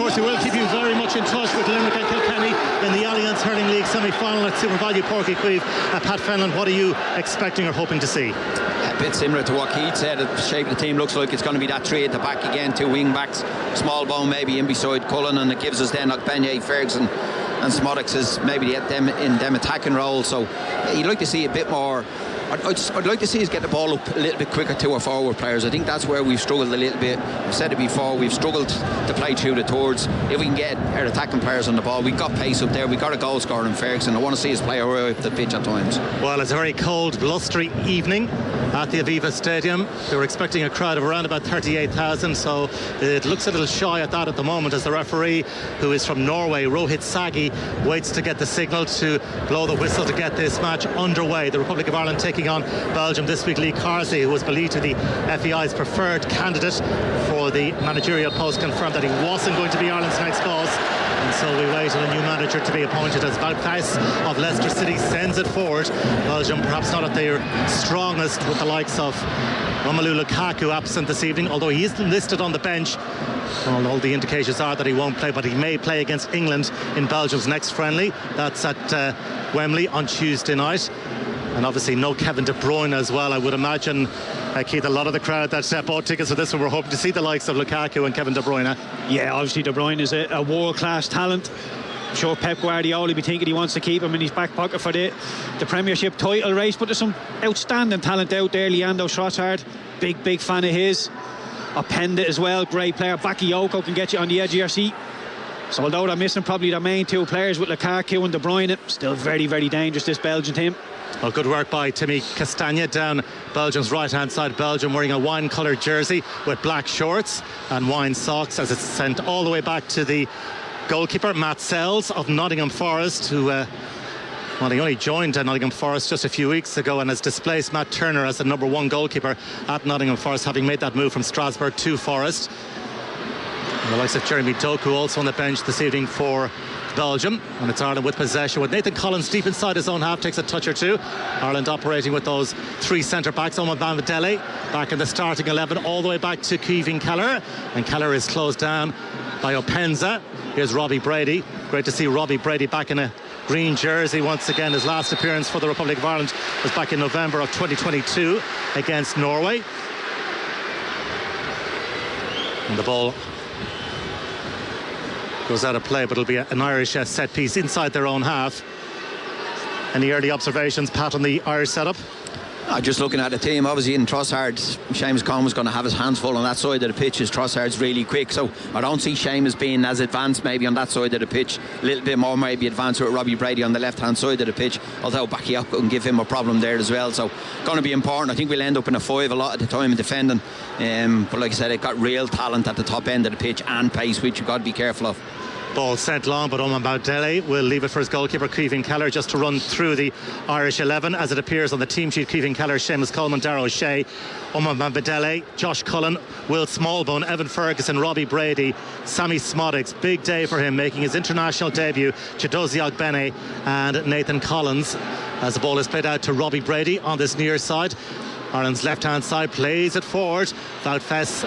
course, we will keep you very much in touch with Limerick and Kilkenny in the Alliance Hurling League semi-final at Super Value Porky Queeve. Pat Fenlon, what are you expecting or hoping to see? A bit similar to what Keith said. The shape of the team looks like it's going to be that three at the back again, two wing backs, small bone maybe in beside Cullen, and it gives us then Benye, Ferguson and Smodix as maybe them in them attacking roles. So you'd like to see a bit more. I'd like to see us get the ball up a little bit quicker to our forward players. I think that's where we've struggled a little bit. I've said it before, we've struggled to play through the thirds. If we can get our attacking players on the ball, we've got pace up there, we've got a goal scorer in Ferguson. I want to see us play away up the pitch at times. Well, it's a very cold, blustery evening at the Aviva Stadium. They were expecting a crowd of around about 38,000, so it looks a little shy at that at the moment, as the referee, who is from Norway, Rohit Sagi, waits to get the signal to blow the whistle to get this match underway. The Republic of Ireland taking on Belgium this week. Lee Carsey, who was believed to be the FEI's preferred candidate for the managerial post, confirmed that he wasn't going to be Ireland's next boss, and so we wait on a new manager to be appointed as Wout Thijs of Leicester City sends it forward. Belgium perhaps not at their strongest, with the likes of Romelu Lukaku absent this evening, although he isn't listed on the bench. Well, all the indications are that he won't play, but he may play against England in Belgium's next friendly. That's at Wembley on Tuesday night. And obviously no Kevin De Bruyne as well. I would imagine, Keith, a lot of the crowd that bought tickets for this one were hoping to see the likes of Lukaku and Kevin De Bruyne. Yeah, obviously De Bruyne is a world-class talent. I'm sure Pep Guardiola will be thinking he wants to keep him in his back pocket for the Premiership title race. But there's some outstanding talent out there. Leandro Trossard, big fan of his. Openda as well, great player. Bakayoko can get you on the edge of your seat. So although they're missing probably their main two players with Lukaku and De Bruyne, still very dangerous, this Belgian team. Well, good work by Timmy Castagna down Belgium's right-hand side. Belgium wearing a wine-coloured jersey with black shorts and wine socks, as it's sent all the way back to the goalkeeper, Matt Sells of Nottingham Forest, who well, he only joined Nottingham Forest just a few weeks ago and has displaced Matt Turner as the number one goalkeeper at Nottingham Forest, having made that move from Strasbourg to Forest. And the likes of Jeremy Doku also on the bench this evening for Belgium, and it's Ireland with possession, with Nathan Collins deep inside his own half, takes a touch or two. Ireland operating with those three centre-backs. Omar Bamidele back in the starting 11, all the way back to Kevin Keller, and Keller is closed down by Openza. Here's Robbie Brady. Great to see Robbie Brady back in a green jersey once again. His last appearance for the Republic of Ireland was back in November of 2022 against Norway. And the ball goes out of play, but it'll be an Irish set piece inside their own half. Any early observations, Pat, on the Irish setup? Just looking at the team, obviously in Trossard, Seamus Coleman's going to have his hands full on that side of the pitch, as Trossard's really quick, so I don't see Seamus being as advanced maybe on that side of the pitch. A little bit more maybe advanced with Robbie Brady on the left hand side of the pitch, although Bakayoko can give him a problem there as well, so going to be important. I think we'll end up in a 5 a lot of the time in defending, but like I said, they've got real talent at the top end of the pitch and pace, which you've got to be careful of. Ball sent long, but Omar Bamidele will leave it for his goalkeeper, Kevin Keller, just to run through the Irish 11 as it appears on the team sheet. Kevin Keller, Seamus Coleman, Darragh O'Shea, Omar Bamidele, Josh Cullen, Will Smallbone, Evan Ferguson, Robbie Brady, Sammy Smodix. Big day for him, making his international debut. Chidozie Ogbene and Nathan Collins, as the ball is played out to Robbie Brady on this near side. Ireland's left-hand side plays it forward. Wout Thijs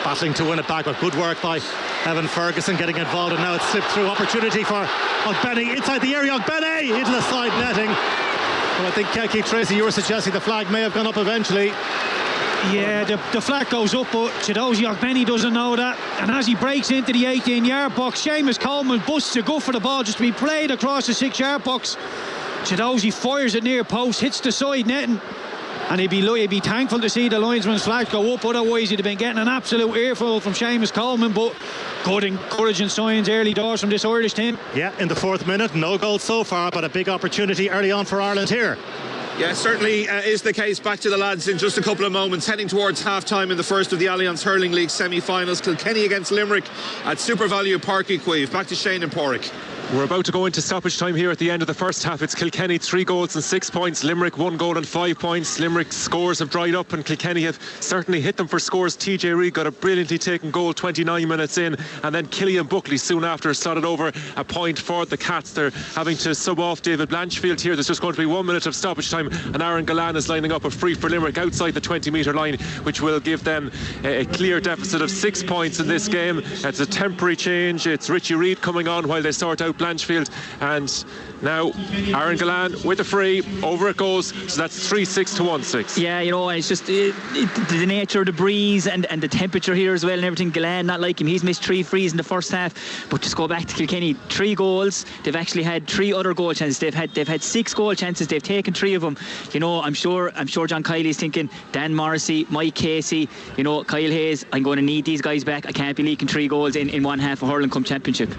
battling to win it back, but good work by Evan Ferguson getting involved, and now it's slipped through. Opportunity for Ogbene inside the area. Ogbene into the side netting. Well, I think Keith Treacy, you were suggesting the flag may have gone up eventually. Yeah, the flag goes up, but Chidozie Ogbene doesn't know that, and as he breaks into the 18-yard box, Seamus Coleman busts a gut for the ball just to be played across the 6-yard box. Chidozie fires it near post, hits the side netting, and he'd be thankful to see the linesman's flag go up, otherwise he'd have been getting an absolute earful from Seamus Coleman. But good encouraging signs early doors from this Irish team. Yeah, in the 4th minute, no goal so far, but a big opportunity early on for Ireland here. Yeah, certainly is the case. Back to the lads in just a couple of moments, heading towards half-time in the first of the Alliance Hurling League semi-finals. Kilkenny against Limerick at Super Value Porky Queeve. Back to Shane and Porrick. We're about to go into stoppage time here at the end of the first half. It's Kilkenny 3 goals and 6 points, Limerick 1 goal and 5 points. Limerick's scores have dried up and Kilkenny have certainly hit them for scores. TJ Reid got a brilliantly taken goal 29 minutes in, and then Killian Buckley soon after slotted over a point for the Cats. They're having to sub off David Blanchfield here. There's just going to be 1 minute of stoppage time, and Aaron Gallan is lining up a free for Limerick outside the 20-metre line, which will give them a clear deficit of 6 points in this game. It's a temporary change. It's Richie Reid coming on while they sort out Blanchfield, and now Aaron Gallan with a free, over it goes, so that's 3-6 to 1-6. Yeah, you know, it's just the nature of the breeze and the temperature here as well and everything. Gallan, not like him, he's missed 3 frees in the first half. But just go back to Kilkenny, 3 goals, they've actually had 3 other goal chances. They've had 6 goal chances, they've taken 3 of them. You know, I'm sure John Kiley's thinking, Dan Morrissey, Mike Casey, you know, Kyle Hayes, I'm going to need these guys back. I can't be leaking 3 goals in one half of hurling come championship.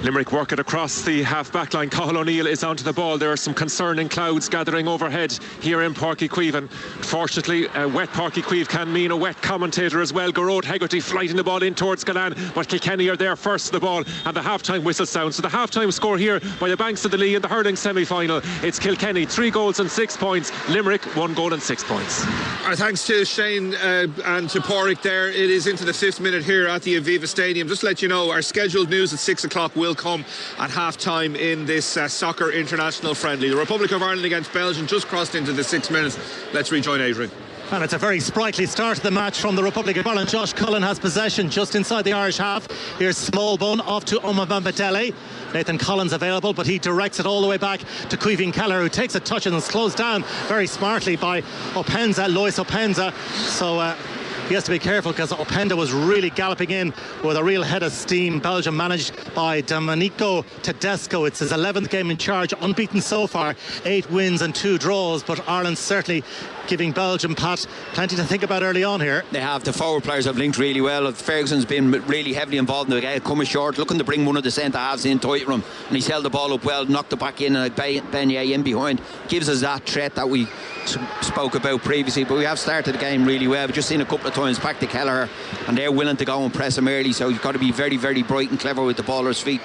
Limerick work it across the half-back line. Cathal O'Neill is onto the ball. There are some concerning clouds gathering overhead here in Páirc Uí Chaoimh, and fortunately a wet Páirc Uí Chaoimh can mean a wet commentator as well. Garrod Hegarty flighting the ball in towards Gallan, but Kilkenny are there first to the ball, and the half-time whistle sounds. So the half-time score here by the banks of the Lee in the hurling semi-final, it's Kilkenny 3 goals and 6 points, Limerick 1 goal and 6 points. Our thanks to Shane and to Pádraig there. It is into the 5th minute here at the Aviva Stadium. Just to let you know, our scheduled news at 6 o'clock will come at half-time in this soccer international friendly. The Republic of Ireland against Belgium just crossed into the 6 minutes. Let's rejoin Adrian. And it's a very sprightly start of the match from the Republic of Ireland. Josh Cullen has possession just inside the Irish half. Here's Smallbone off to Omabambatele. Nathan Collins available, but he directs it all the way back to Caoimhín Kelleher, who takes a touch and is closed down very smartly by Lois Openza. So he has to be careful because Openda was really galloping in with a real head of steam. Belgium managed by Domenico Tedesco. It's his 11th game in charge, unbeaten so far, 8 wins and 2 draws, but Ireland certainly giving Belgium, Pat, plenty to think about early on here. They have. The forward players have linked really well. Ferguson's been really heavily involved in the game, coming short, looking to bring one of the centre halves in tight room, and he's held the ball up well, knocked it back in, and Beignet in behind gives us that threat that we spoke about previously. But we have started the game really well. We've just seen a couple of times back to Kelleher, and they're willing to go and press him early, so you've got to be very, very bright and clever with the ball at his feet.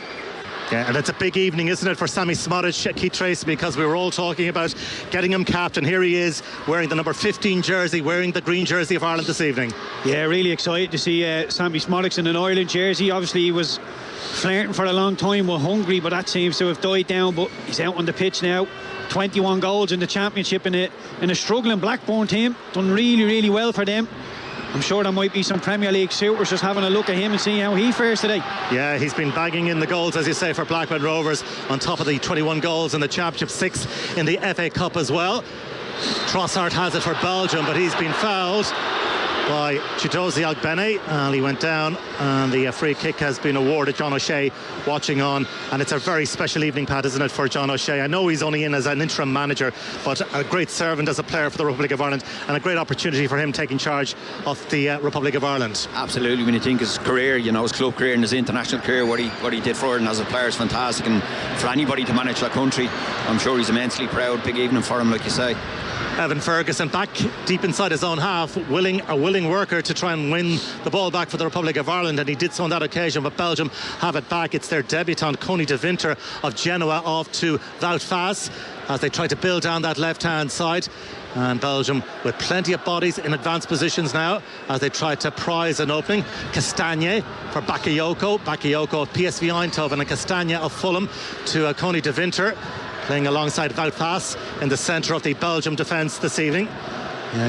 Yeah, and it's a big evening, isn't it, for Sammy Smodic, Keith Treacy, because we were all talking about getting him captain. Here he is, wearing the number 15 jersey, wearing the green jersey of Ireland this evening. Yeah, really excited to see Sammy Smodic in an Ireland jersey. Obviously he was flirting for a long time with Hungary, but that seems to have died down. But he's out on the pitch now. 21 goals in the championship in a struggling Blackburn team. Done really, really well for them. I'm sure there might be some Premier League suitors just having a look at him and seeing how he fares today. Yeah, he's been bagging in the goals, as you say, for Blackburn Rovers, on top of the 21 goals in the Championship, 6 in the FA Cup as well. Trossard has it for Belgium, but he's been fouled by Chidozie Ogbene, and he went down, and the free kick has been awarded. John O'Shea watching on, and it's a very special evening, Pat, isn't it, for John O'Shea? I know he's only in as an interim manager, but a great servant as a player for the Republic of Ireland, and a great opportunity for him taking charge of the Republic of Ireland. Absolutely. When you think his career, you know, his club career and his international career, what he did for Ireland as a player is fantastic, and for anybody to manage that country, I'm sure he's immensely proud. Big evening for him, like you say. Evan Ferguson back deep inside his own half, a willing worker to try and win the ball back for the Republic of Ireland, and he did so on that occasion, but Belgium have it back. It's their debutant Coney de Winter of Genoa off to Wout Faes as they try to build down that left-hand side, and Belgium with plenty of bodies in advanced positions now as they try to prize an opening. Castagne for Bakayoko of PSV Eindhoven, and Castagne of Fulham to Coney de Winter, playing alongside Wout Faes in the centre of the Belgium defence this evening.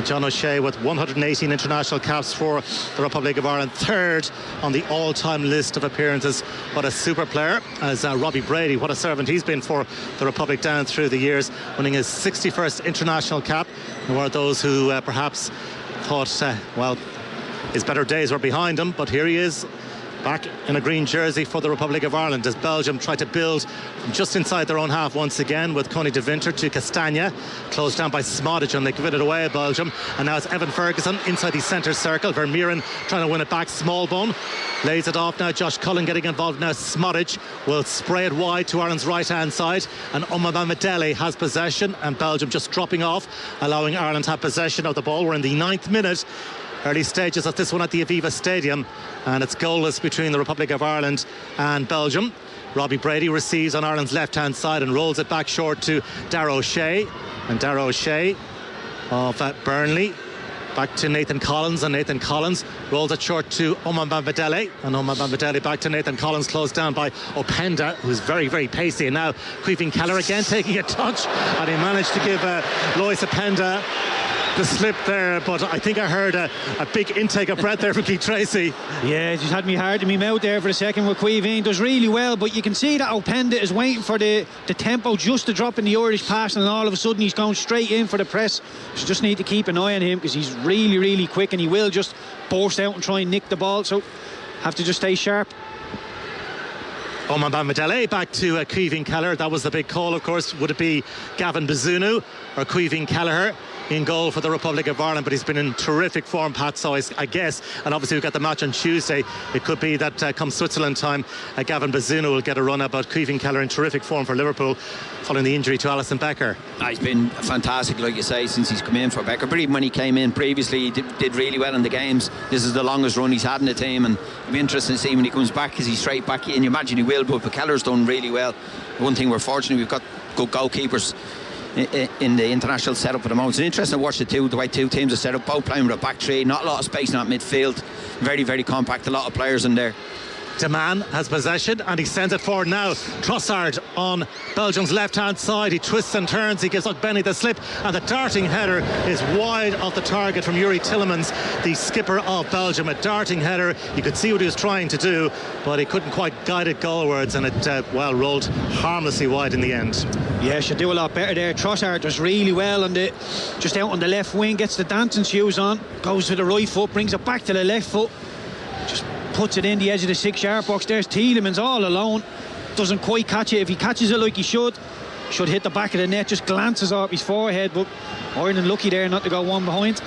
John O'Shea with 118 international caps for the Republic of Ireland, 3rd on the all-time list of appearances. What a super player, as Robbie Brady, what a servant he's been for the Republic down through the years, winning his 61st international cap. And one of those who perhaps thought, his better days were behind him, but here he is, back in a green jersey for the Republic of Ireland, as Belgium try to build from just inside their own half once again, with Coney de Winter to Castagne, closed down by Smodic, and they give it away, Belgium. And now it's Evan Ferguson inside the centre circle. Vermeeren trying to win it back. Smallbone lays it off now. Josh Cullen getting involved now. Smodic will spray it wide to Ireland's right hand side, and Omabambatele has possession, and Belgium just dropping off, allowing Ireland to have possession of the ball. We're in the 9th minute. Early stages of this one at the Aviva Stadium, and it's goalless between the Republic of Ireland and Belgium. Robbie Brady receives on Ireland's left-hand side and rolls it back short to Darragh O'Shea. And Darragh O'Shea of Burnley. Back to Nathan Collins, and Nathan Collins rolls it short to Oman Bambadele, and Oman Bambadele back to Nathan Collins, closed down by Openda, who's very, very pacey. And now Caoimhín Kelleher again taking a touch, and he managed to give Lois Openda the slip there, but I think I heard a big intake of breath there from Keith Treacy. Yeah, just had me heart in my mouth there for a second with Caoimhín. Does really well, but you can see that Openda is waiting for the tempo just to drop in the Irish pass, and all of a sudden he's going straight in for the press. So just need to keep an eye on him, because he's really, really quick, and he will just burst out and try and nick the ball, so have to just stay sharp. Oman Bambadele back to Caoimhín Kelleher. That was the big call, of course. Would it be Gavin Bazunu or Caoimhín Kelleher in goal for the Republic of Ireland? But he's been in terrific form, Pat, so I guess, and obviously we've got the match on Tuesday, it could be that come Switzerland time, Gavin Bazunu will get a run out, but Caoimhín Kelleher in terrific form for Liverpool following the injury to Alisson Becker. He's been fantastic, like you say, since he's come in for Becker. But even when he came in previously, he did really well in the games. This is the longest run he's had in the team, and it'll be interesting to see when he comes back. Is he straight back in? You imagine he will, but Kelleher's done really well. One thing, we're fortunate we've got good goalkeepers in the international setup at the moment. It's interesting to watch the way two teams are set up, both playing with a back three, not a lot of space in that midfield, very, very compact, a lot of players in there. Deman has possession and he sends it forward now. Trossard on Belgium's left-hand side. He twists and turns. He gives Benny the slip, and the darting header is wide off the target from Yuri Tillemans, the skipper of Belgium. A darting header. You could see what he was trying to do, but he couldn't quite guide it goalwards, and it rolled harmlessly wide in the end. Yeah, should do a lot better there. Trossard does really well on just out on the left wing, gets the dancing shoes on, goes to the right foot, brings it back to the left foot, just puts it in the edge of the 6-yard box. There's Tielemans all alone, doesn't quite catch it. If he catches it like he should hit the back of the net, just glances off his forehead, but Ireland lucky there not to go one behind.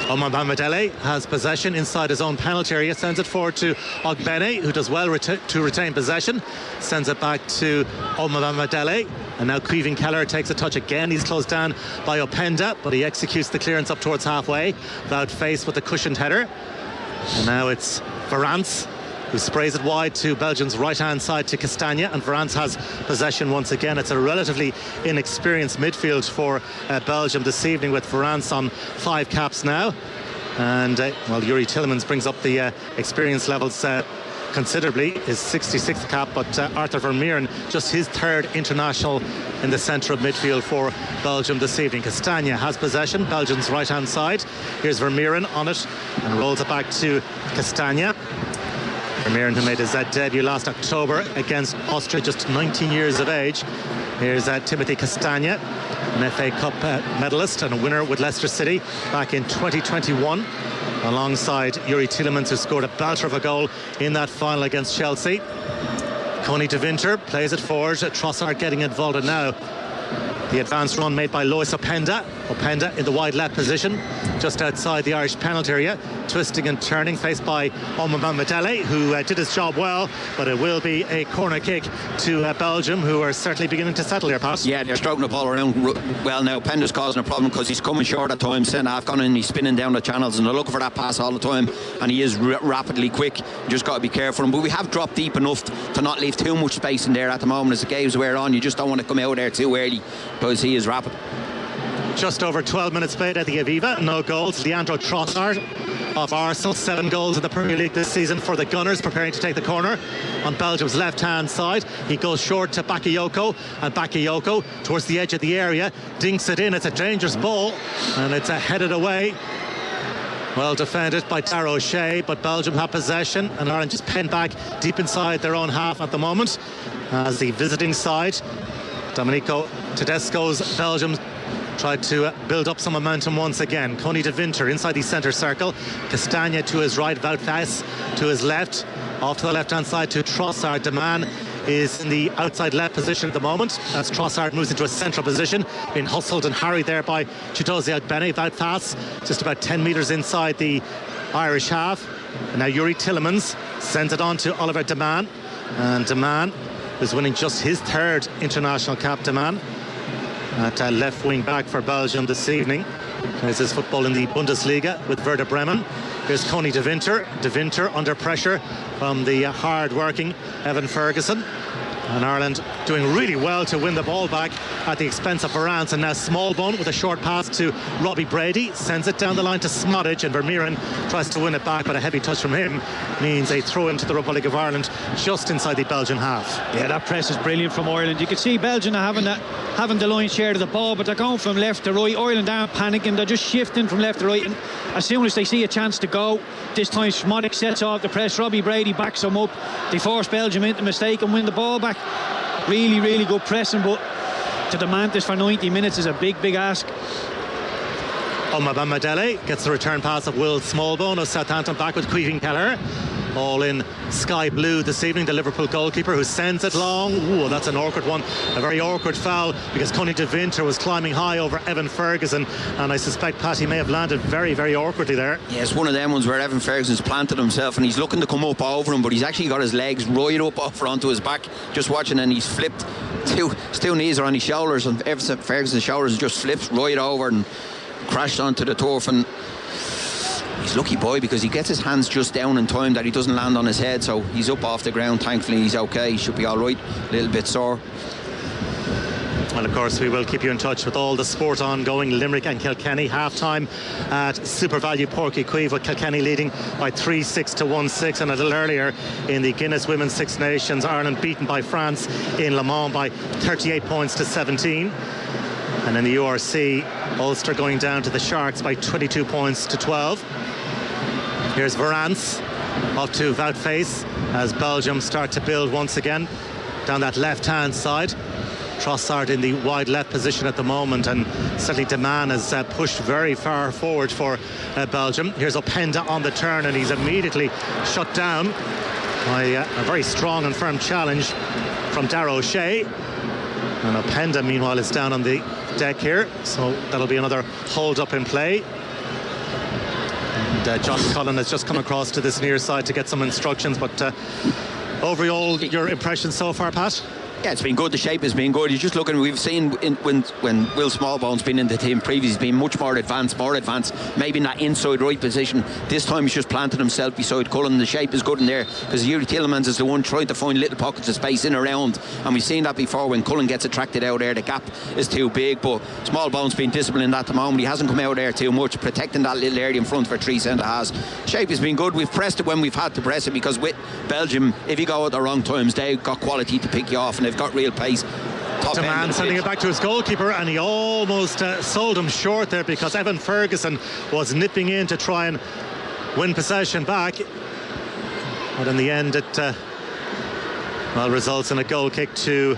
Oman Bambadele has possession inside his own penalty area, sends it forward to Ogbene, who does well to retain possession, sends it back to Oman Bambadele, and now Caoimhín Kelleher takes a touch again. He's closed down by Openda, but he executes the clearance up towards halfway, about face with the cushioned header. And now it's Varance who sprays it wide to Belgium's right-hand side to Castagna, and Varance has possession once again. It's a relatively inexperienced midfield for Belgium this evening, with Varance on 5 caps now. And Yuri Tillemans brings up the experience levels considerably, his 66th cap, but Arthur Vermeeren, just his 3rd international in the centre of midfield for Belgium this evening. Castagna has possession, Belgium's right-hand side. Here's Vermeeren on it and rolls it back to Castagna. Vermeeren, who made his debut last October against Austria, just 19 years of age. Here's Timothy Castagna, an FA Cup medalist and a winner with Leicester City back in 2021, alongside Yuri Tillemans, who scored a belter of a goal in that final against Chelsea. Coney de Winter plays it forward. Trossard getting involved, and now the advanced run made by Lois Openda. Openda in the wide left position, just outside the Irish penalty area, twisting and turning, faced by Oman Bambadele, who did his job well, but it will be a corner kick to Belgium, who are certainly beginning to settle here, Pat. Yeah, they're stroking the ball around well now. Openda's causing a problem because he's coming short at times. Centre-half gone in, he's spinning down the channels, and they're looking for that pass all the time, and he is rapidly quick. You just got to be careful. But we have dropped deep enough to not leave too much space in there at the moment as the games wear on. You just don't want to come out there too early because he is rapid. Just over 12 minutes played at the Aviva, no goals. Leandro Trossard of Arsenal, 7 goals in the Premier League this season for the Gunners, preparing to take the corner on Belgium's left-hand side. He goes short to Bakayoko, and Bakayoko towards the edge of the area, dinks it in. It's a dangerous ball, and it's headed away. Well defended by Darragh O'Shea, but Belgium have possession, and Ireland just pinned back deep inside their own half at the moment, as the visiting side, Domenico Tedesco's Belgium, tried to build up some momentum once again. Coney de Winter inside the centre circle. Castagna to his right, Wouthuis to his left. Off to the left-hand side to Trossard. Deman is in the outside left position at the moment as Trossard moves into a central position, being hustled and harried there by Chidozie Ogbene. Wouthuis just about 10 metres inside the Irish half. And now Yuri Tillemans sends it on to Oliver Deman. And Deman is winning just his 3rd international cap. Deman at left wing back for Belgium this evening. Plays his football in the Bundesliga with Werder Bremen. Here's Coney De Winter under pressure from the hard-working Evan Ferguson. And Ireland doing really well to win the ball back at the expense of Varane. And now Smallbone with a short pass to Robbie Brady, sends it down the line to Smodic, and Vermeeren tries to win it back, but a heavy touch from him means a throw into the Republic of Ireland just inside the Belgian half. Yeah, that press is brilliant from Ireland. You can see Belgium are having the lion's share of the ball, but they're going from left to right. Ireland aren't panicking, they're just shifting from left to right, and as soon as they see a chance to go, this time Smodic sets off the press, Robbie Brady backs them up, they force Belgium into mistake and win the ball back. Really, really good pressing, but to demand this for 90 minutes is a big, big ask. Omabamidele gets the return pass of Will Smallbone of Southampton back with Queeving Kelleher. All in sky blue this evening, the Liverpool goalkeeper who sends it long. Ooh, that's an awkward one. A very awkward foul because Coney De Winter was climbing high over Evan Ferguson, and I suspect Patty may have landed very, very awkwardly there. Yeah, it's one of them ones where Evan Ferguson's planted himself and he's looking to come up over him, but he's actually got his legs right up over onto his back, just watching, and he's flipped. His two knees are on his shoulders, and Evan Ferguson's shoulders just flipped right over and crashed onto the turf. And he's lucky boy because he gets his hands just down in time that he doesn't land on his head, so he's up off the ground. Thankfully he's okay, he should be all right, a little bit sore. Well, of course, we will keep you in touch with all the sport ongoing. Limerick and Kilkenny half-time at Super Value Porky Queeve, with Kilkenny leading by 3-6 to 1-6. And a little earlier in the Guinness Women's Six Nations, Ireland beaten by France in Le Mans by 38 points to 17. And in the URC, Ulster going down to the Sharks by 22 points to 12. Here's Varance off to Wout-Face as Belgium start to build once again down that left-hand side. Trossard in the wide left position at the moment, and certainly De Man has pushed very far forward for Belgium. Here's Openda on the turn, and he's immediately shut down by a very strong and firm challenge from Darragh O'Shea. And Openda, meanwhile, is down on the deck here, so that'll be another hold up in play. And John Cullen has just come across to this near side to get some instructions, but overall, your impressions so far, Pat? Yeah, it's been good. The shape has been good. You're just looking, we've seen when Will Smallbone's been in the team previously, he's been much more advanced, maybe in that inside right position. This time he's just planted himself beside Cullen. The shape is good in there because Yuri Tielemans is the one trying to find little pockets of space in around, and we've seen that before. When Cullen gets attracted out there, the gap is too big, but Smallbone's been disciplined at the moment. He hasn't come out there too much, protecting that little area in front for three centre-halves. Shape has been good. We've pressed it when we've had to press it, because with Belgium, if you go at the wrong times, they've got quality to pick you off, and they've got real pace. De Man sending it back to his goalkeeper, and he almost sold him short there, because Evan Ferguson was nipping in to try and win possession back, but in the end it results in a goal kick to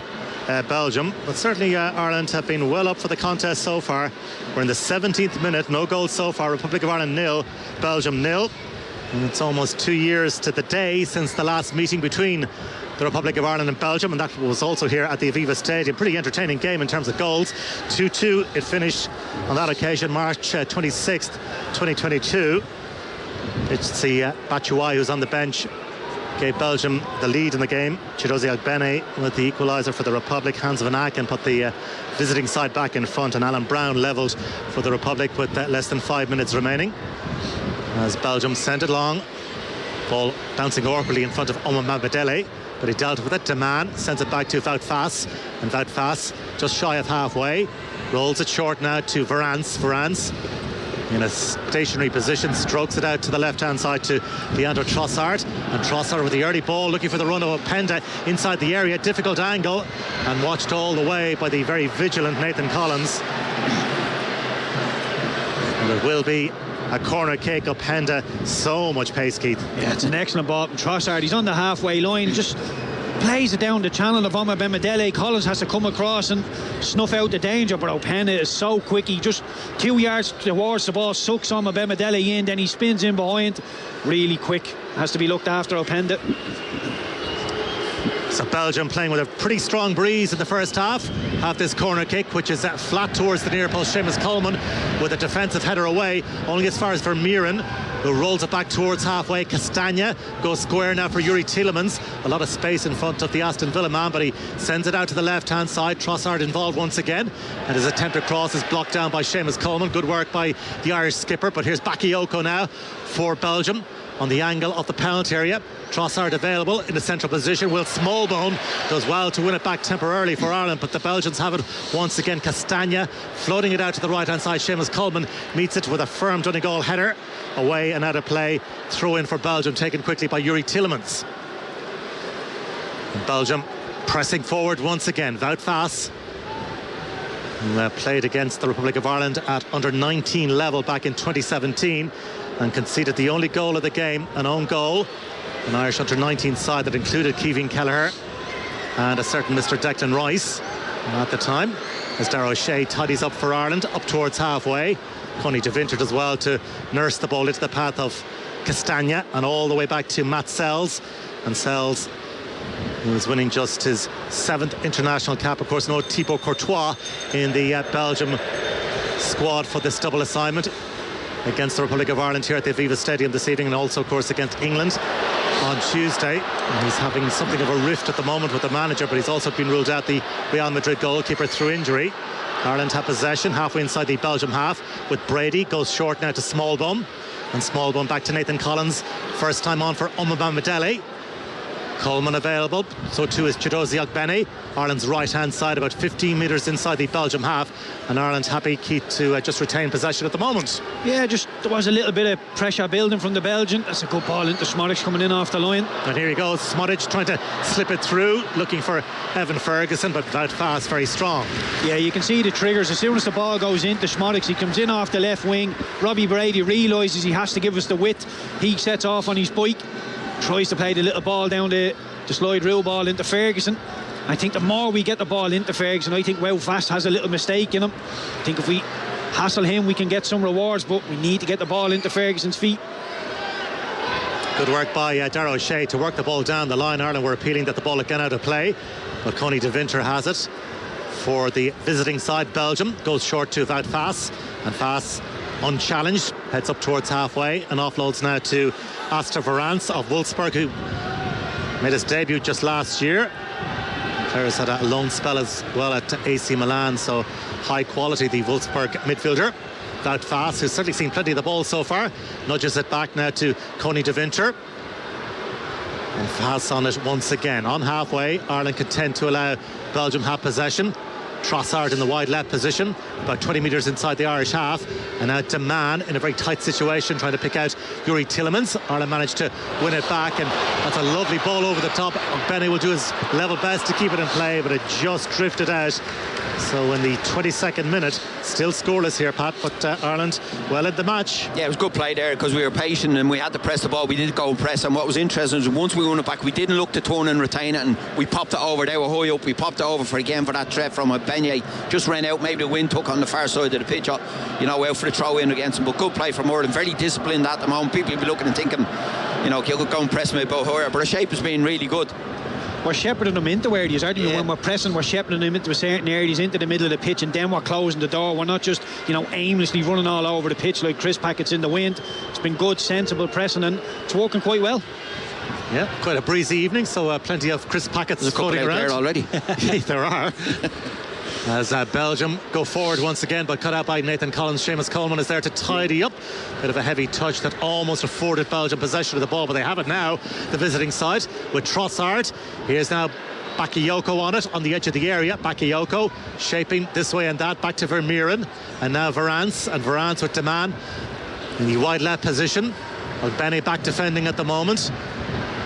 Belgium. But certainly Ireland have been well up for the contest so far. We're in the 17th minute, no goals so far. Republic of Ireland 0, Belgium 0. And it's almost 2 years to the day since the last meeting between the Republic of Ireland and Belgium, and that was also here at the Aviva Stadium. Pretty entertaining game in terms of goals. 2-2 it finished on that occasion, March 26th, 2022. It's the Batshuayi who's on the bench gave Belgium the lead in the game. Chidozie Agbene with the equaliser for the Republic. Hans van Aken put the visiting side back in front, and Alan Brown levelled for the Republic with less than 5 minutes remaining, as Belgium sent it long. Ball bouncing awkwardly in front of Omabamidele, but he dealt with it. De Man sends it back to Wout-Face, and Wout-Face just shy of halfway rolls it short now to Varance in a stationary position, strokes it out to the left hand side to Leandro Trossard, and Trossard with the early ball looking for the run of Openda inside the area. Difficult angle, and watched all the way by the very vigilant Nathan Collins. And it will be a corner kick. Openda, so much pace, Keith. Yeah, it's an excellent ball from Trossard. He's on the halfway line, just plays it down the channel of Omabamidele. Collins has to come across and snuff out the danger, but Openda is so quick. He just 2 yards towards the ball, sucks Omabamidele in, then he spins in behind. Really quick, has to be looked after, Openda. So Belgium playing with a pretty strong breeze in the first half. Have this corner kick, which is flat towards the near post. Seamus Coleman with a defensive header away, only as far as Vermeeren. who rolls it back towards halfway. Castagna goes square now for Yuri Tielemans. A lot of space in front of the Aston Villa man, but he sends it out to the left-hand side. Trossard involved once again, and his attempted cross is blocked down by Seamus Coleman. Good work by the Irish skipper, but here's Bakayoko now for Belgium on the angle of the penalty area. Trossard available in the central position. Will Smallbone does well to win it back temporarily for Ireland, but the Belgians have it once again. Castagna floating it out to the right hand side. Seamus Coleman meets it with a firm Donegal header away and out of play. Throw in for Belgium taken quickly by Yuri Tielemans. And Belgium pressing forward once again. Wout Faes, who played against the Republic of Ireland at under 19 level back in 2017 and conceded the only goal of the game, an own goal. An Irish under-19 side that included Keevin Kelleher and a certain Mr. Declan Rice at the time, as Darragh O'Shea tidies up for Ireland up towards halfway. Connie de Winter does well to nurse the ball into the path of Castagna and all the way back to Matt Sells. And Sells, who is winning just his 7th international cap. Of course, no Thibaut Courtois in the Belgium squad for this double assignment against the Republic of Ireland here at the Aviva Stadium this evening, and also, of course, against England on Tuesday. And he's having something of a rift at the moment with the manager, but he's also been ruled out, the Real Madrid goalkeeper, through injury. Ireland have possession halfway inside the Belgium half, with Brady goes short now to Smallbone, and Smallbone back to Nathan Collins. First time on for Omama Madele. Coleman available, so too is Chidozie Ogbene. Ireland's right hand side, about 15 metres inside the Belgium half, and Ireland happy, Keith, to just retain possession at the moment. Yeah, just there was a little bit of pressure building from the Belgian. That's a good ball into Smodic coming in off the line. And here he goes, Smodic trying to slip it through, looking for Evan Ferguson, but Wout Faes very strong. Yeah, you can see the triggers as soon as the ball goes into Smodic. He comes in off the left wing. Robbie Brady realises he has to give us the width. He sets off on his bike, tries to play the little ball down the slide rule ball into Ferguson. I think the more we get the ball into Ferguson, I think Wout Faes has a little mistake in him. I think if we hassle him, we can get some rewards, but we need to get the ball into Ferguson's feet. Good work by Darragh O'Shea to work the ball down the line. Ireland were appealing that the ball again out of play, but Connie de Winter has it for the visiting side. Belgium goes short to Wout Faes, and Faes, unchallenged, heads up towards halfway and offloads now to Astor Verans of Wolfsburg, who made his debut just last year. Players had a loan spell as well at AC Milan, so high quality, the Wolfsburg midfielder. Wout Faes, who's certainly seen plenty of the ball so far, nudges it back now to Connie de Winter. And Faes on it once again. On halfway, Ireland content to allow Belgium have possession. Trossard in the wide left position, about 20 metres inside the Irish half, and now Deman in a very tight situation trying to pick out Yuri Tielemans. Ireland managed to win it back, and that's a lovely ball over the top. Benny will do his level best to keep it in play, but it just drifted out. So in the 22nd minute, still scoreless here, Pat, but Ireland well in the match. Yeah, it was good play there because we were patient and we had to press the ball. We did go and press, and what was interesting is once we won it back, we didn't look to turn and retain it, and we popped it over. They were high up. We popped it over for that threat from a Beignet. Just ran out. Maybe the wind took on the far side of the pitch, out for the throw in against him. But good play from Ireland. Very disciplined at the moment. People will be looking and thinking, you could go and press me about higher. But the shape has been really good. We're shepherding them into areas. When we're pressing, we're shepherding them into certain areas, into the middle of the pitch, and then we're closing the door. We're not just, aimlessly running all over the pitch like Chris Packett's in the wind. It's been good, sensible pressing, and it's working quite well. Yeah, quite a breezy evening, so plenty of Chris Packets floating around. There already. There are. As Belgium go forward once again, but cut out by Nathan Collins. Seamus Coleman is there to tidy up. Bit of a heavy touch that almost afforded Belgium possession of the ball, but they have it now, the visiting side, with Trossard. Here's now Bakayoko on it, on the edge of the area. Bakayoko shaping this way and that, back to Vermeeren. And now Verans, and Verans with Deman in the wide left position. Ogbene back defending at the moment,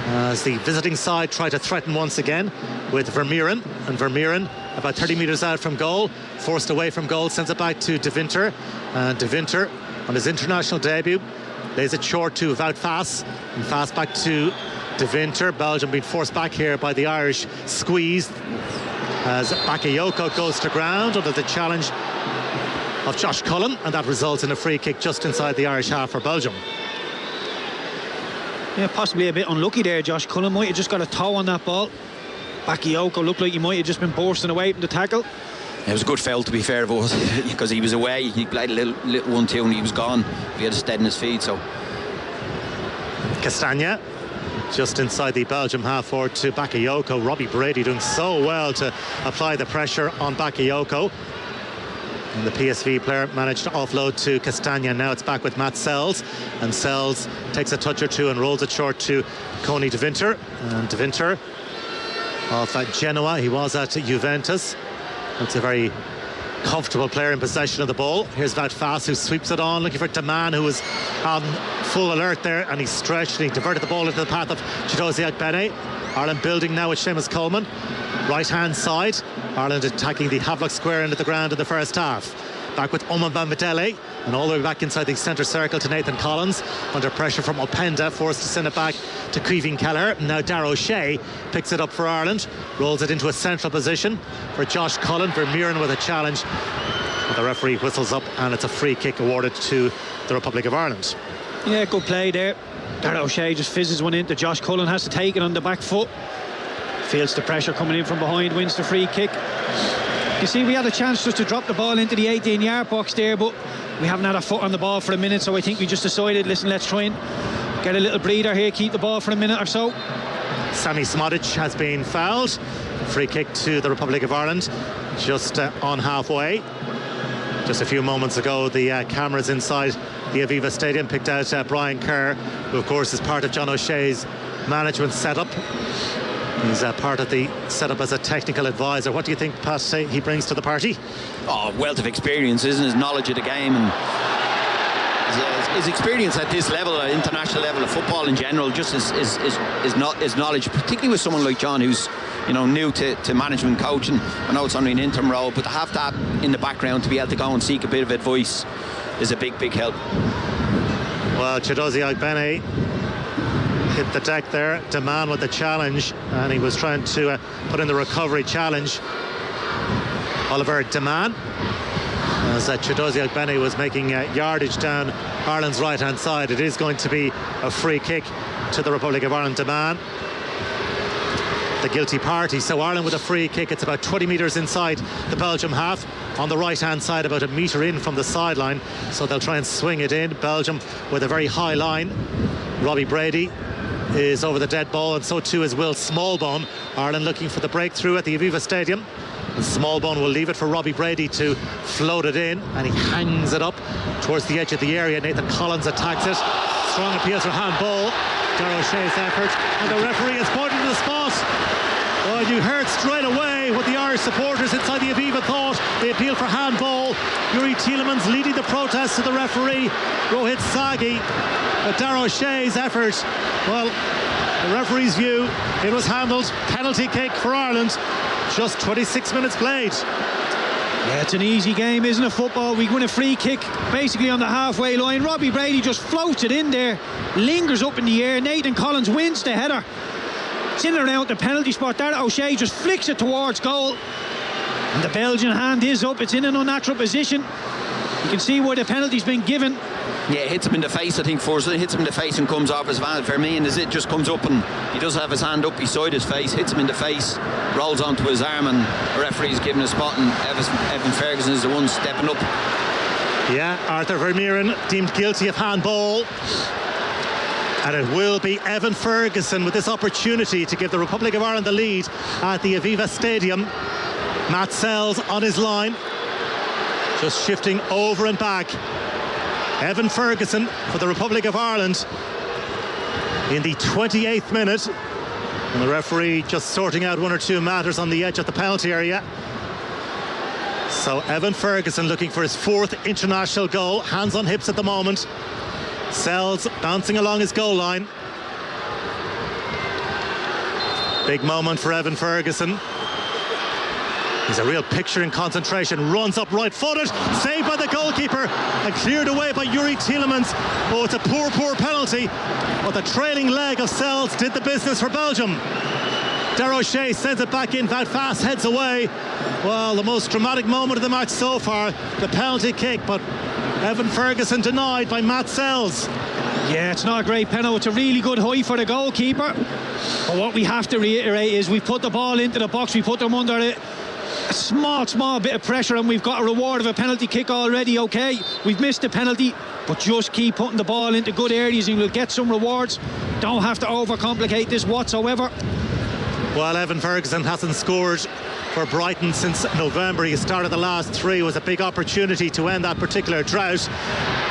as the visiting side try to threaten once again with Vermeeren, and Vermeeren about 30 metres out from goal, forced away from goal, sends it back to de Winter, and de Winter on his international debut lays it short to Wout Faes, and Faes back to de Winter. Belgium being forced back here by the Irish squeeze as Bakayoko goes to ground under the challenge of Josh Cullen, and that results in a free kick just inside the Irish half for Belgium. Yeah, possibly a bit unlucky there. Josh Cullen might have just got a toe on that ball. Bakayoko looked like he might have just been bursting away from the tackle. It was a good foul, to be fair, because he was away. He played a little 1-2 and he was gone. He had a stead in his feet, so Castagna just inside the Belgium half forward to Bakayoko. Robbie Brady doing so well to apply the pressure on Bakayoko. And the PSV player managed to offload to Castagna. Now it's back with Matt Sells, and Sells takes a touch or two and rolls it short to Coney De Winter. And De Winter off at Genoa. He was at Juventus. It's a very comfortable player in possession of the ball. Here's Wout Faes, who sweeps it on, looking for Daman, who was on full alert there, and he stretched and he diverted the ball into the path of Chidozie Agbene. Ireland building now with Seamus Coleman. Right hand side, Ireland attacking the Havelock Square end of the ground in the first half. Back with Oman Bambadele, and all the way back inside the centre circle to Nathan Collins, under pressure from Openda, forced to send it back to Caoimhín Kelleher. Now Darragh O'Shea picks it up for Ireland, rolls it into a central position for Josh Cullen. Vermeuren with a challenge, but the referee whistles up, and it's a free kick awarded to the Republic of Ireland. Yeah, good play there. Darragh O'Shea just fizzes one into Josh Cullen, has to take it on the back foot. Feels the pressure coming in from behind, wins the free kick. You see, we had a chance just to drop the ball into the 18-yard box there, but we haven't had a foot on the ball for a minute, so I think we just decided, listen, let's try and get a little breather here, keep the ball for a minute or so. Sami Smodic has been fouled. Free kick to the Republic of Ireland, just on halfway. Just a few moments ago, the cameras inside the Aviva Stadium picked out Brian Kerr, who of course is part of John O'Shea's management setup. He's part of the setup as a technical advisor. What do you think, Pat, he brings to the party? Oh, wealth of experience, isn't his knowledge of the game, and his experience at this level, international level of football in general, just his knowledge, particularly with someone like John, who's new to management coaching. I know it's only an interim role, but to have that in the background, to be able to go and seek a bit of advice, is a big help. Well, Chidozie Agbene hit the deck there. Daman with the challenge, and he was trying to put in the recovery challenge. Oliver Daman, as Chidozie Agbene was making yardage down Ireland's right hand side. It is going to be a free kick to the Republic of Ireland. Daman, the guilty party. So Ireland with a free kick. It's about 20 metres inside the Belgium half, on the right hand side, about a metre in from the sideline, so they'll try and swing it in. Belgium with a very high line. Robbie Brady is over the dead ball, and so too is Will Smallbone. Ireland looking for the breakthrough at the Aviva Stadium, and Smallbone will leave it for Robbie Brady to float it in, and he hangs it up towards the edge of the area. Nathan Collins attacks it. Strong appeals for handball. Darragh O'Shea's effort, and the referee is pointing to the spot. Well, you heard straight away what the Irish supporters inside the Aviva thought. They appealed for handball. Yuri Tielemans leading the protest to the referee, Rohit Sagi. But Darragh O'Shea's effort, well, the referee's view, it was handled. Penalty kick for Ireland. Just 26 minutes played. Yeah, it's an easy game, isn't it, football? We win a free kick basically on the halfway line. Robbie Brady just floats it in there, lingers up in the air. Nathan Collins wins the header. It's in and around the penalty spot. Darragh O'Shea just flicks it towards goal, and the Belgian hand is up. It's in an unnatural position. You can see where the penalty's been given. Yeah, hits him in the face, I think, first. It hits him in the face and comes off his van. For me, and as it just comes up, and he does have his hand up beside his face, hits him in the face, rolls onto his arm, and the referee's given a spot, and Evan Ferguson is the one stepping up. Yeah, Arthur Vermeuren deemed guilty of handball. And it will be Evan Ferguson with this opportunity to give the Republic of Ireland the lead at the Aviva Stadium. Matt Sells on his line, just shifting over and back. Evan Ferguson for the Republic of Ireland in the 28th minute. And the referee just sorting out one or two matters on the edge of the penalty area. So Evan Ferguson looking for his 4th international goal. Hands on hips at the moment. Sells bouncing along his goal line. Big moment for Evan Ferguson. He's a real picture in concentration. Runs up right-footed, saved by the goalkeeper and cleared away by Yuri Tielemans. Oh, it's a poor penalty, but the trailing leg of Sells did the business for Belgium. Darragh O'Shea sends it back in. Wout Faes heads away. Well, the most dramatic moment of the match so far, the penalty kick, but Evan Ferguson denied by Matt Sells. Yeah, it's not a great penalty. It's a really good high for the goalkeeper. But what we have to reiterate is we put the ball into the box. We put them under a a small bit of pressure, and we've got a reward of a penalty kick already. Okay, we've missed the penalty, but just keep putting the ball into good areas and we'll get some rewards. Don't have to overcomplicate this whatsoever. Well, Evan Ferguson hasn't scored for Brighton since November. He started the last three. It was a big opportunity to end that particular drought,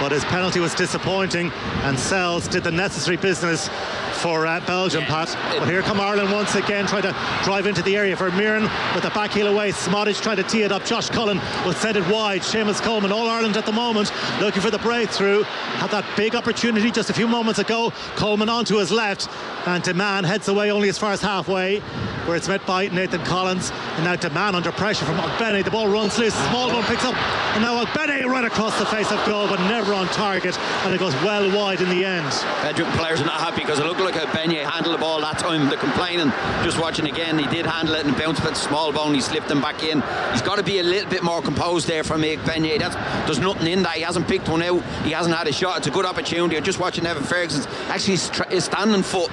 but his penalty was disappointing, and Sells did the necessary business for Belgium, Pat. But here come Ireland once again, trying to drive into the area. Vermeeren with the back heel away. Smodic trying to tee it up. Josh Cullen will send it wide. Seamus Coleman, All Ireland at the moment, looking for the breakthrough. Had that big opportunity just a few moments ago. Coleman onto his left, and Deman heads away only as far as halfway, where it's met by Nathan Collins. And now Deman under pressure from Ogbene. The ball runs loose. Smallbone picks up, and now Ogbene right across the face of goal, but never on target, and it goes well wide in the end. Belgium players are not happy because it looked like Beignet handled the ball that time. They're complaining. Just watching again, he did handle it and bounced with Smallbone. He slipped him back in. He's got to be a little bit more composed there for me, Beignet. There's nothing in that. He hasn't picked one out. He hasn't had a shot. It's a good opportunity. Just watching Evan Ferguson's actually his standing foot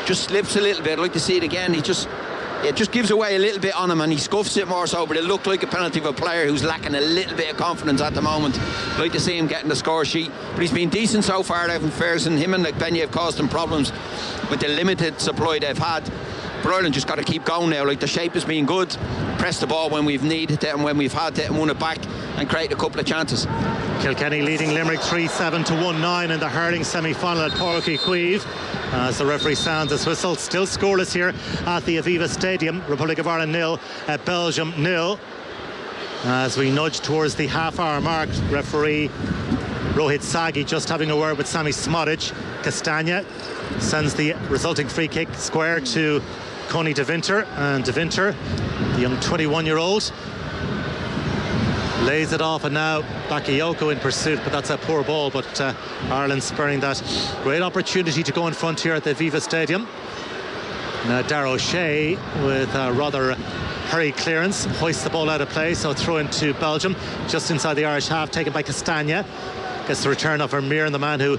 just slips a little bit. I'd like to see it again. It just gives away a little bit on him, and he scuffs it more so, but it looked like a penalty of a player who's lacking a little bit of confidence at the moment. I'd like to see him getting the score sheet, but he's been decent so far, Evan Ferguson. Him and Beignet have caused him problems with the limited supply they've had. But Ireland just got to keep going now. Like, the shape has been good. Press the ball when we've needed it and when we've had it, and won it back and create a couple of chances. Kilkenny leading Limerick 3-7 to 1-9 in the hurling semi-final at Páirc Uí Chaoimh. As the referee sounds his whistle, still scoreless here at the Aviva Stadium. Republic of Ireland 0, Belgium 0. As we nudge towards the half-hour mark, referee Rohit Sagi just having a word with Sami Smodic. Castagna sends the resulting free kick square to Connie De Winter, and De Winter, the young 21-year-old, lays it off, and now Bakayoko in pursuit, but that's a poor ball. But Ireland spurring that great opportunity to go in front here at the Aviva Stadium. Now Darragh O'Shea with a rather hurried clearance hoists the ball out of play, so throw into Belgium just inside the Irish half, taken by Castagna. Gets the return of Vermeeren, the man who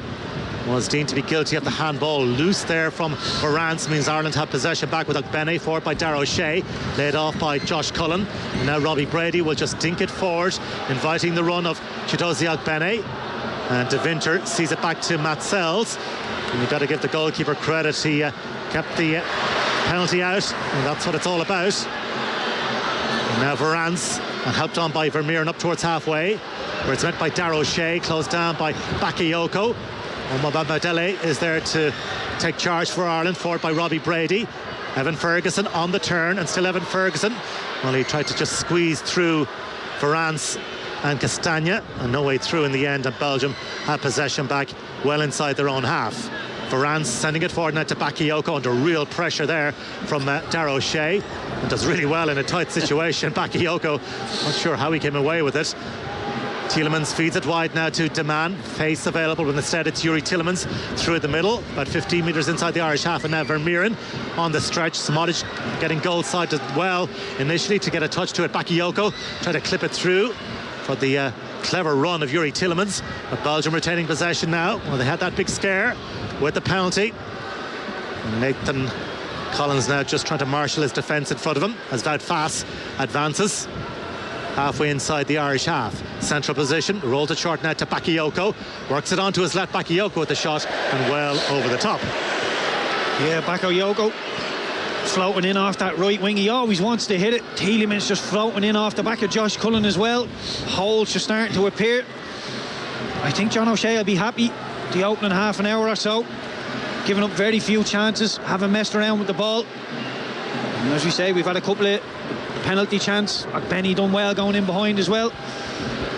was deemed to be guilty of the handball. Loose there from Varance means Ireland have possession back with Ogbene, forward by Darragh O'Shea, laid off by Josh Cullen. And now Robbie Brady will just dink it forward, inviting the run of Chidozie Ogbene, and De Winter sees it back to Matt Sells. And you've got to give the goalkeeper credit. He kept the penalty out, and that's what it's all about. And now Varance, and helped on by Vermeeren up towards halfway, where it's met by Darragh O'Shea, closed down by Bakayoko. Omobamidele is there to take charge for Ireland, forward by Robbie Brady. Evan Ferguson on the turn, and still Evan Ferguson. Well, he tried to just squeeze through Varance and Castagna, and no way through in the end, and Belgium had possession back well inside their own half. Varane sending it forward now to Bakayoko, under real pressure there from Darragh O'Shea, and does really well in a tight situation. Bakayoko, not sure how he came away with it. Tielemans feeds it wide now to Deman, face available, but instead it's Yuri Tielemans through the middle, about 15 metres inside the Irish half, and now Vermeeren on the stretch. Smodic getting goal side as well initially to get a touch to it. Bakayoko trying to clip it through for the clever run of Yuri Tielemans. But Belgium retaining possession now. Well, they had that big scare with the penalty. Nathan Collins now just trying to marshal his defence in front of him as Wout Faes advances halfway inside the Irish half. Central position, rolled it short now to Bakayoko, works it onto his left. Bakayoko with the shot, and well over the top. Yeah, Bakayoko floating in off that right wing. He always wants to hit it. Tielemans just floating in off the back of Josh Cullen as well. Holes just starting to appear. I think John O'Shea will be happy the opening half an hour or so, giving up very few chances, haven't messed around with the ball. And as we say, we've had a couple of penalty chance. Benny done well going in behind as well.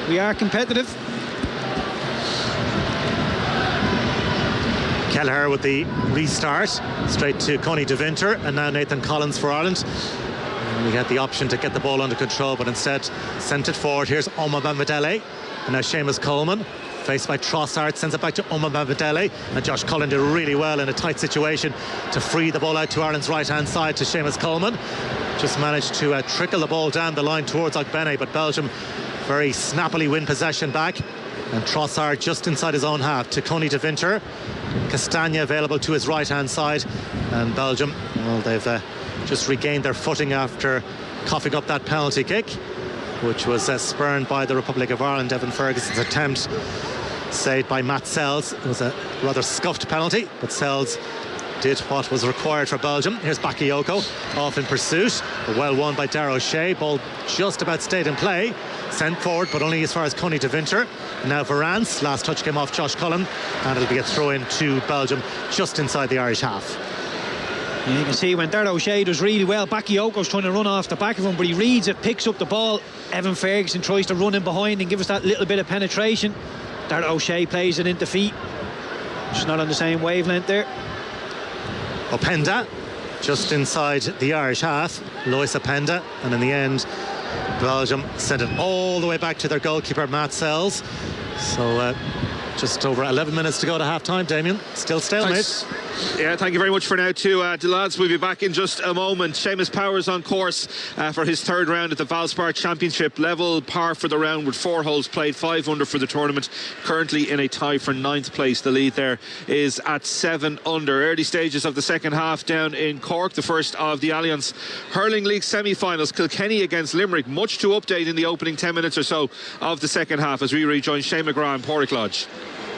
We are competitive. Kelleher with the restart, straight to Connie De Winter, and now Nathan Collins for Ireland. And we had the option to get the ball under control, but instead sent it forward. Here's Omobamidele, and now Seamus Coleman, faced by Trossard, sends it back to Omobamidele, and Josh Cullen did really well in a tight situation to free the ball out to Ireland's right hand side to Seamus Coleman. Just managed to trickle the ball down the line towards Ogbene, but Belgium very snappily win possession back, and Trossard just inside his own half to Connie De Winter. Castagna available to his right hand side, and Belgium, well, they've just regained their footing after coughing up that penalty kick, which was spurned by the Republic of Ireland. Evan Ferguson's attempt saved by Matt Sells. It was a rather scuffed penalty, but Sells did what was required for Belgium. Here's Bakayoko off in pursuit, but well won by Darragh O'Shea. Ball just about stayed in play, sent forward but only as far as Connie de Winter. Now Varane, last touch came off Josh Cullen, and it'll be a throw in to Belgium just inside the Irish half. Yeah, you can see when Darragh O'Shea does really well, Bakayoko's trying to run off the back of him, but he reads it, picks up the ball. Evan Ferguson tries to run in behind and give us that little bit of penetration. Darragh O'Shea plays it into feet, just not on the same wavelength there. Openda just inside the Irish half, Lois Openda, and in the end Belgium sent it all the way back to their goalkeeper Matt Sells. So just over 11 minutes to go to half time. Damien, still stalemate. Thanks. Yeah, thank you very much for now to the lads. We'll be back in just a moment. Seamus Powers on course for his third round at the Valspar Championship. Level par for the round with 4 holes played, 5 under for the tournament. Currently in a tie for 9th place. The lead there is at 7 under. Early stages of the second half down in Cork. The first of the Alliance Hurling League semi-finals. Kilkenny against Limerick. Much to update in the opening 10 minutes or so of the second half as we rejoin Shane McGrath and Porrick Lodge.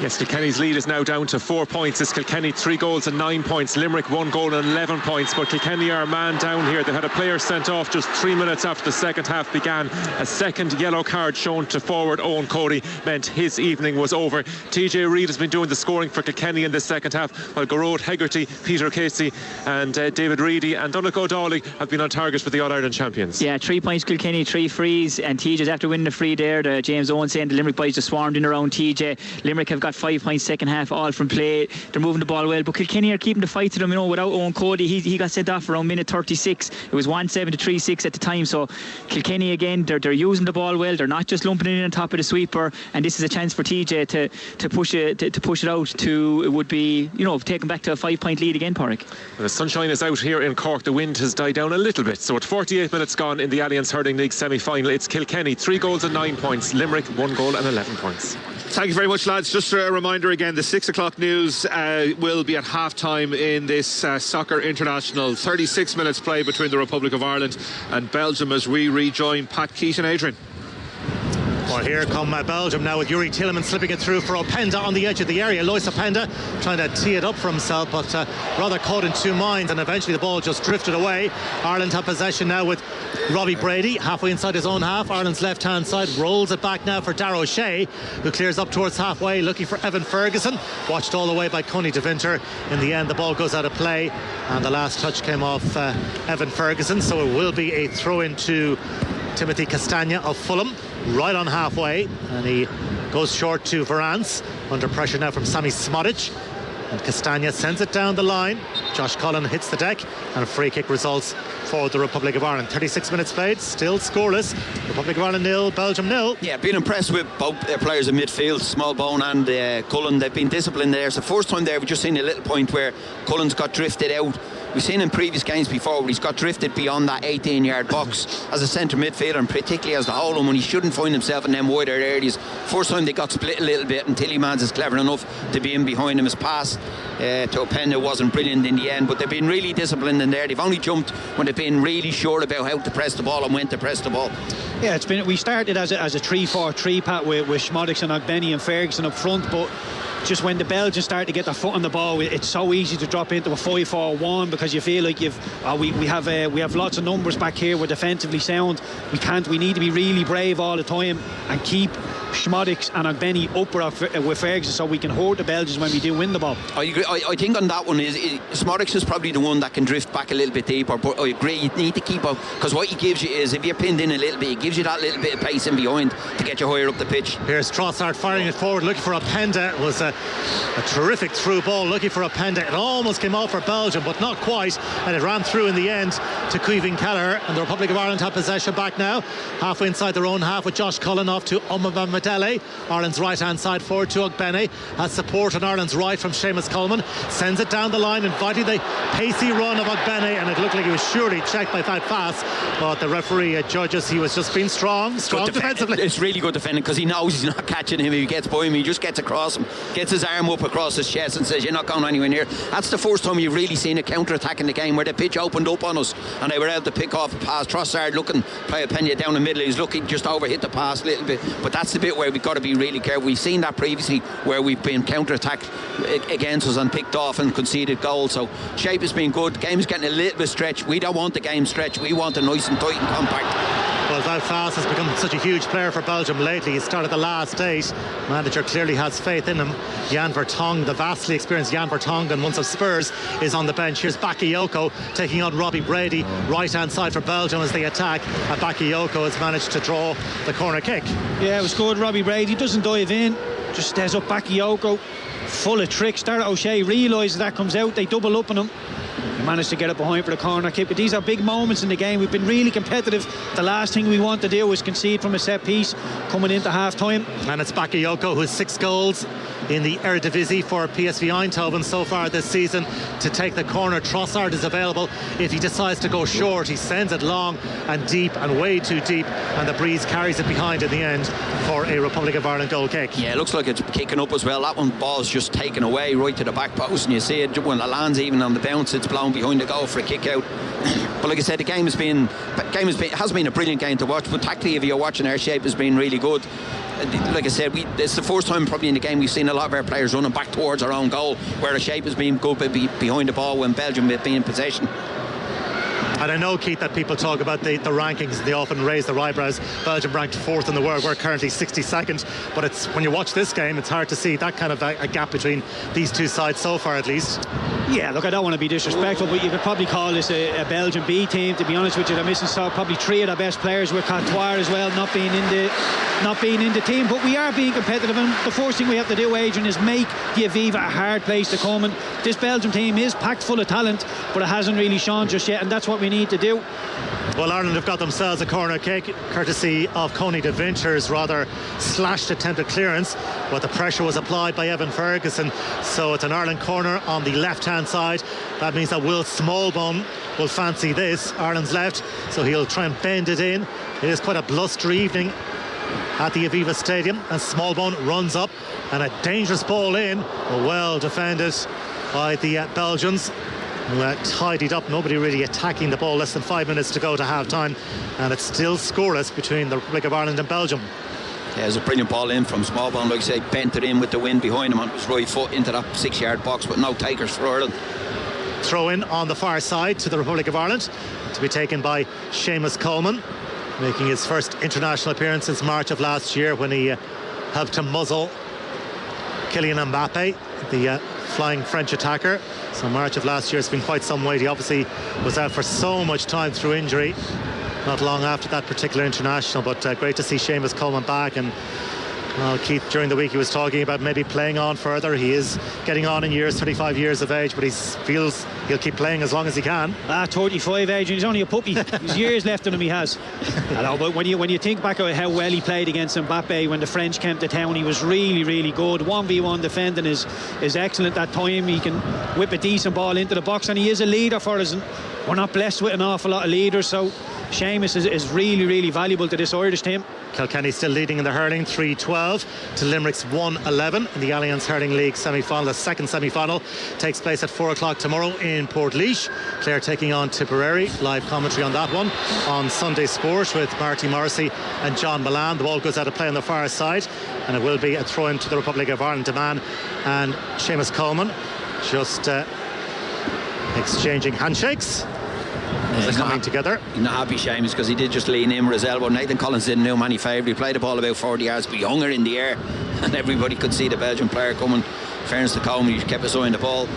Yes, Kilkenny's lead is now down to 4 points. It's Kilkenny 3 goals and 9 points. Limerick 1 goal and 11 points. But Kilkenny are a man down here. They had a player sent off just 3 minutes after the second half began. A second yellow card shown to forward Owen Cody meant his evening was over. TJ Reid has been doing the scoring for Kilkenny in this second half, while Garrod Hegarty, Peter Casey and David Reedy and Donnacha O'Dowling have been on target for the All-Ireland champions. Yeah, 3 points Kilkenny, 3 frees, and TJ's after winning the free there. James Owen saying the Limerick boys just swarmed in around TJ. Limerick have got 5 points second half, all from play. They're moving the ball well, but Kilkenny are keeping the fight to them. Without Owen Cody, he got sent off around minute 36. It was 1-7 to 3-6 at the time. So Kilkenny again, they're using the ball well. They're not just lumping it in on top of the sweeper, and this is a chance for TJ to push it out to, it would be, taking back to a 5-point lead again, Porrick. The sunshine is out here in Cork. The wind has died down a little bit. So at 48 minutes gone in the Alliance Hurling League semi-final, it's Kilkenny 3 goals and 9 points. Limerick 1 goal and 11 points. Thank you very much, lads. Just a reminder again, the 6 o'clock news will be at half time in this soccer international. 36 minutes play between the Republic of Ireland and Belgium as we rejoin Pat Keaton. Adrian. Well, here come Belgium now with Yuri Tielemans slipping it through for Openda on the edge of the area. Lois Openda trying to tee it up for himself, but rather caught in 2 minds, and eventually the ball just drifted away. Ireland have possession now with Robbie Brady halfway inside his own half. Ireland's left hand side rolls it back now for Darragh O'Shea, who clears up towards halfway looking for Evan Ferguson, watched all the way by Connie de Winter. In the end the ball goes out of play and the last touch came off Evan Ferguson, so it will be a throw into Timothy Castagna of Fulham, right on halfway, and he goes short to Varane, under pressure now from Sami Smodic, and Castagna sends it down the line. Josh Cullen hits the deck, and a free kick results for the Republic of Ireland. 36 minutes played, still scoreless. Republic of Ireland 0, Belgium 0. Yeah, been impressed with both their players in midfield, Smallbone and Cullen. They've been disciplined there. It's the first time there we've just seen a little point where Cullen's got drifted out. We've seen in previous games before where he's got drifted beyond that 18-yard box as a centre midfielder, and particularly as the hold'em when he shouldn't find himself in them wider areas. First time they got split a little bit, and Tielemans is clever enough to be in behind him. His pass to Openda wasn't brilliant in the end, but they've been really disciplined in there. They've only jumped when they've been really sure about how to press the ball and when to press the ball. Yeah, we started as a 3-4-3, Pat, with Smodic and Ogbeni and Ferguson up front, but just when the Belgians start to get their foot on the ball, it's so easy to drop into a 5-4-1 because you feel like we have lots of numbers back here. We're defensively sound. We need to be really brave all the time and keep Smodic and Ogbeni up with Ferguson so we can hurt the Belgians when we do win the ball. I agree. I think on that one Smodic is probably the one that can drift back a little bit deeper, but I agree you need to keep up, because what he gives you is, if you're pinned in a little bit, he gives you that little bit of pace in behind to get you higher up the pitch. Here's Trossard firing it forward looking for Openda. It was a terrific through ball looking for Openda. It almost came out for Belgium, but not quite, and it ran through in the end to Caoimhín Kelleher, and the Republic of Ireland have possession back now halfway inside their own half with Josh Cullen off to Omabama Adele, Ireland's right-hand side forward to Ogbene, has support on Ireland's right from Seamus Coleman, sends it down the line, inviting the pacey run of Ogbene, and it looked like he was surely checked by that pass, but the referee judges he was just being strong defensively. It's really good defending, because he knows he's not catching him if he gets by him. He just gets across him, gets his arm up across his chest and says, you're not going anywhere near. That's the first time you've really seen a counter-attack in the game, where the pitch opened up on us and they were able to pick off a pass. Trossard looking, play a Pena down the middle, he's looking, just overhit the pass a little bit, but that's the bit where we've got to be really careful. We've seen that previously, where we've been counter-attacked against us and picked off and conceded goals. So shape has been good. Game's getting a little bit stretched. We don't want the game stretched, we want it nice and tight and compact. Well, Wout Faes has become such a huge player for Belgium lately. He started the last 8. Manager clearly has faith in him. Jan Vertonghen, the vastly experienced Jan Vertonghen, once of Spurs, is on the bench. Here's Bakayoko taking on Robbie Brady, right-hand side for Belgium as they attack. And Bakayoko has managed to draw the corner kick. Yeah, it was good. Robbie Brady doesn't dive in, just stays up. Bakayoko, full of tricks. Darragh O'Shea realises that comes out. They double up on him. He managed to get it behind for the corner kick, but these are big moments in the game. We've been really competitive. The last thing we want to do is concede from a set piece coming into half time. And it's Bakayoko who has 6 goals in the Eredivisie for PSV Eindhoven so far this season to take the corner. Trossard is available if he decides to go short. He sends it long and deep and way too deep, and the breeze carries it behind in the end for a Republic of Ireland goal kick. Yeah, it looks like it's kicking up as well. That one ball's just taken away right to the back post, and you see it when it lands even on the bounce, it's blown behind the goal for a kick out. But like I said, the game has been a brilliant game to watch, but tactically, if you're watching, our shape has been really good. Like I said, it's the first time probably in the game we've seen a lot of our players running back towards our own goal, where the shape has been good behind the ball when Belgium have been in possession. And I know, Keith, that people talk about the rankings, they often raise their eyebrows. Belgium ranked 4th in the world, we're currently 62nd, but it's when you watch this game, it's hard to see that kind of a gap between these two sides so far, at least. Yeah, look, I don't want to be disrespectful, but you could probably call this a Belgian B team, to be honest with you. They're missing probably 3 of their best players, with Courtois as well not being in the team, but we are being competitive, and the first thing we have to do, Adrian, is make the Aviva a hard place to come. And this Belgium team is packed full of talent, but it hasn't really shone just yet, and that's what we need to do. Well, Ireland have got themselves a corner kick courtesy of Coney de Winter's rather slashed attempted clearance, but the pressure was applied by Evan Ferguson, so it's an Ireland corner on the left-hand side. That means that Will Smallbone will fancy this, Ireland's left, so he'll try and bend it in. It is quite a blustery evening at the Aviva Stadium, and Smallbone runs up, and a dangerous ball in, well defended by the Belgians, who tidied up. Nobody really attacking the ball. Less than 5 minutes to go to half time, and it's still scoreless between the Republic of Ireland and Belgium. Yeah, it was a brilliant ball in from Smallbone, like I say, bent it in with the wind behind him on his right foot into that 6-yard box, but no takers for Ireland. Throw in on the far side to the Republic of Ireland, to be taken by Seamus Coleman, making his first international appearance since March of last year, when he helped to muzzle Kylian Mbappe, the flying French attacker. So March of last year, it's been quite some wait. He obviously was out for so much time through injury not long after that particular international, but great to see Seamus Coleman back. And Keith, during the week he was talking about maybe playing on further. He is getting on in years, 35 years of age, but he feels he'll keep playing as long as he can. 35, Adrian, he's only a puppy. There's years left in him, he has. I know, but when you think back about how well he played against Mbappe when the French came to town, he was really, really good. 1v1 defending is excellent that time. He can whip a decent ball into the box, and he is a leader for us, and we're not blessed with an awful lot of leaders, so Seamus is really, really valuable to this Irish team. Kilkenny still leading in the hurling, 3-12 to Limerick's 1-11 in the Allianz Hurling League semi-final. The second semi-final takes place at 4 o'clock tomorrow in Portlaoise. Clare taking on Tipperary. Live commentary on that one on Sunday Sport with Marty Morrissey and John Milan. The ball goes out of play on the far side, and it will be a throw-in to the Republic of Ireland. Deman and Seamus Coleman just exchanging handshakes. They're coming together. He's not happy, Seamus, because he did just lean in with his elbow. Nathan Collins didn't do him any favour. He played the ball about 40 yards, but younger in the air, and everybody could see the Belgian player coming. Fairness to Coleman, he kept his eye on the ball.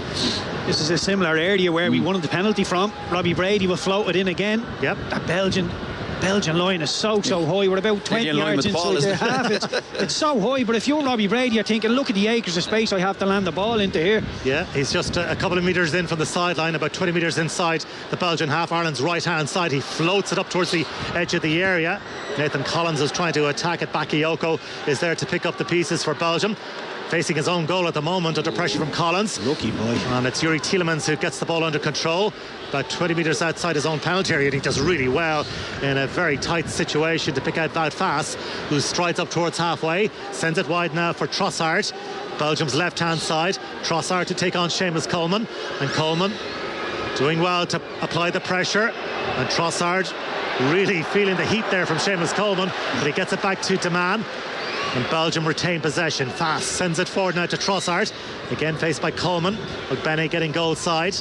This is a similar area where we won the penalty from. Robbie Brady will float it in again. Yep. That Belgian Belgian line is so high. We're about 20 Belgian line yards with the ball, inside the isn't it? half. It's so high, but if you're Robbie Brady, you're thinking, look at the acres of space I have to land the ball into here. Yeah, he's just a couple of metres in from the sideline, about 20 metres inside the Belgian half, Ireland's right-hand side. He floats it up towards the edge of the area. Nathan Collins is trying to attack it. Bakayoko is there to pick up the pieces for Belgium. Facing his own goal at the moment under pressure from Collins. Lucky boy. And it's Yuri Tielemans who gets the ball under control. About 20 metres outside his own penalty area, and he does really well in a very tight situation to pick out Wout Faes, who strides up towards halfway, sends it wide now for Trossard, Belgium's left-hand side. Trossard to take on Seamus Coleman, and Coleman doing well to apply the pressure, and Trossard really feeling the heat there from Seamus Coleman, but he gets it back to Deman. And Belgium retain possession. Faes sends it forward now to Trossard, again faced by Coleman. Ogbene getting goal side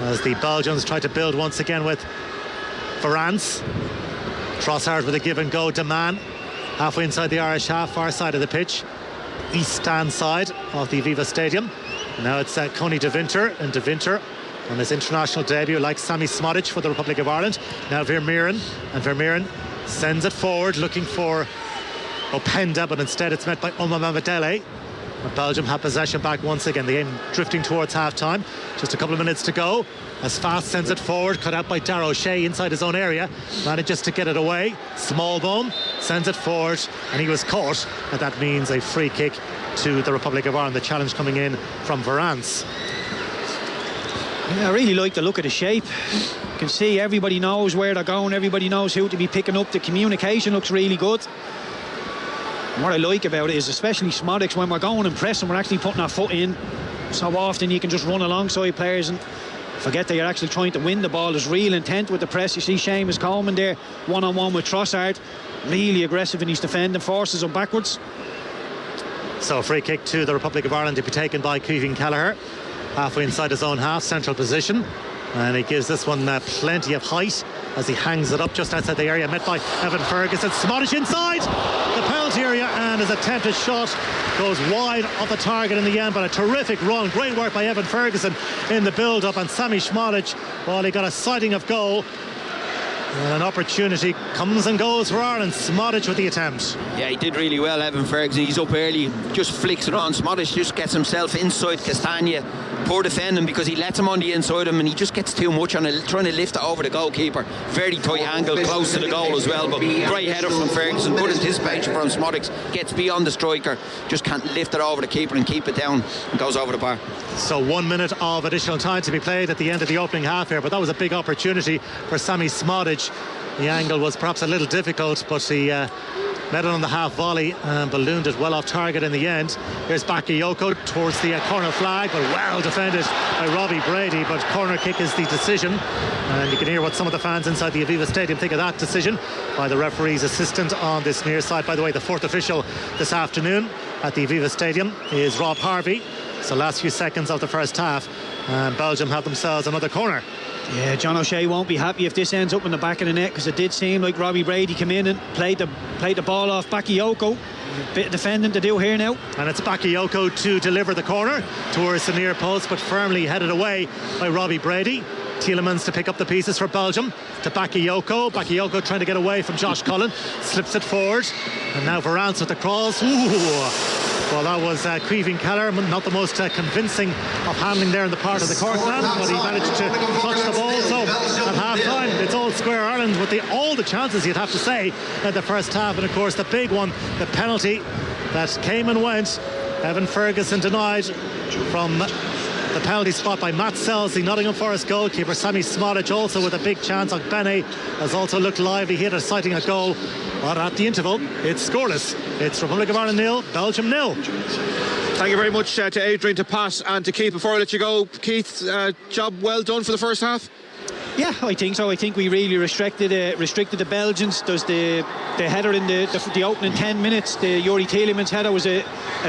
as the Belgians try to build once again with Varane. Trossard with a give and go. Deman halfway inside the Irish half, far side of the pitch, east stand side of the Aviva Stadium. Now it's Coney De Winter, and De Winter on his international debut, like Sammy Smodic for the Republic of Ireland. Now Vermeeren, and Vermeeren sends it forward looking for Openda, but instead it's met by Omamamedele. Belgium have possession back once again. The game drifting towards half-time. Just a couple of minutes to go as Faes sends it forward, cut out by Darragh O'Shea inside his own area, manages to get it away. Smallbone sends it forward, and he was caught, and that means a free kick to the Republic of Ireland. The challenge coming in from Varane. Yeah, I really like the look of the shape. You can see everybody knows where they're going, everybody knows who to be picking up. The communication looks really good. And what I like about it is, especially Smodics, when we're going and pressing, we're actually putting our foot in. So often you can just run alongside players and forget that you're actually trying to win the ball. There's real intent with the press. You see Seamus Coleman there, one-on-one with Trossard, really aggressive in his defending, forces him backwards. So a free kick to the Republic of Ireland to be taken by Caoimhín Kelleher, halfway inside his own half, central position, and he gives this one plenty of height as he hangs it up just outside the area, met by Evan Ferguson. Smodic inside the penalty area, and his attempted shot goes wide of the target in the end, but a terrific run, great work by Evan Ferguson in the build-up, and Sammy Smodic, well, he got a sighting of goal. And an opportunity comes and goes for Ireland. Smodic with the attempt. Yeah, he did really well, Evan Ferguson. He's up early, just flicks it on. Smodic just gets himself inside Castagna. Poor defending because he lets him on the inside of him, and he just gets too much on it, trying to lift it over the goalkeeper. Very tight angle, close to the goal as well. But great header from Ferguson. Good anticipation from Smodic. Gets beyond the striker, just can't lift it over the keeper and keep it down, and goes over the bar. So 1 minute of additional time to be played at the end of the opening half here, but that was a big opportunity for Sammy Smodic. The angle was perhaps a little difficult, but he met it on the half volley and ballooned it well off target in the end. Here's Bakayoko towards the corner flag, but well defended by Robbie Brady, but corner kick is the decision, and you can hear what some of the fans inside the Aviva Stadium think of that decision by the referee's assistant on this near side. By the way, the fourth official this afternoon at the Aviva Stadium is Rob Harvey. So last few seconds of the first half, and Belgium have themselves another corner. Yeah, John O'Shea won't be happy if this ends up in the back of the net, because it did seem like Robbie Brady came in and played the ball off Bakayoko. A bit of defending to do here now. And it's Bakayoko to deliver the corner towards the near post, but firmly headed away by Robbie Brady. Tielemans to pick up the pieces for Belgium to Bakayoko. Bakayoko trying to get away from Josh Cullen, slips it forward, and now Varane with the cross. Ooh. Well, that was Caoimhín Kelleher, not the most convincing of handling there in the part of the court man, but he managed to touch the ball. So at half-time, it's all square Ireland with all the chances, you'd have to say, in the first half. And of course, the big one, the penalty that came and went. Evan Ferguson denied from the penalty spot by Matt Sells, the Nottingham Forest goalkeeper. Sammy Smodic also with a big chance. Ogbene has also looked lively. He had a sighting a goal, but at the interval it's scoreless. It's Republic of Ireland 0, Belgium 0. Thank you very much to Adrian, to Pat and to Keith. Before I let you go, Keith, job well done for the first half. Yeah, I think so. I think we really restricted the Belgians. There's the header in the opening 10 minutes. The Yuri Tielemans header was a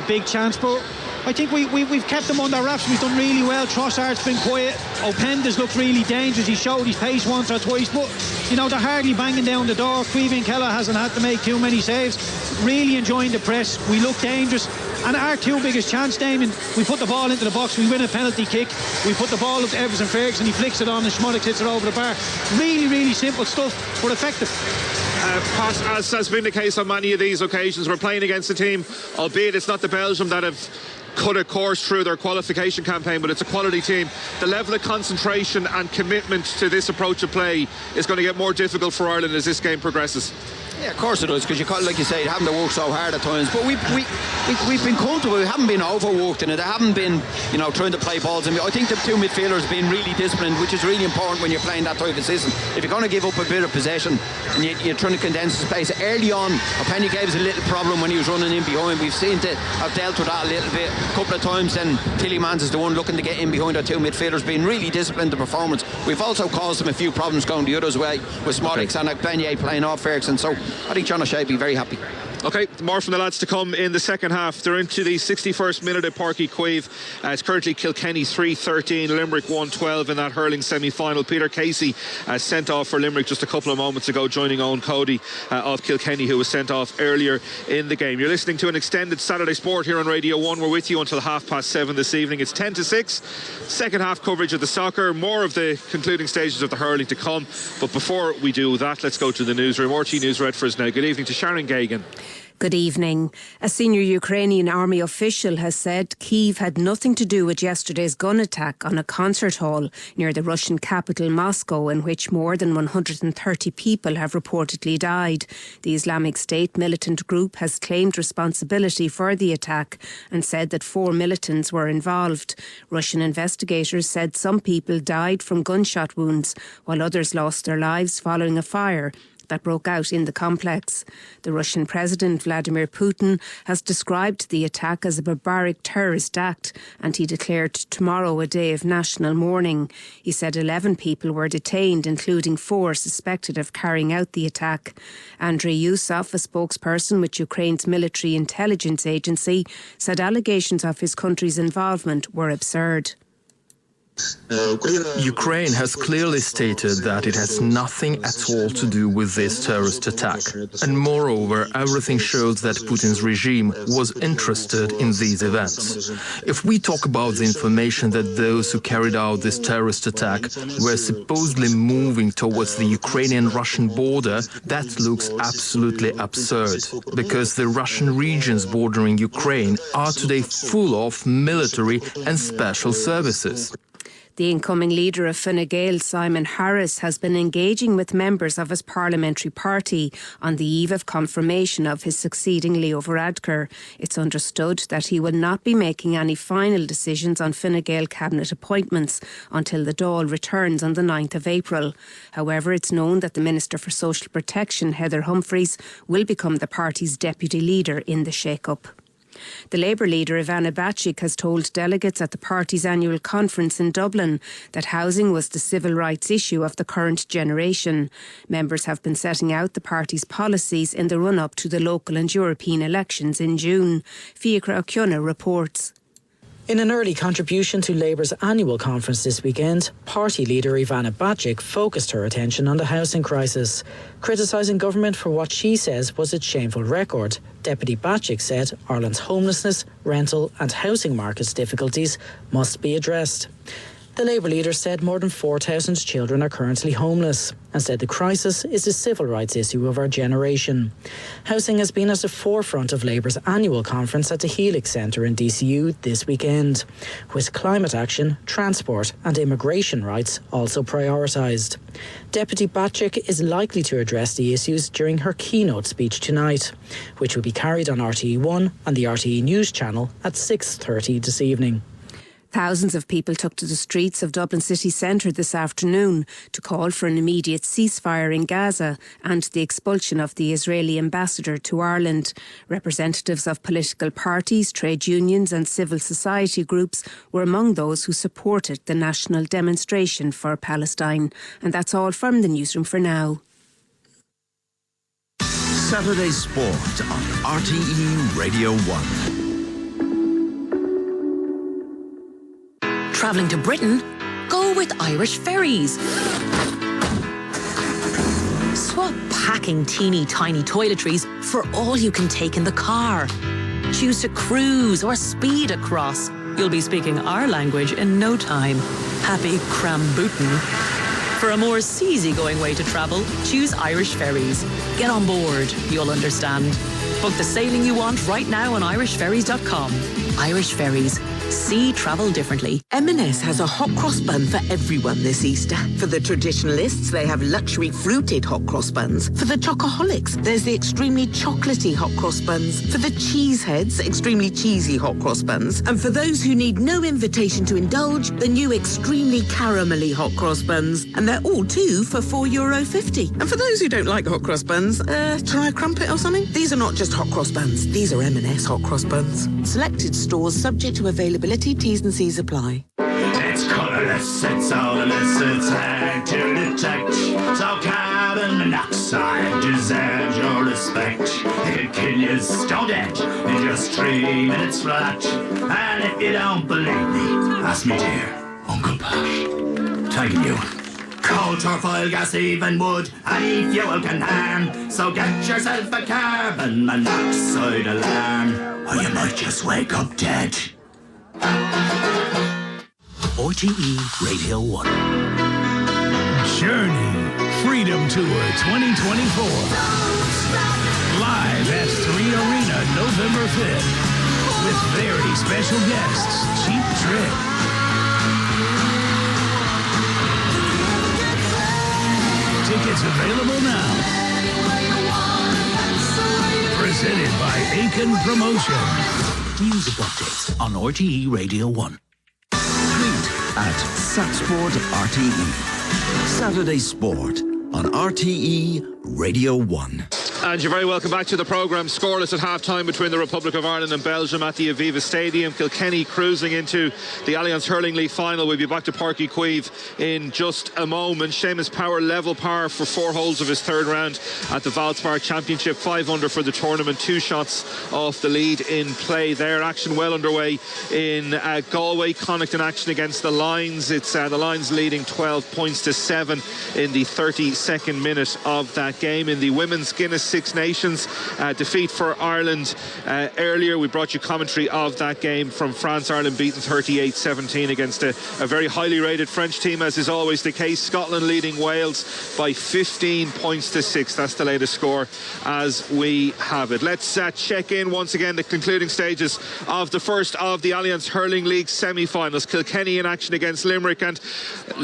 big chance, but I think we've kept them under wraps. We've done really well. Trossard's been quiet. Openda's looked really dangerous. He showed his pace once or twice, but you know, they're hardly banging down the door. Caoimhín Kelleher hasn't had to make too many saves. Really enjoying the press. We look dangerous. And our two biggest chance, Damien, we put the ball into the box, we win a penalty kick, we put the ball up to Everson Ferguson, he flicks it on and Schmodek hits it over the bar. Really, really simple stuff, but effective. Pat, as has been the case on many of these occasions, we're playing against a team, albeit it's not the Belgium that have cut a course through their qualification campaign, but it's a quality team. The level of concentration and commitment to this approach of play is going to get more difficult for Ireland as this game progresses. Yeah, of course it does, because you can't, like you say, having to work so hard at times. But we've been comfortable. We haven't been overworked in it. They haven't been, trying to play balls. And I think the two midfielders have been really disciplined, which is really important when you're playing that type of system. If you're going to give up a bit of possession and you're trying to condense the space early on, Penny gave us a little problem when he was running in behind. We've seen to have dealt with that a little bit a couple of times. Then Tillemans is the one looking to get in behind our two midfielders, being really disciplined the performance. We've also caused them a few problems going the other way with Smodics and Beignet playing off Ferguson. So I think John O'Shea will be very happy. Okay, more from the lads to come in the second half. They're into the 61st minute at Páirc Uí Chaoimh. It's currently Kilkenny 3-13, Limerick 1-12 in that hurling semi-final. Peter Casey sent off for Limerick just a couple of moments ago, joining Owen Cody of Kilkenny, who was sent off earlier in the game. You're listening to an extended Saturday Sport here on Radio 1. We're with you until 7:30 this evening. It's 10-6. Second half coverage of the soccer. More of the concluding stages of the hurling to come. But before we do that, let's go to the newsroom. RT News read for us now. Good evening to Sharon Gagan. Good evening. A senior Ukrainian army official has said Kyiv had nothing to do with yesterday's gun attack on a concert hall near the Russian capital Moscow, in which more than 130 people have reportedly died. The Islamic State militant group has claimed responsibility for the attack and said that 4 militants were involved. Russian investigators said some people died from gunshot wounds, while others lost their lives following a fire that broke out in the complex. The Russian President Vladimir Putin has described the attack as a barbaric terrorist act, and he declared tomorrow a day of national mourning. He said 11 people were detained, including 4 suspected of carrying out the attack. Andrei Yusov, a spokesperson with Ukraine's military intelligence agency, said allegations of his country's involvement were absurd. Ukraine has clearly stated that it has nothing at all to do with this terrorist attack. And moreover, everything shows that Putin's regime was interested in these events. If we talk about the information that those who carried out this terrorist attack were supposedly moving towards the Ukrainian-Russian border, that looks absolutely absurd, because the Russian regions bordering Ukraine are today full of military and special services. The incoming leader of Fine Gael, Simon Harris, has been engaging with members of his parliamentary party on the eve of confirmation of his succeeding Leo Varadkar. It's understood that he will not be making any final decisions on Fine Gael cabinet appointments until the Dáil returns on the 9th of April. However, it's known that the Minister for Social Protection, Heather Humphreys, will become the party's deputy leader in the shake-up. The Labour leader Ivana Bacik has told delegates at the party's annual conference in Dublin that housing was the civil rights issue of the current generation. Members have been setting out the party's policies in the run-up to the local and European elections in June. Fiachra O'Ciona reports. In an early contribution to Labour's annual conference this weekend, party leader Ivana Bacik focused her attention on the housing crisis, criticising government for what she says was its shameful record. Deputy Bacik said Ireland's homelessness, rental and housing markets difficulties must be addressed. The Labour leader said more than 4,000 children are currently homeless and said the crisis is a civil rights issue of our generation. Housing has been at the forefront of Labour's annual conference at the Helix Centre in DCU this weekend, with climate action, transport and immigration rights also prioritised. Deputy Bacik is likely to address the issues during her keynote speech tonight, which will be carried on RTE1 and the RTE News channel at 6:30 this evening. Thousands of people took to the streets of Dublin city centre this afternoon to call for an immediate ceasefire in Gaza and the expulsion of the Israeli ambassador to Ireland. Representatives of political parties, trade unions and civil society groups were among those who supported the national demonstration for Palestine. And that's all from the newsroom for now. Saturday Sport on RTE Radio 1. Travelling to Britain? Go with Irish Ferries. Swap packing teeny tiny toiletries for all you can take in the car. Choose to cruise or speed across. You'll be speaking our language in no time. Happy Crambutin. For a more seasygoing way to travel, choose Irish Ferries. Get on board, you'll understand. Book the sailing you want right now on irishferries.com. Irish Ferries. See travel differently. M&S has a hot cross bun for everyone this Easter. For the traditionalists, they have luxury fruited hot cross buns. For the chocoholics, there's the extremely chocolatey hot cross buns. For the cheeseheads, extremely cheesy hot cross buns. And for those who need no invitation to indulge, the new extremely caramelly hot cross buns. And they're all two for €4.50. And for those who don't like hot cross buns, try a crumpet or something. These are not just hot cross buns. These are M&S hot cross buns. Selected stores subject to availability. T's and C's apply. It's colourless, it's odorless, it's hard to detect. So carbon monoxide deserves your respect. It'll kill you stone dead in just 3 minutes flat. And if you don't believe me, ask me dear Uncle Pat. Taking you. Coal, turf, oil, gas, even wood, any fuel can harm. So get yourself a carbon monoxide alarm, or you might just wake up dead. RTE Radio 1. Journey Freedom Tour 2024. Live at 3 Arena November 5th. With very special guests, Cheap Trick. Tickets available now. Presented by Aiken Promotion. Music updates on RTE Radio 1. Tweet at SatSport RTE. Saturday Sport on RTE Radio 1. And you're very welcome back to the programme. Scoreless at half-time between the Republic of Ireland and Belgium at the Aviva Stadium. Kilkenny cruising into the Allianz Hurling League final. We'll be back to Páirc Uí Chaoimh in just a moment. Seamus Power level par for 4 holes of his third round at the Valspar Championship. 5 under for the tournament. 2 shots off the lead in play there. Action well underway in Galway. Connacht in action against the Lions. It's the Lions leading 12 points to 7 in the 32nd minute of that game. In the women's Guinness Six Nations defeat for Ireland earlier. We brought you commentary of that game from France. Ireland beaten 38-17 against a very highly rated French team, as is always the case. Scotland leading Wales by 15 points to 6. That's the latest score as we have it. Let's check in once again the concluding stages of the first of the Allianz Hurling League semi-finals. Kilkenny in action against Limerick, and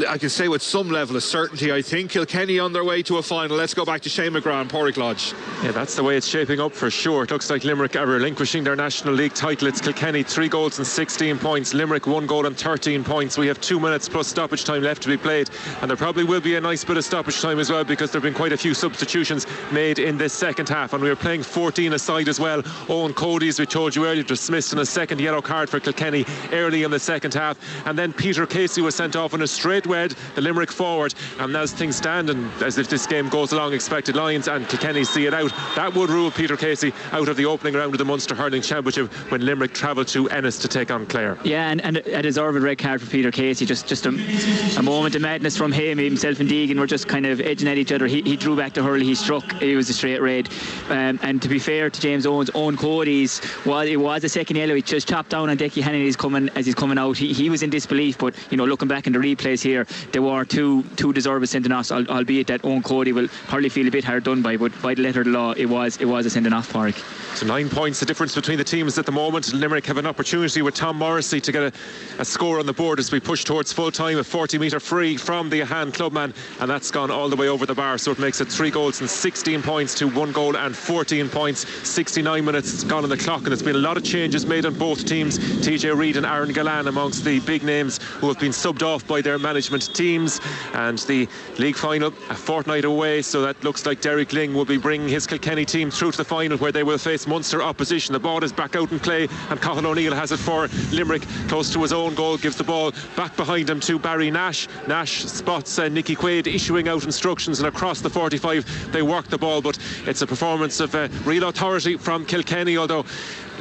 I can say with some level of certainty, I think Kilkenny on their way to a final. Let's go back to Shane McGrath and Páirc Lodge. Yeah, that's the way it's shaping up for sure. It looks like Limerick are relinquishing their National League title. It's Kilkenny 3 goals and 16 points. Limerick 1 goal and 13 points. We have 2 minutes plus stoppage time left to be played, and there probably will be a nice bit of stoppage time as well, because there have been quite a few substitutions made in this second half, and we are playing 14 aside as well. Owen Cody, as we told you earlier, dismissed in a second yellow card for Kilkenny early in the second half, and then Peter Casey was sent off in a straight red, the Limerick forward. And as things stand, and as if this game goes along expected lines and Kilkenny see it out, that would rule Peter Casey out of the opening round of the Munster Hurling Championship when Limerick travel to Ennis to take on Clare. Yeah, and a deserved red card for Peter Casey. Just a moment of madness from him. Himself and Deegan were just kind of edging at each other. He drew back the hurl, he struck. It was a straight red. And to be fair to James Owens, Owen Cody's, while it was a second yellow, he just chopped down on Decky Hannon as he's coming out. He was in disbelief, but looking back in the replays here, there were two deserved sending-offs, albeit that Owen Cody will hardly feel a bit hard done by, but by the letter of the law, it was a sending-off, Páirc. So 9 points the difference between the teams at the moment. Limerick have an opportunity with Tom Morrissey to get a score on the board as we push towards full time. A 40-metre free from the Ahan clubman, and that's gone all the way over the bar, so it makes it 3 goals and 16 points to 1 goal and 14 points. 69 minutes gone on the clock, and there's been a lot of changes made on both teams. TJ Reid and Aaron Gallan amongst the big names who have been subbed off by their management teams. And the league final a fortnight away, so that looks like Derek Ling will be bringing his Kilkenny team through to the final, where they will face Munster opposition. The ball is back out in play, and Cathal O'Neill has it for Limerick, close to his own goal, gives the ball back behind him to Barry Nash. Nash spots Nicky Quaid issuing out instructions, and across the 45 they work the ball, but it's a performance of real authority from Kilkenny, although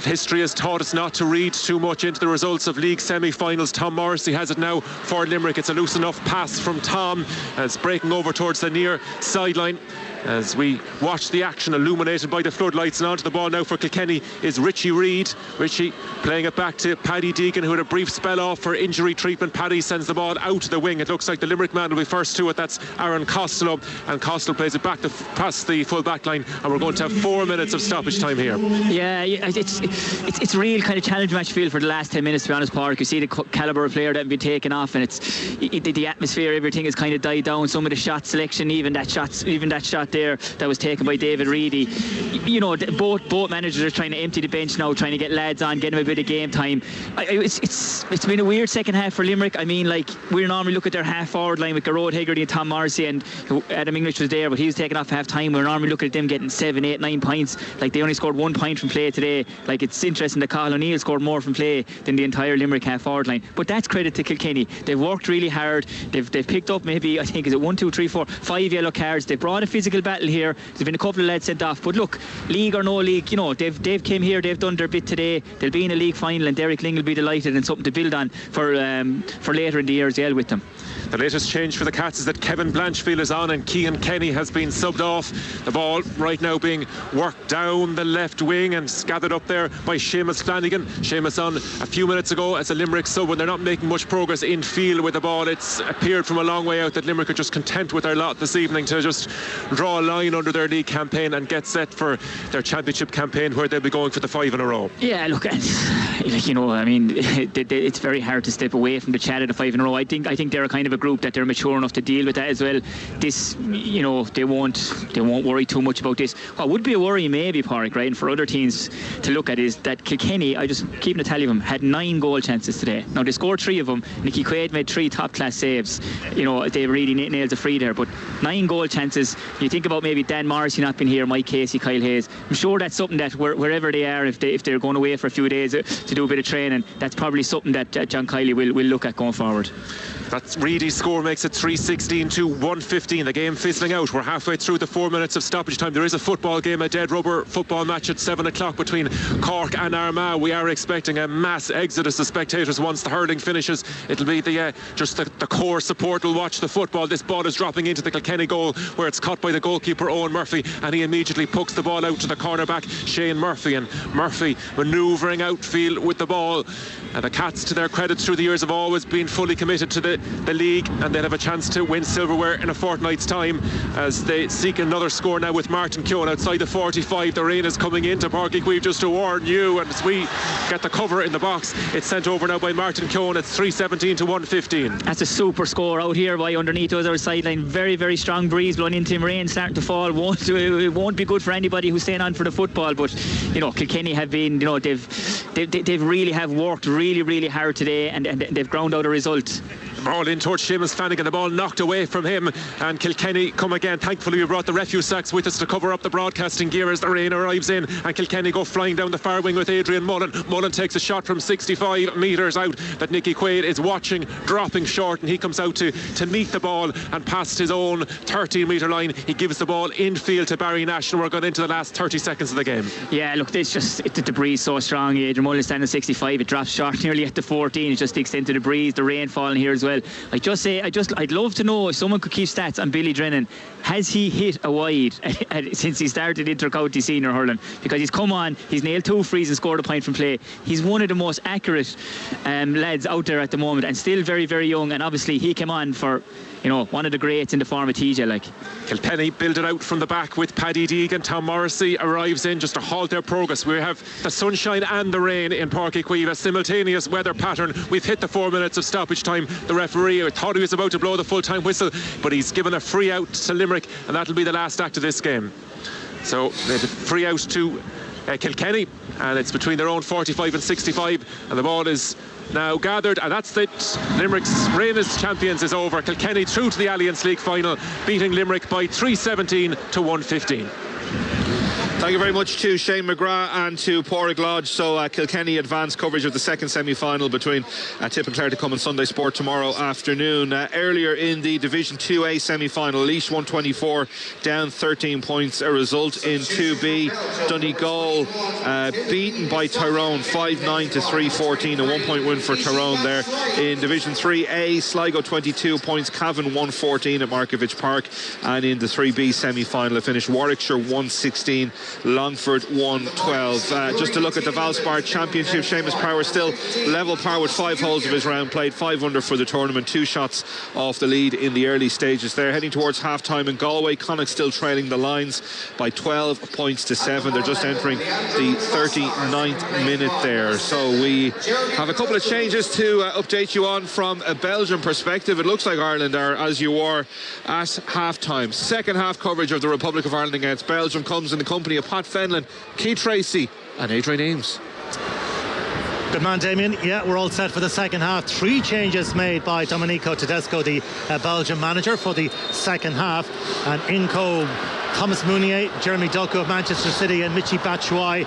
history has taught us not to read too much into the results of league semi-finals. Tom Morrissey has it now for Limerick. It's a loose enough pass from Tom, and it's breaking over towards the near sideline. As we watch the action illuminated by the floodlights, and onto the ball now for Kilkenny is Richie Reid. Richie playing it back to Paddy Deegan, who had a brief spell off for injury treatment. Paddy sends the ball out to the wing. It looks like the Limerick man will be first to it. That's Aaron Costello, and Costello plays it back past the full back line, and we're going to have 4 minutes of stoppage time here. Yeah, it's real kind of challenge match feel for the last 10 minutes, to be honest, Park. You see the calibre of player that have been taken off, and the atmosphere, everything has kind of died down. Some of the shot selection, even that shot there that was taken by David Reedy. You know, both managers are trying to empty the bench now, trying to get lads on, get them a bit of game time. It's been a weird second half for Limerick. I mean, like, we normally look at their half forward line with Garrod Hegarty and Tom Morrissey, and Adam English was there, but he was taken off half time. We're normally looking at them getting 7, 8, 9 points. Like, they only scored 1 point from play today. Like, it's interesting that Cathal O'Neill scored more from play than the entire Limerick half forward line. But that's credit to Kilkenny. They've worked really hard. They've picked up maybe, I think, is it 1, 2, 3, 4, 5 yellow cards. They brought a physical battle here. There's been a couple of lads sent off, but look, league or no league, you know, they've came here, they've done their bit today. They'll be in a league final, and Derek Ling will be delighted, and something to build on for later in the year as well with them. The latest change for the Cats is that Kevin Blanchfield is on and Cian Kenny has been subbed off. The ball right now being worked down the left wing and gathered up there by Seamus Flanagan. Seamus on a few minutes ago as a Limerick sub, when they're not making much progress in field with the ball. It's appeared from a long way out that Limerick are just content with their lot this evening to just draw a line under their league campaign and get set for their championship campaign, where they'll be going for the 5 in a row. Yeah, look, you know, I mean, it's very hard to step away from the chat of the 5 in a row. I think they're a kind of a group that they're mature enough to deal with that as well. This, you know, they won't worry too much about this. What would be a worry maybe, Park, right, and for other teams to look at, is that Kilkenny, I just keeping a tally of them, had 9 goal chances today. Now they scored 3 of them. Nicky Quaid made 3 top class saves. You know, they really nailed the free there, but 9 goal chances. You think about maybe Dan Morrissey not being here, Mike Casey, Kyle Hayes. I'm sure that's something that wherever they are, if they're going away for a few days to do a bit of training, that's probably something that John Kiley will look at going forward. That's Reedy's score, makes it 3-16 to 1-15. The game fizzling out. We're halfway through the 4 minutes of stoppage time. There is a football game, a dead rubber football match at 7 o'clock between Cork and Armagh. We are expecting a mass exodus of spectators once the hurling finishes. It'll be just the core support will watch the football. This ball is dropping into the Kilkenny goal, where it's caught by the goalkeeper Owen Murphy, and he immediately pucks the ball out to the cornerback Shane Murphy, and Murphy manoeuvring outfield with the ball. And the Cats, to their credit, through the years have always been fully committed to the league, and they'll have a chance to win silverware in a fortnight's time as they seek another score now with Martin Keoghan outside the 45. The rain is coming into Páirc Uí Chaoimh, just to warn you, and as we get the cover in the box, it's sent over now by Martin Keoghan. It's 3-17 to 1-15. That's a super score out here by underneath us, our sideline. Very, very strong breeze blowing into him. Rain starting to fall. It won't be good for anybody who's staying on for the football, but you know, Kilkenny have been, you know, they've really have worked really, really hard today, and they've ground out a result. The ball in towards Seamus Flanagan, the ball knocked away from him, and Kilkenny come again. Thankfully we brought the refuse sacks with us to cover up the broadcasting gear as the rain arrives in, and Kilkenny go flying down the far wing with Adrian Mullen. Mullen takes a shot from 65 metres out that Nicky Quaid is watching, dropping short, and he comes out to meet the ball, and past his own 13-metre line he gives the ball infield to Barry Nash, and we're going into the last 30 seconds of the game. Yeah, look, the breeze so strong. Adrian Mullen standing at 65, it drops short nearly at the 14. It just sticks into the breeze, the rain falling here as well. I'd love to know if someone could keep stats on Billy Drennan. Has he hit a wide since he started inter-county senior hurling? Because he's come on, he's nailed 2 frees and scored a point from play. He's one of the most accurate lads out there at the moment, and still very, very young. And obviously he came on for, you know, one of the greats in the form of TJ. Like, Kilkenny build it out from the back with Paddy Deegan. Tom Morrissey arrives in just to halt their progress. We have the sunshine and the rain in Páirc Uí Chaoimh, a simultaneous weather pattern. We've hit the 4 minutes of stoppage time. The referee thought he was about to blow the full-time whistle, but he's given a free out to Limerick, and that'll be the last act of this game. So they have a free out to Kilkenny, and it's between their own 45 and 65, and the ball is now gathered, and that's it. Limerick's reign as champions is over. Kilkenny through to the Alliance League final, beating Limerick by 3-17 to 1-15. Thank you very much to Shane McGrath and to Pádraig Lodge. So Kilkenny advanced coverage of the second semi-final between Tip and Clare to come on Sunday Sport tomorrow afternoon. Earlier in the Division 2A semi-final, Laois 124 down 13 points, a result in 2B. Donegal beaten by Tyrone 5-9 to 3-14, a 1-point win for Tyrone there. In Division 3A, Sligo 22 points, Cavan 114 at Markievicz Park. And in the 3B semi-final, it finished Warwickshire 116, Longford 112. Just to look at the Valspar Championship, Seamus Power still level par with 5 holes of his round played, 5 under for the tournament, 2 shots off the lead in the early stages there. Heading towards half-time in Galway, Connacht still trailing the lines by 12 points to 7. They're just entering the 39th minute there. So we have a couple of changes to update you on from a Belgian perspective. It looks like Ireland are as you are at half-time. Second half coverage of the Republic of Ireland against Belgium comes in the company of Pat Fenlon, Keith Treacy and Adrian Eames. Good man, Damien. Yeah, we're all set for the second half. 3 changes made by Domenico Tedesco, the Belgian manager, for the second half. And in come Thomas Meunier, Jeremy Doku of Manchester City, and Michy Batshuayi,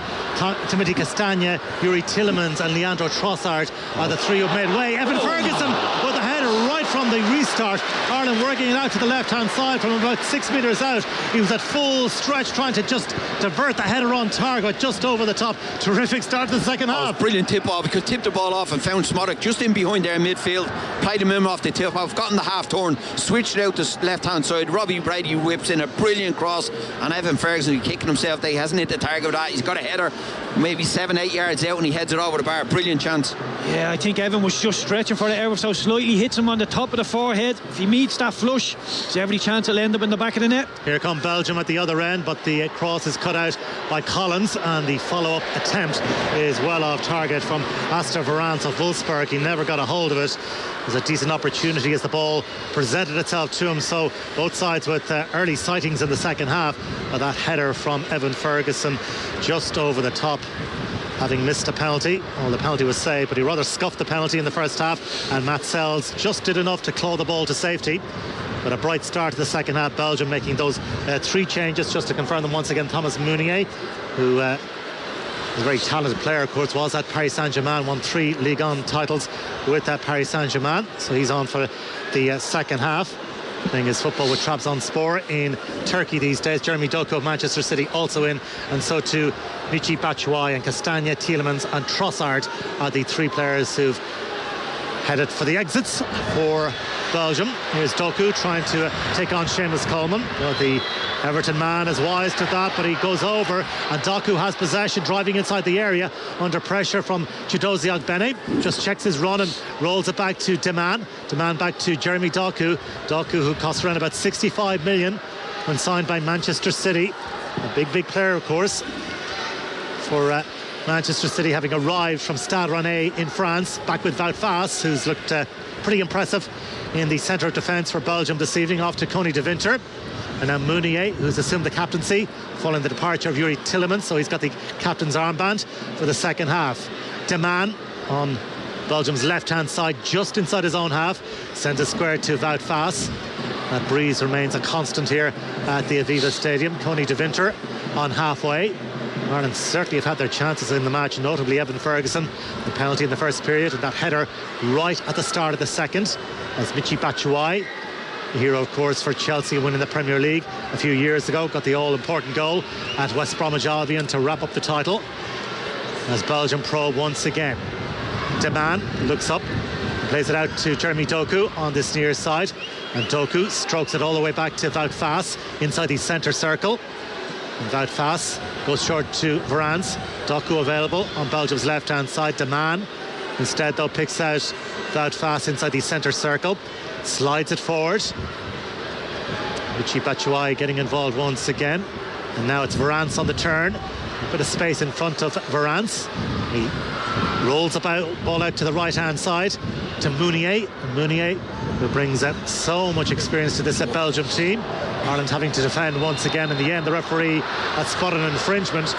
Timothy Castagne, Yuri Tillemans and Leandro Trossard are the 3 who've made way. Evan Ferguson with the header right from the restart. Ireland working it out to the left-hand side from about 6 metres out. He was at full stretch trying to just divert the header on target just over the top. Terrific start to the second half. Brilliant tip-off. He could tip the ball off and found Smodic just in behind there in midfield. Played him in off the tip-off, gotten the half-turn, switched it out to left-hand side. Robbie Brady whips in a brilliant cross, and Evan Ferguson kicking himself there. He hasn't hit the target of that. He's got a header maybe 7-8 yards out and he heads it over the bar. Brilliant chance. Yeah, I think Evan was just stretching for the ever so slightly, hits him on the top of the forehead. If he meets that flush, there's every chance he'll end up in the back of the net. Here come Belgium at the other end, but the cross is cut out by Collins, and the follow-up attempt is well off target from Aster Varans of Wolfsburg. He never got a hold of it. It was a decent opportunity as the ball presented itself to him. So both sides with early sightings in the second half. But that header from Evan Ferguson just over the top, having missed a penalty. Well, the penalty was saved, but he rather scuffed the penalty in the first half, and Matt Sells just did enough to claw the ball to safety. But a bright start to the second half. Belgium making those 3 changes, just to confirm them once again. Thomas Meunier, who is a very talented player, of course, was at Paris Saint-Germain, won 3 Ligue 1 titles with that Paris Saint-Germain. So he's on for the second half, playing his football with Trabzonspor in Turkey these days. Jeremy Doku of Manchester City also in, and so too Michy Batshuayi, and Castagne, Tillemans and Trossard are the 3 players who've headed for the exits for Belgium. Here's Doku trying to take on Seamus Coleman. Well, the Everton man is wise to that, but he goes over, and Doku has possession, driving inside the area under pressure from Chidozie Ogbene. Just checks his run and rolls it back to Deman. Deman back to Jeremy Doku. Doku, who cost around about 65 million when signed by Manchester City. A big player, of course, for Manchester City, having arrived from Stade Rennais in France, back with Wout Faes, who's looked pretty impressive in the centre of defence for Belgium this evening, off to Coney de Winter. And now Meunier, who's assumed the captaincy following the departure of Yuri Tillemans, so he's got the captain's armband for the second half. Deman on Belgium's left-hand side, just inside his own half, sends a square to Wout Faes. That breeze remains a constant here at the Aviva Stadium. Coney de Winter on halfway. Ireland certainly have had their chances in the match, notably Evan Ferguson, the penalty in the first period, and that header right at the start of the second, as Michy Batshuayi, the hero, of course, for Chelsea winning the Premier League a few years ago, got the all-important goal at West Bromwich Albion to wrap up the title, as Belgium probe once again. Deman looks up, plays it out to Jeremy Doku on this near side, and Doku strokes it all the way back to Wout Faes inside the centre circle. And Wout Faes goes short to Varans. Doku available on Belgium's left-hand side. Deman instead, though, picks out Wout Faes inside the centre circle, slides it forward. Michy Batshuayi getting involved once again, and now it's Varans on the turn. A bit of space in front of Varans. He rolls the ball out to the right-hand side to Meunier. Meunier, who brings so much experience to this Belgium team. Ireland having to defend once again. In the end, the referee had spotted an infringement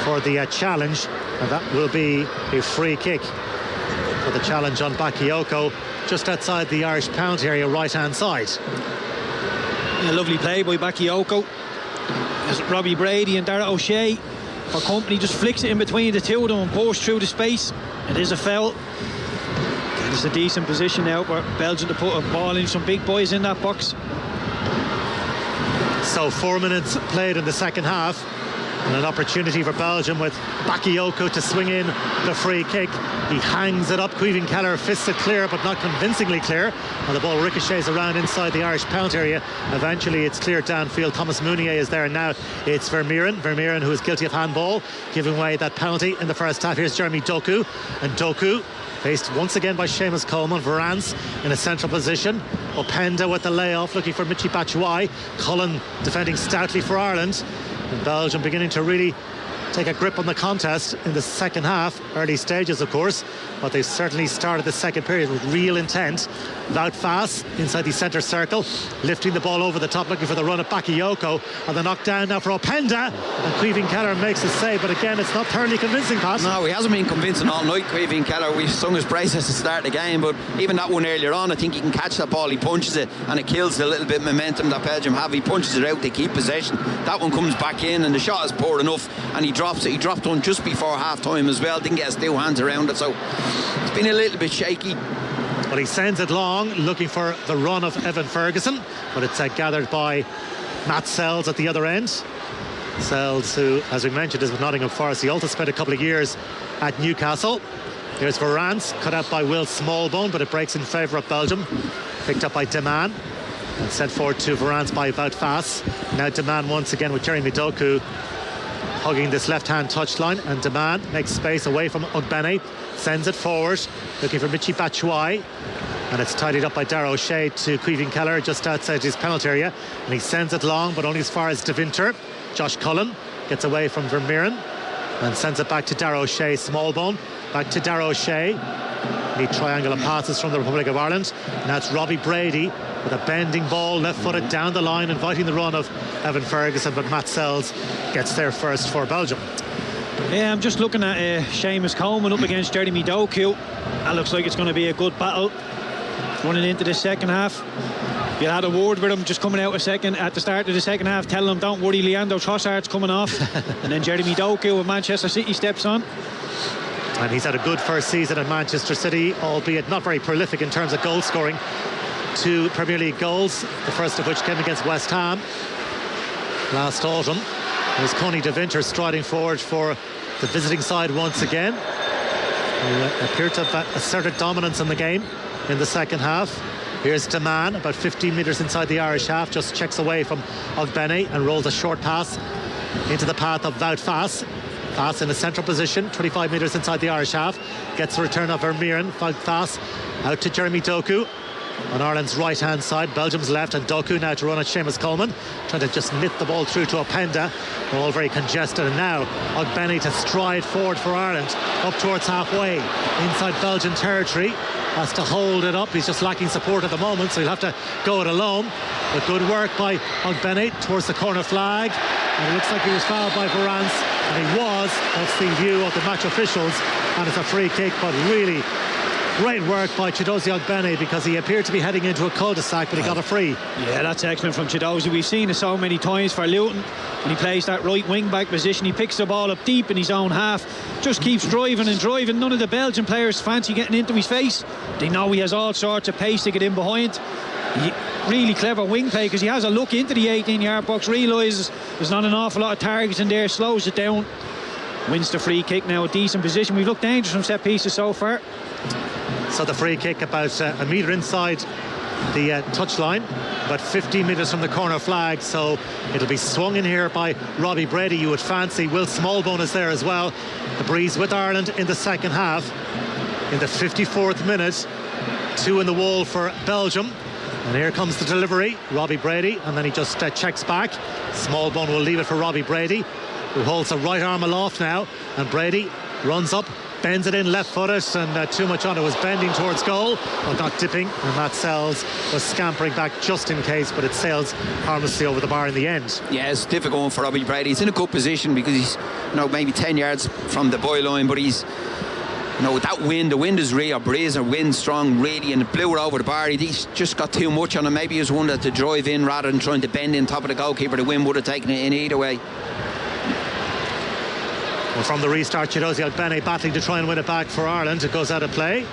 for the challenge, and that will be a free kick for the challenge on Bakayoko, just outside the Irish penalty area, right-hand side. A lovely play by Bakayoko. As Robbie Brady and Dara O'Shea for company, just flicks it in between the two of them and pours through the space. It is a foul. It's a decent position now for Belgium to put a ball in. Some big boys in that box. So 4 minutes played in the second half, and an opportunity for Belgium with Bakayoko to swing in the free kick. He hangs it up. Caoimhín Kelleher fists it clear, but not convincingly clear, and the ball ricochets around inside the Irish penalty area. Eventually it's cleared downfield. Thomas Mounier is there, and now it's Vermeeren, who is guilty of handball, giving away that penalty in the first half. Here's Jeremy Doku, and Doku faced once again by Seamus Coleman. Varans in a central position. Openda with the layoff, looking for Michi Batshuayi. Cullen defending stoutly for Ireland. And Belgium beginning to really take a grip on the contest in the second half. Early stages, of course, but they certainly started the second period with real intent. Wout Faes inside the centre circle, lifting the ball over the top, looking for the run of Bakayoko, and the knockdown now for Openda, and Caoimhín Kelleher makes a save, but again it's not thoroughly convincing, Pat. No, he hasn't been convincing all night, Caoimhín Kelleher. We sung his praises to start the game, but even that one earlier on, I think he can catch that ball, he punches it, and it kills the little bit of momentum that Belgium have. He punches it out, they keep possession, that one comes back in, and the shot is poor enough, and he drops it. He dropped one just before half time as well, didn't get his two hands around it, so it's been a little bit shaky. But he sends it long, looking for the run of Evan Ferguson, but it's gathered by Matt Sells at the other end. Sells, who, as we mentioned, is with Nottingham Forest. He also spent a couple of years at Newcastle. Here's Varans, cut out by Will Smallbone, but it breaks in favour of Belgium. Picked up by Deman and sent forward to Varans by Wout Faes. Now Deman once again with Jeremy Doku hugging this left-hand touchline, and Deman makes space away from Ogbene, sends it forward, looking for Michi Batshuayi, and it's tidied up by Dara O'Shea to Caoimhín Kelleher just outside his penalty area, and he sends it long, but only as far as De Winter. Josh Cullen gets away from Vermeeren and sends it back to Dara O'Shea. Smallbone back to Dara O'Shea. Neat triangular passes from the Republic of Ireland. Now it's Robbie Brady with a bending ball, left-footed down the line, inviting the run of Evan Ferguson, but Matt Sells gets there first for Belgium. Yeah, I'm just looking at Seamus Coleman up against Jeremy Doku. That looks like it's going to be a good battle running into the second half. If you had a word with him just coming out at the start of the second half, telling him don't worry, Leandro Trossard's coming off. And then Jeremy Doku of Manchester City steps on. And he's had a good first season at Manchester City, albeit not very prolific in terms of goal scoring. 2 Premier League goals, the first of which came against West Ham last autumn. There's Connie De Winter striding forward for the visiting side once again, who appeared to have asserted dominance in the game in the second half. Here's Deman, about 15 metres inside the Irish half, just checks away from Ogbene and rolls a short pass into the path of Wout Faes. Faes in a central position, 25 metres inside the Irish half, gets the return of Vermeeren. Wout Faes out to Jeremy Doku on Ireland's right hand side, Belgium's left, and Doku now to run at Seamus Coleman, trying to just knit the ball through to Openda. They're all very congested, and now Ogbene to stride forward for Ireland up towards halfway inside Belgian territory. Has to hold it up. He's just lacking support at the moment, so he'll have to go it alone. But good work by Ogbene towards the corner flag, and it looks like he was fouled by Varans, and he was. That's the view of the match officials, and it's a free kick. But really great work by Chidozie Ogbene, because he appeared to be heading into a cul-de-sac, but he got a free. Yeah, that's excellent from Chidozie. We've seen it so many times for Luton. When he plays that right wing-back position, he picks the ball up deep in his own half, just keeps driving and driving. None of the Belgian players fancy getting into his face. They know he has all sorts of pace to get in behind. Really clever wing play, because he has a look into the 18-yard box, realises there's not an awful lot of targets in there, slows it down, wins the free kick. Now a decent position. We've looked dangerous from set pieces so far. So the free kick about a metre inside the touchline, about 15 metres from the corner flag, so it'll be swung in here by Robbie Brady, you would fancy. Will Smallbone is there as well. The breeze with Ireland in the second half. In the 54th minute, 2 in the wall for Belgium. And here comes the delivery, Robbie Brady, and then he just checks back. Smallbone will leave it for Robbie Brady, who holds the right arm aloft now, and Brady runs up, bends it in left-footed, and too much on it, was bending towards goal, but not dipping, and Matt Sells was scampering back just in case, but it sails harmlessly over the bar in the end. Yeah, it's a difficult one for Robbie Brady. He's in a good position because he's maybe 10 yards from the byline, but he's with that wind, the wind is real, breeze or wind strong really, and it blew it over the bar. He just got too much on him. Maybe he was one that to drive in rather than trying to bend in top of the goalkeeper. The wind would have taken it in either way. Well, from the restart, Chidozie Ogbene battling to try and win it back for Ireland. It goes out of play,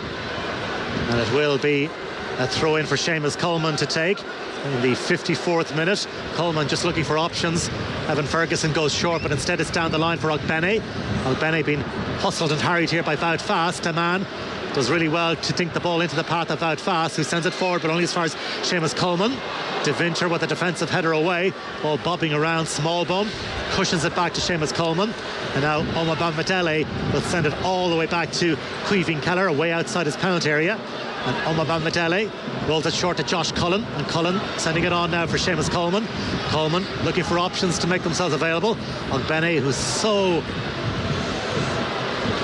and it will be a throw in for Seamus Coleman to take in the 54th minute. Coleman just looking for options. Evan Ferguson goes short, but instead it's down the line for Ogbene. Ogbene being hustled and harried here by Wout Fast. A man does really well to dink the ball into the path of Wout Fast, who sends it forward, but only as far as Seamus Coleman. De Winter with a defensive header away, ball bobbing around. Smallbone cushions it back to Seamus Coleman, and now Omabamidele will send it all the way back to Caoimhín Keller, away outside his penalty area. And Omabamidele rolls it short to Josh Cullen, and Cullen sending it on now for Seamus Coleman. Coleman looking for options to make themselves available. Ogbene, who's so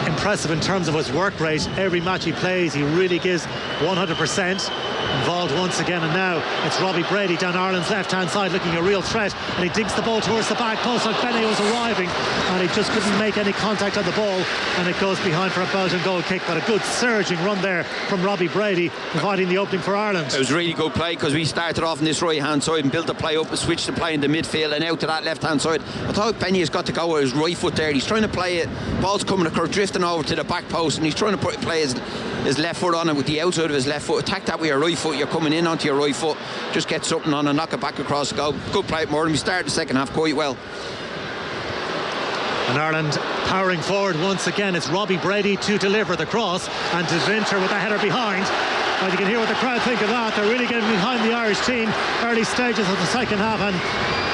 impressive in terms of his work rate. Every match he plays, he really gives 100%. Involved once again, and now it's Robbie Brady down Ireland's left-hand side looking a real threat, and he digs the ball towards the back post. Ogbene was arriving, and he just couldn't make any contact on the ball, and it goes behind for a Belgian goal kick. But a good surging run there from Robbie Brady, providing the opening for Ireland. It was really good play, because we started off on this right-hand side and built the play up and switched the play in the midfield and out to that left-hand side. I thought Benny has got to go with his right foot there. He's trying to play it, ball's coming across, drifting over to the back post, and he's trying to play his left foot on it with the outside of his left foot. Attack that with your right foot. You're coming in onto your right foot, just get something on and knock it back across the goal. Good play at Moran. We started the second half quite well. And Ireland powering forward once again. It's Robbie Brady to deliver the cross, and De Winter with the header behind. And you can hear what the crowd think of that. They're really getting behind the Irish team early stages of the second half, and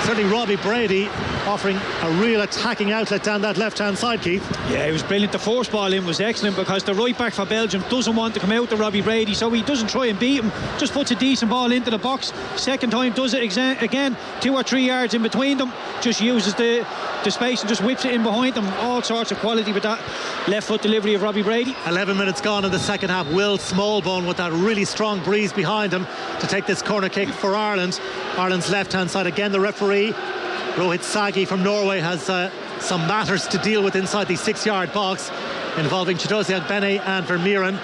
certainly Robbie Brady offering a real attacking outlet down that left-hand side, Keith. Yeah, he was brilliant. The force ball in was excellent, because the right back for Belgium doesn't want to come out to Robbie Brady, so he doesn't try and beat him, just puts a decent ball into the box. Second time does it again, 2 or 3 yards in between them, just uses the space and just whips it in behind them. All sorts of quality with that left foot delivery of Robbie Brady. 11 minutes gone in the second half. Will Smallbone with that really strong breeze behind him to take this corner kick for Ireland. Ireland's left-hand side again. The referee, Rohit Sagi from Norway, has some matters to deal with inside the 6-yard box involving Chidozie Ogbene and Vermeeren.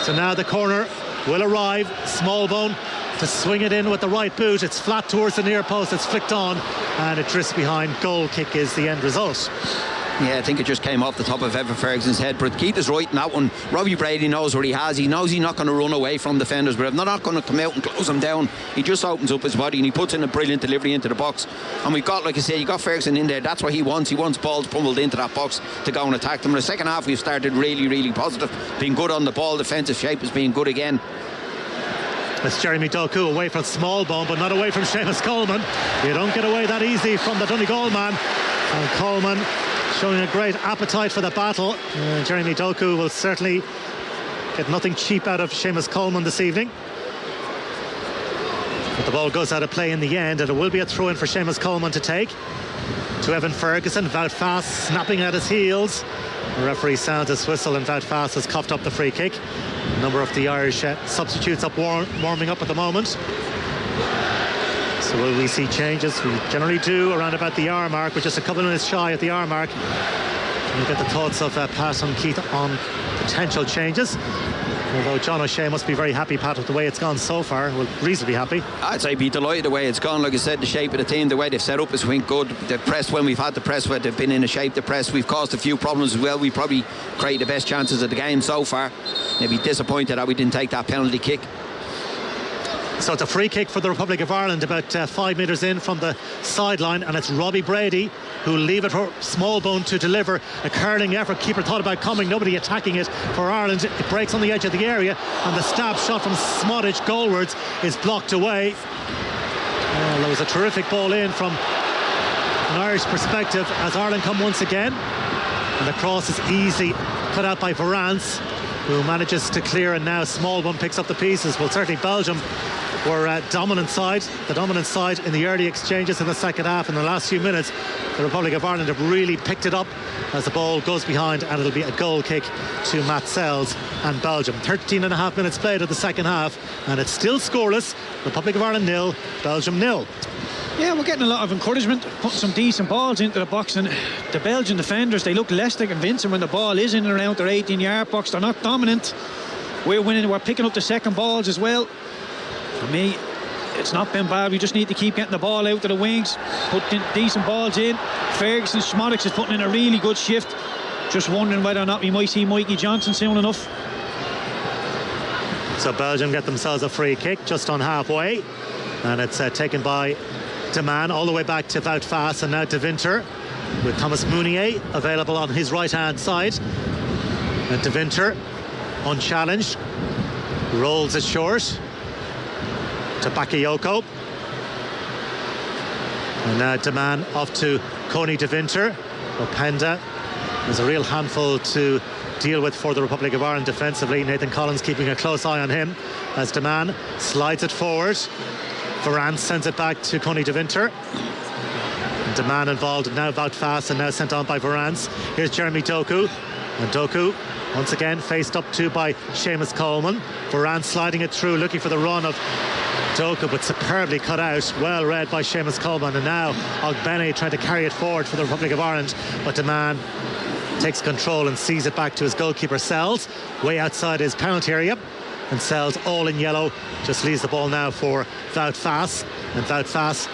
So now the corner will arrive. Smallbone to swing it in with the right boot. It's flat towards the near post. It's flicked on, and it drifts behind. Goal kick is the end result. Yeah, I think it just came off the top of Evan Ferguson's head, but Keith is right in that one. Robbie Brady knows what he has. He knows he's not going to run away from defenders, but if they're not going to come out and close him down, he just opens up his body and he puts in a brilliant delivery into the box. And we've got, like I say, you got Ferguson in there. That's what he wants. He wants balls pummeled into that box to go and attack them. In the second half, we've started really, really positive, being good on the ball. Defensive shape is being good again. It's Jeremy Doku away from Smallbone, but not away from Seamus Coleman. You don't get away that easy from the Donegal man. And Coleman showing a great appetite for the battle. Jeremy Doku will certainly get nothing cheap out of Seamus Coleman this evening. But the ball goes out of play in the end, and it will be a throw-in for Seamus Coleman to take. To Evan Ferguson. Wout Fast snapping at his heels. The referee sounds his whistle, and Wout Fast has coughed up the free kick. A number of the Irish substitutes up warming up at the moment. So will we see changes? We generally do around about the hour mark. We're just a couple of minutes shy at the hour mark. We'll get the thoughts of Pat and Keith on potential changes. Although John O'Shea must be very happy, Pat, with the way it's gone so far. Well, reasonably happy. I'd say be delighted the way it's gone. Like I said, the shape of the team, the way they've set up is been good. The press, when we've had the press, where they've been in a shape, the press, we've caused a few problems as well. We probably created the best chances of the game so far. They'd be disappointed that we didn't take that penalty kick. So it's a free kick for the Republic of Ireland, about 5 metres in from the sideline, and it's Robbie Brady who'll leave it for Smallbone to deliver. A curling effort. Keeper thought about coming, nobody attacking it for Ireland. It breaks on the edge of the area, and the stab shot from Smodic goalwards is blocked away. Well, there was a terrific ball in from an Irish perspective as Ireland come once again, and the cross is easily cut out by Varane, who manages to clear, and now Smallbone picks up the pieces. Well, certainly Belgium were the dominant side in the early exchanges in the second half. In the last few minutes, the Republic of Ireland have really picked it up as the ball goes behind, and it'll be a goal kick to Matt Sells and Belgium. 13.5 minutes played of the second half, and it's still scoreless. Republic of Ireland 0, Belgium 0. Yeah, we're getting a lot of encouragement, putting some decent balls into the box, and the Belgian defenders, they look less than convincing when the ball is in and around their 18-yard box. They're not dominant. We're picking up the second balls as well. For me, it's not been bad. We just need to keep getting the ball out to the wings, putting decent balls in. Ferguson, Schmodix is putting in a really good shift. Just wondering whether or not we might see Mikey Johnson soon enough. So Belgium get themselves a free kick just on halfway, and it's taken by De Man all the way back to Wout Faes, and now De Winter with Thomas Meunier available on his right hand side. And De Winter unchallenged rolls it short to Bakayoko, and now De Man off to Coney De Winter. Openda is a real handful to deal with for the Republic of Ireland defensively. Nathan Collins keeping a close eye on him as De Man slides it forward. Varane sends it back to Coney De Winter. De Man involved, and now Wout Faes, and now sent on by Varane. Here's Jeremy Doku, and Doku once again faced up to by Seamus Coleman. Varane sliding it through, looking for the run of Doku, but superbly cut out. Well read by Seamus Coleman, and now Ogbene trying to carry it forward for the Republic of Ireland, but De Man takes control and sees it back to his goalkeeper Sells, way outside his penalty area. And Sells, all in yellow, just leaves the ball now for Wout Faes, and Wout Faes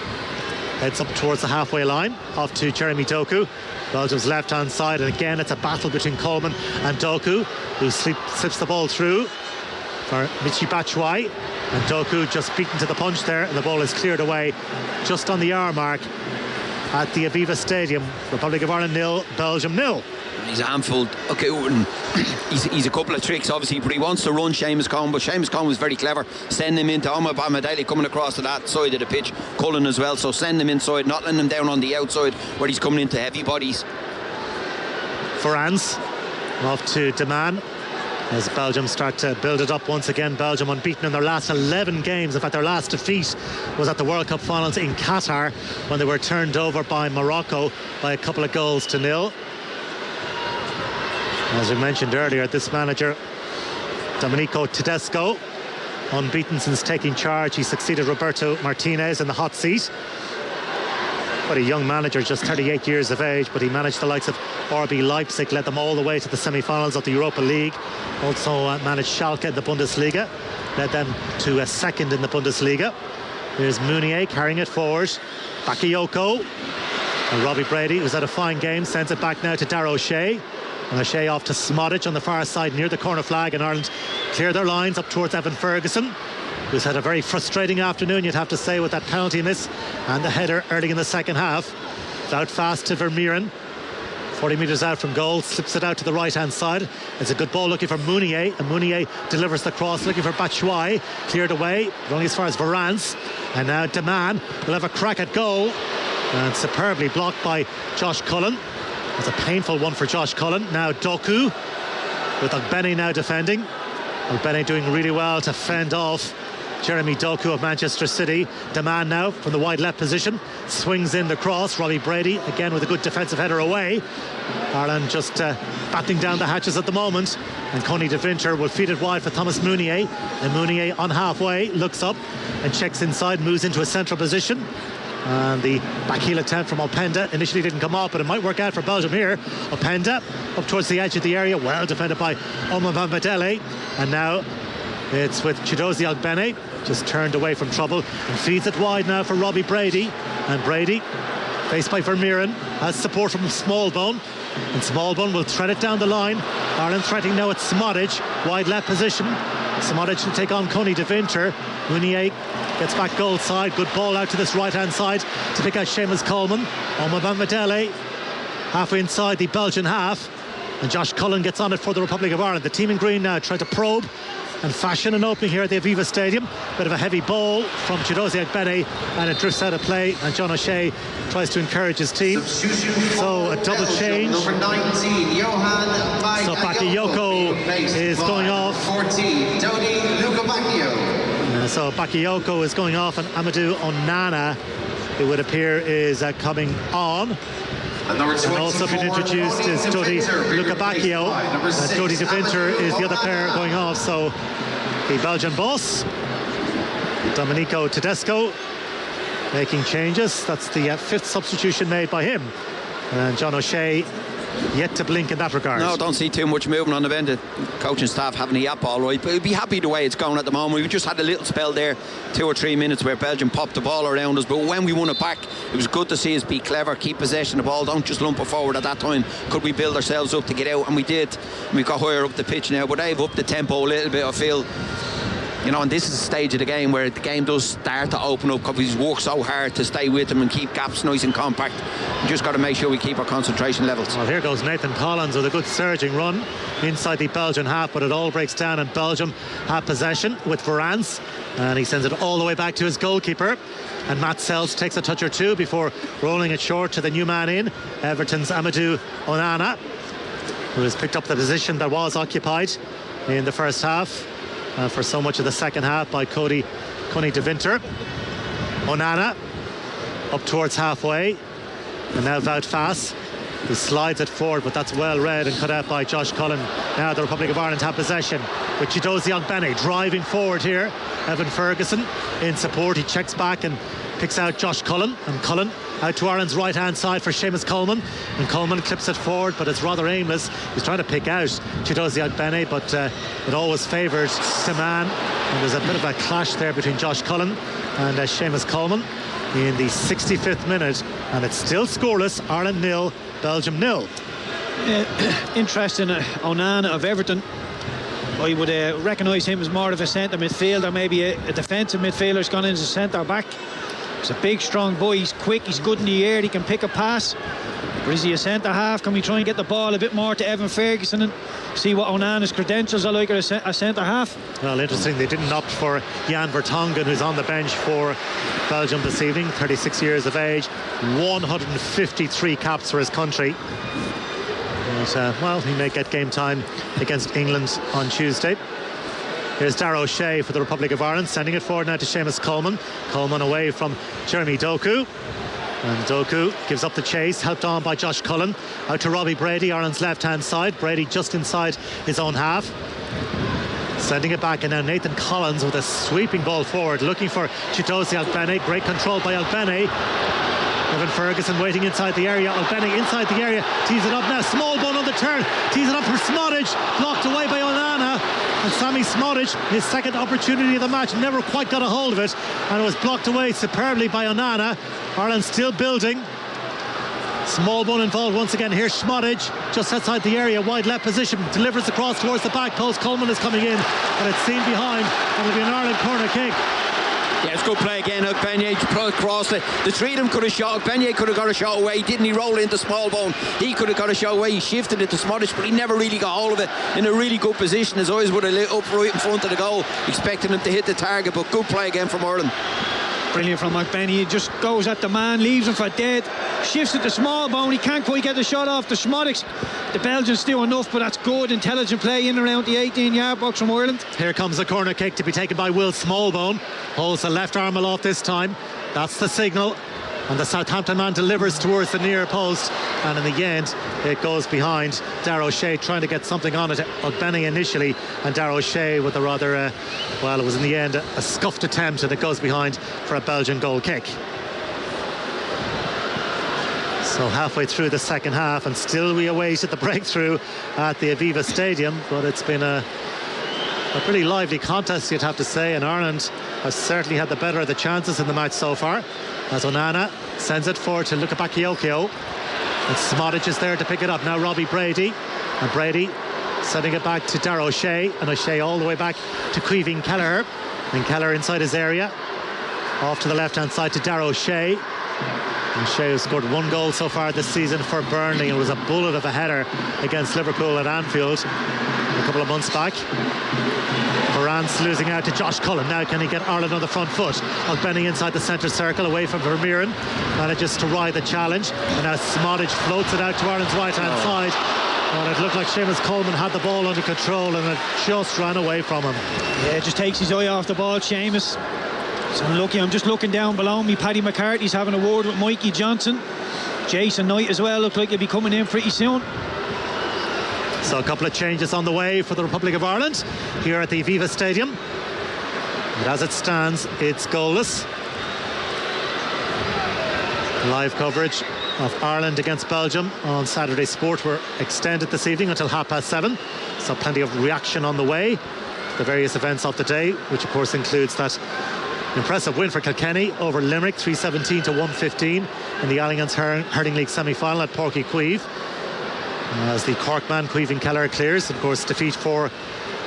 heads up towards the halfway line, off to Jeremy Doku, Belgium's left hand side, and again it's a battle between Coleman and Doku, who slips the ball through for Michy Batshuayi, and Doku just beaten to the punch there, and the ball is cleared away just on the hour mark at the Aviva Stadium. Republic of Ireland 0, Belgium 0. He's a handful. Okay, he's a couple of tricks obviously, but he wants to run Seamus Coleman, but Seamus Coleman was very clever. Send him into Omar Bamadeli coming across to that side of the pitch, Cullen as well, so send him inside, not letting him down on the outside where he's coming into heavy bodies. Varane off to De Man as Belgium start to build it up once again. Belgium unbeaten in their last 11 games. In fact, their last defeat was at the World Cup finals in Qatar when they were turned over by Morocco by a couple of goals to nil. As we mentioned earlier, this manager, Domenico Tedesco, unbeaten since taking charge. He succeeded Roberto Martinez in the hot seat. But a young manager, just 38 years of age, but he managed the likes of RB Leipzig, led them all the way to the semi-finals of the Europa League. Also managed Schalke in the Bundesliga, led them to a second in the Bundesliga. Here's Meunier carrying it forward. Bakayoko, and Robbie Brady, who's had a fine game, sends it back now to Darragh O'Shea. And O'Shea off to Smodic on the far side near the corner flag, and Ireland clear their lines up towards Evan Ferguson, who's had a very frustrating afternoon, you'd have to say, with that penalty miss and the header early in the second half. Out fast to Vermeuren, 40 metres out from goal, slips it out to the right hand side. It's a good ball looking for Meunier, and Meunier delivers the cross looking for Batshuayi, cleared away, only as far as Varane. And now De Man will have a crack at goal, and superbly blocked by Josh Cullen. It's a painful one for Josh Cullen. Now Doku with Ogbene now defending. Ogbene doing really well to fend off Jeremy Doku of Manchester City. De Man now from the wide left position, swings in the cross. Robbie Brady again with a good defensive header away. Ireland just batting down the hatches at the moment, and Coney De Winter will feed it wide for Thomas Meunier, and Meunier on halfway looks up and checks inside, moves into a central position. And the backheel attempt from Openda initially didn't come off, but it might work out for Belgium here. Openda up towards the edge of the area, well defended by Omar Bamadeli, and now it's with Chidozie Ogbene, just turned away from trouble and feeds it wide now for Robbie Brady, and Brady faced by Vermeuren has support from Smallbone, and Smallbone will thread it down the line. Ireland threatening now at Smodic, wide left position. Smodic will take on Coney De Winter. Meunier gets back goal side, good ball out to this right hand side to pick out Seamus Coleman. Omar Bamadeli halfway inside the Belgian half, and Josh Cullen gets on it for the Republic of Ireland. The team in green now try to probe and fashion an opening here at the Aviva Stadium. Bit of a heavy ball from Chidozie Ogbene, and it drifts out of play, and John O'Shea tries to encourage his team. So a double change. So Bakayoko is going off. So Bakayoko is going off, and Amadou Onana, it would appear, is coming on. And also been introduced is Dodi Luca Bacchio. Dodi De Winter is the other player going off. So the Belgian boss, Domenico Tedesco, making changes. That's the 5th substitution made by him. And John O'Shea yet to blink in that regard. No, don't see too much movement on the bench. The coaching staff having the app all right, but we'd be happy the way it's going at the moment. We've just had a little spell there, 2 or 3 minutes, where Belgium popped the ball around us, but when we won it back, it was good to see us be clever, keep possession of the ball, don't just lump it forward at that time. Could we build ourselves up to get out? And we did. We've got higher up the pitch now, but they've upped the tempo a little bit, I feel. You know, and this is a stage of the game where the game does start to open up, because he's worked so hard to stay with them and keep gaps nice and compact. We just got to make sure we keep our concentration levels. Well, here goes Nathan Collins with a good surging run inside the Belgian half, but it all breaks down and Belgium have possession with Varane, and he sends it all the way back to his goalkeeper. And Matt Sells takes a touch or two before rolling it short to the new man in, Everton's Amadou Onana, who has picked up the position that was occupied in the first half for so much of the second half by Connie de Winter. Onana up towards halfway, and now Wout Faes, who slides it forward, but that's well read and cut out by Josh Cullen. Now the Republic of Ireland have possession with Chidozie Ogbene driving forward here. Evan Ferguson in support, he checks back and picks out Josh Cullen, and Cullen out to Ireland's right hand side for Seamus Coleman, and Coleman clips it forward, but it's rather aimless. He's trying to pick out Chidozie Ogbene, but it always favours the man, and there's a bit of a clash there between Josh Cullen and Seamus Coleman in the 65th minute, and it's still scoreless. Ireland 0, Belgium 0. Interesting, Onana of Everton. I would recognise him as more of a centre midfielder, maybe a defensive midfielder. Has gone in as a centre back. He's a big, strong boy. He's quick. He's good in the air. He can pick a pass. Or is he a centre half? Can we try and get the ball a bit more to Evan Ferguson and see what Onana's credentials are like as a centre half? Well, interesting. They didn't opt for Jan Vertonghen, who's on the bench for Belgium this evening. 36 years of age, 153 caps for his country. But, well, he may get game time against England on Tuesday. Here's Darragh O'Shea for the Republic of Ireland, sending it forward now to Seamus Coleman. Coleman away from Jeremy Doku. And Doku gives up the chase, helped on by Josh Cullen. Out to Robbie Brady, Ireland's left-hand side. Brady just inside his own half. Sending it back, and now Nathan Collins with a sweeping ball forward, looking for Chidozie Ogbene. Great control by Ogbene. Evan Ferguson waiting inside the area. Ogbene inside the area, tees it up now. Small ball on the turn, tees it up for Smodic, blocked away by Onana. And Sammy Smodic, his second opportunity of the match, never quite got a hold of it, and it was blocked away superbly by Onana. Ireland still building. Small ball involved once again. Here's Smodic just outside the area, wide left position, delivers across towards the back post. Coleman is coming in, but it's seen behind, and it'll be an Ireland corner kick. Yeah, it's good play again. Ogbene across the three of them could have shot. Ogbene could have got a shot away, didn't he? Roll into small bone. He could have got a shot away. He shifted it to Smodic, but he never really got hold of it. In a really good position. His eyes would have lit up right in front of the goal, expecting him to hit the target. But good play again from Ireland. Brilliant from Ogbene. He just goes at the man, leaves him for dead, shifts it to small bone. He can't quite get the shot off the Smodic. The Belgians do enough, but that's good, intelligent play in around the 18-yard box from Ireland. Here comes a corner kick to be taken by Will Smallbone. Holds the left arm aloft this time. That's the signal. And the Southampton man delivers towards the near post, and in the end it goes behind. Darragh O'Shea trying to get something on it. Ogbene initially, and Darragh O'Shea with a rather well, it was in the end a scuffed attempt, and it goes behind for a Belgian goal kick. So halfway through the second half, and still we awaited the breakthrough at the Aviva Stadium, but it's been a pretty lively contest, you'd have to say, and Ireland has certainly had the better of the chances in the match so far, as Onana sends it forward to Luka Bakayoko, and Smodic is there to pick it up. Now Robbie Brady, and Brady sending it back to Darragh O'Shea, and O'Shea all the way back to Caoimhín Kelleher, and Kelleher inside his area, off to the left hand side to Darragh O'Shea. And O'Shea has scored one goal so far this season for Burnley. It was a bullet of a header against Liverpool at Anfield a couple of months back. Varane's losing out to Josh Cullen. Now can he get Ireland on the front foot? Ogbene inside the centre circle, away from Vermeeren. Manages to ride the challenge. And now Smodic floats it out to Ireland's right-hand side. And it looked like Seamus Coleman had the ball under control, and it just ran away from him. Yeah, it just takes his eye off the ball, Seamus. It's unlucky. I'm just looking down below me. Paddy McCarthy's having a word with Mikey Johnson. Jason Knight as well. Look like he'll be coming in pretty soon. So a couple of changes on the way for the Republic of Ireland here at the Aviva Stadium. And as it stands, it's goalless. Live coverage of Ireland against Belgium on Saturday Sport were extended this evening until 7:30. So plenty of reaction on the way to the various events of the day, which of course includes that impressive win for Kilkenny over Limerick, 317 to 115 in the Allianz Hurling League semi-final at Páirc Uí Chaoimh. As the Cork man, Caoimhín Kelleher, clears, of course, defeat for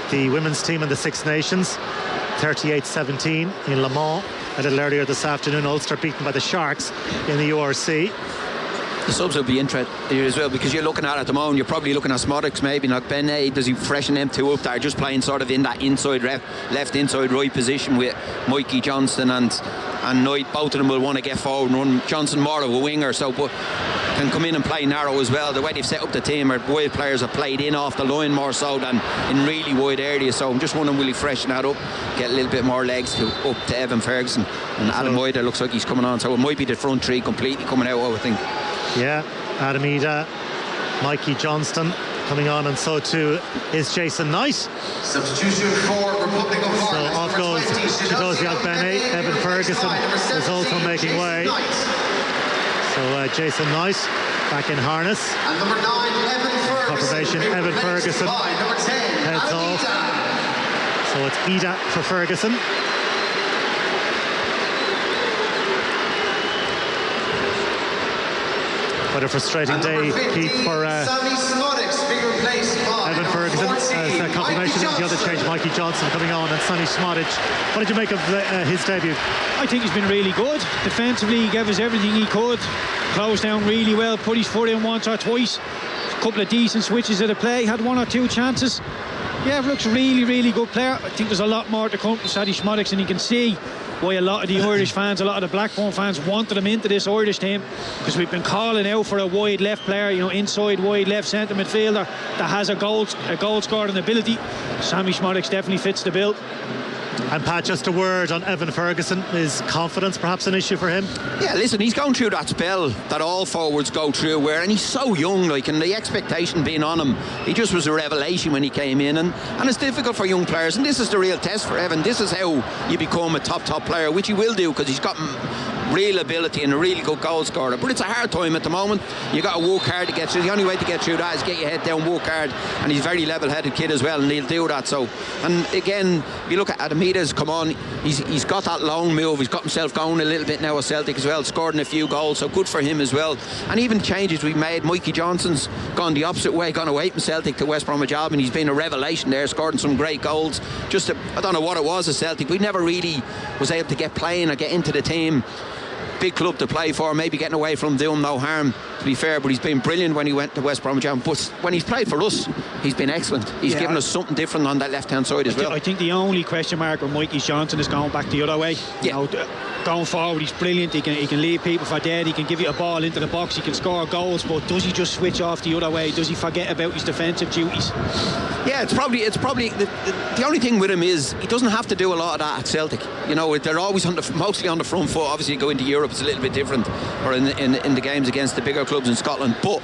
the women's team in the Six Nations, 38-17 in Le Mans. A little earlier this afternoon, Ulster beaten by the Sharks in the URC. The subs will be interesting here as well, because you're looking at the moment, you're probably looking at Smodix, maybe not Ben. Does he freshen them two up there, just playing sort of in that inside left inside right position with Mikey Johnston and Knight? Both of them will want to get forward and run. Johnson more of a winger, so but can come in and play narrow as well. The way they've set up the team, our wide players have played in off the line more so than in really wide areas. So I'm just wondering, will he freshen that up, get a little bit more legs up to Evan Ferguson, and Adam Ida looks like he's coming on. So it might be the front three completely coming out, I would think. Yeah, Adam Ida, Mikey Johnston coming on, and so too is Jason Knight. Substitution for Republic of So Ireland. off goes Chidozie Ogbene. Evan Ferguson is also making way. So Jason Knight back in harness. And number 9, Evan Ferguson. Confirmation, Evan Ferguson Number 10, heads off. So it's Ida for Ferguson. What a frustrating day, Keith, for Evan Ferguson. As confirmation of the other change, Mikey Johnson coming on, and Sonny Smodic. What did you make of his debut? I think he's been really good. Defensively, he gave us everything he could. Closed down really well, put his foot in once or twice. A couple of decent switches of the play, had one or two chances. Yeah, looks really, really good player. I think there's a lot more to come from Sonny Smodic, and you can see why a lot of the Irish fans, a lot of the Blackburn fans wanted him into this Irish team, because we've been calling out for a wide left player, inside wide left centre midfielder that has a goal scoring ability. Sammy Smodic definitely fits the bill. And Pat, just a word on Evan Ferguson. Is confidence perhaps an issue for him? Yeah, listen, he's going through that spell that all forwards go through, and he's so young, and the expectation being on him, he just was a revelation when he came in, and it's difficult for young players, and this is the real test for Evan. This is how you become a top player, which he will do, because he's got real ability and a really good goal scorer. But it's a hard time at the moment. You got to work hard to get through. The only way to get through that is get your head down, work hard, and he's a very level-headed kid as well, and he'll do that. So, and again, you look at Adamida's come on, he's got that long move, he's got himself going a little bit now at Celtic as well, scored a few goals, so good for him as well. And even changes we've made, Mikey Johnson's gone the opposite way, gone away from Celtic to West Bromwich Albion. He's been a revelation there, scoring some great goals. I don't know what it was at Celtic, we never really was able to get playing or get into the team. Big club to play for, maybe getting away from doing no harm, to be fair, but he's been brilliant when he went to West Bromwich Albion. But when he's played for us, he's been excellent. He's given us something different on that left hand side as well. I think the only question mark with Mikey Johnson is going back the other way. Going forward, he's brilliant. He can leave people for dead. He can give you a ball into the box. He can score goals. But does he just switch off the other way? Does he forget about his defensive duties? Yeah, it's probably the only thing with him is he doesn't have to do a lot of that at Celtic. They're always mostly on the front foot. Obviously, go into Europe, it's a little bit different, or in the games against the bigger clubs in Scotland. But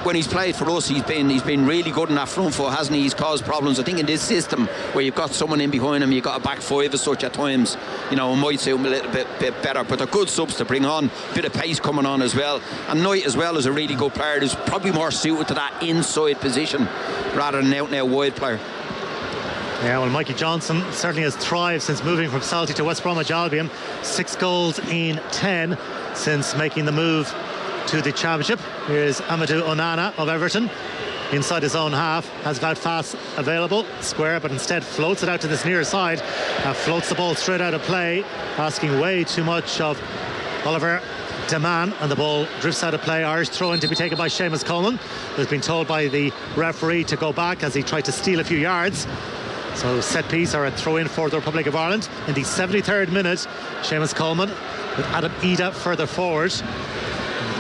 when he's played for us, he's been really good in that front foot, hasn't he? He's caused problems. I think in this system where you've got someone in behind him, you've got a back five as such at times, it might suit him a little bit better. But they're good subs to bring on, bit of pace coming on as well. And Knight as well is a really good player who's probably more suited to that inside position rather than out and out wide player. Yeah, well, Mikey Johnson certainly has thrived since moving from Celtic to West Bromwich Albion. 6 goals in 10 since making the move to the Championship. Here's Amadou Onana of Everton. Inside his own half, has Vautfas available, square, but instead floats it out to this near side. Floats the ball straight out of play, asking way too much of Oliver Deman, and the ball drifts out of play. Irish throw-in to be taken by Seamus Coleman, who's been told by the referee to go back as he tried to steal a few yards. So set piece or a throw-in for the Republic of Ireland. In the 73rd minute, Seamus Coleman with Adam Ida further forward.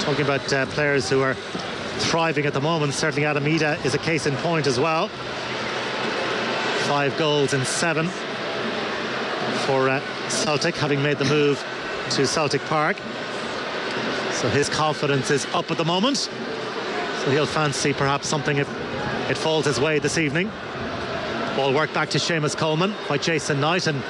Talking about players who are thriving at the moment, certainly Adam Ida is a case in point as well. 5 goals in 7 for Celtic, having made the move to Celtic Park. So his confidence is up at the moment. So he'll fancy perhaps something if it falls his way this evening. Ball worked back to Seamus Coleman by Jason Knight, and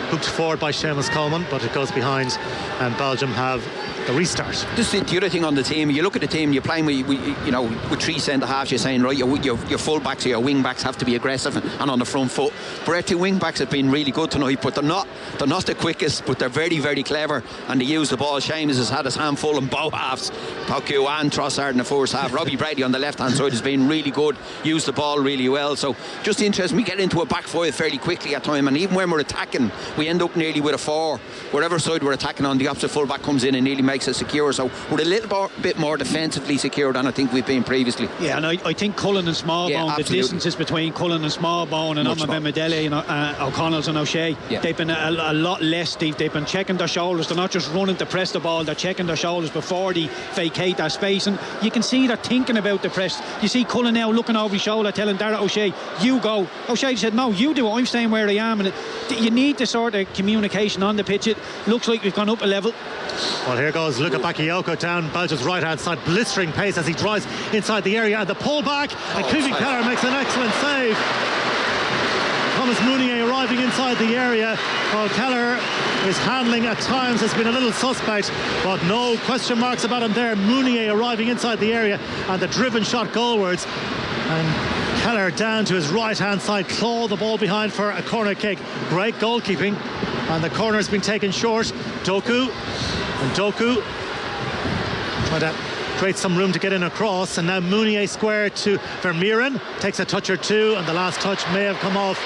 hooked forward by Seamus Coleman, but it goes behind, and Belgium have the restart. Just the other thing on the team, you look at the team, you're playing with three centre halves. You're saying, right, your full backs or your wing backs have to be aggressive and on the front foot. But our two wing backs have been really good tonight, but they're not the quickest, but they're very, very clever, and they use the ball. Seamus has had his hand full in both halves, Poku and Trossard in the first half. Robbie Brady on the left hand side has been really good, used the ball really well. So just interesting, we get into a back five fairly quickly at time, and even when we're attacking, we end up nearly with a 4. Whatever side we're attacking on, the opposite full back comes in and nearly makes it secure. So we're a little bit more defensively secure than I think we've been previously. Yeah, and I think Cullen and Smallbone, the distances between Cullen and Smallbone and Omabemidele and O'Connell's and O'Shea, they've been a lot less. They've been checking their shoulders. They're not just running to press the ball, they're checking their shoulders before they vacate that space, and you can see they're thinking about the press. You see Cullen now looking over his shoulder telling Dara O'Shea, you go. O'Shea said, no, you do it, I'm staying where I am. And you need the sort of communication on the pitch. It looks like we've gone up a level. Well, here goes Luka Bakayoko down Belgium's right hand side, blistering pace as he drives inside the area, and the pull back, and Cleveland Keller makes an excellent save. Thomas Mounier arriving inside the area, while Keller, his handling at times has been a little suspect, but no question marks about him there. Mounier arriving inside the area, and the driven shot goalwards, and Keller down to his right hand side, claw the ball behind for a corner kick. Great goalkeeping, and the corner has been taken short. Doku trying to create some room to get in across, and now Mounier square to Vermeeren, takes a touch or two, and the last touch may have come off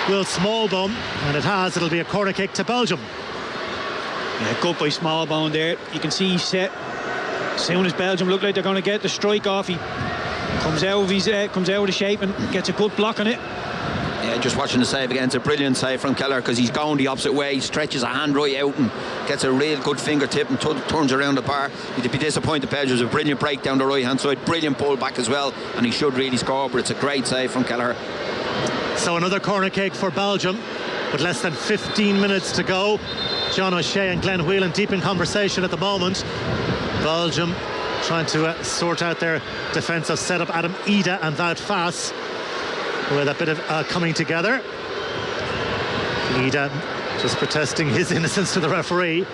Will Smallbone, and it has. It'll be a corner kick to Belgium. Yeah, good by Smallbone there. You can see he's set. As soon as Belgium look like they're going to get the strike off, he comes out of shape and gets a good block on it. Yeah, just watching the save again, it's a brilliant save from Keller, because he's going the opposite way, stretches a hand right out and gets a real good fingertip and turns around the bar. You'd be disappointed. Belgium's a brilliant break down the right hand side, brilliant pull back as well, and he should really score, but it's a great save from Keller. So another corner kick for Belgium with less than 15 minutes to go. John O'Shea and Glenn Whelan deep in conversation at the moment. Belgium trying to sort out their defensive setup. Adam Ida and Wout Faes with a bit of coming together. Ida just protesting his innocence to the referee.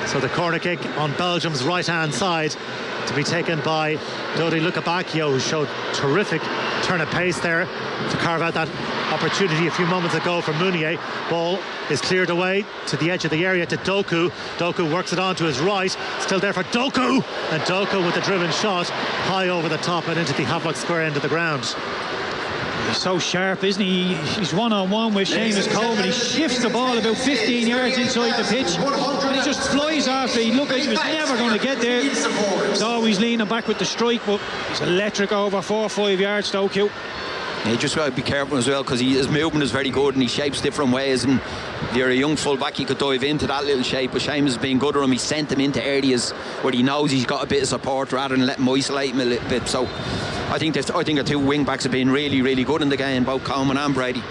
So the corner kick on Belgium's right hand side to be taken by Dodi Lukabakio, who showed terrific turn of pace there to carve out that opportunity a few moments ago for Mounier. Ball is cleared away to the edge of the area to Doku. Doku works it on to his right, still there for Doku, and Doku with the driven shot high over the top and into the Havelock square end of the ground. He's so sharp, isn't he? He's one-on-one with Seamus Coleman. He shifts the ball about 15 yards inside the pitch, and he just flies after. He looked like he was never going to get there. He's always leaning back with the strike, but he's electric over 4 or 5 yards, Doku. Yeah, just got to be careful as well, because his movement is very good and he shapes different ways, and if you're a young full-back he could dive into that little shape, but Seamus has been good at him. He sent him into areas where he knows he's got a bit of support rather than let him isolate him a little bit. So I think the two wing-backs have been really, really good in the game, both Coleman and Brady.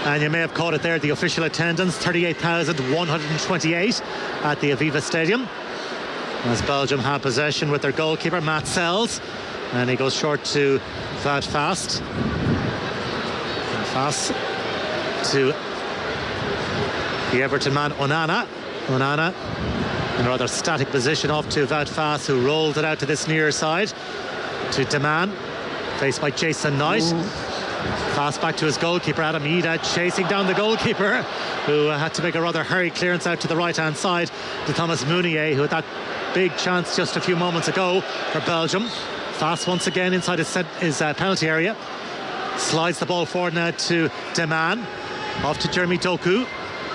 And you may have caught it there, the official attendance, 38,128 at the Aviva Stadium, as Belgium have possession with their goalkeeper Matt Sells, and he goes short to Wout Faes. Faes to the Everton man Onana in a rather static position off to Wout Faes, who rolled it out to this near side to Deman, faced by Jason Knight. Faes back to his goalkeeper Adam Ida, chasing down the goalkeeper, who had to make a rather hurried clearance out to the right hand side to Thomas Mounier, who had that big chance just a few moments ago for Belgium. Faes once again inside his penalty area, slides the ball forward now to Deman, off to Jeremy Doku,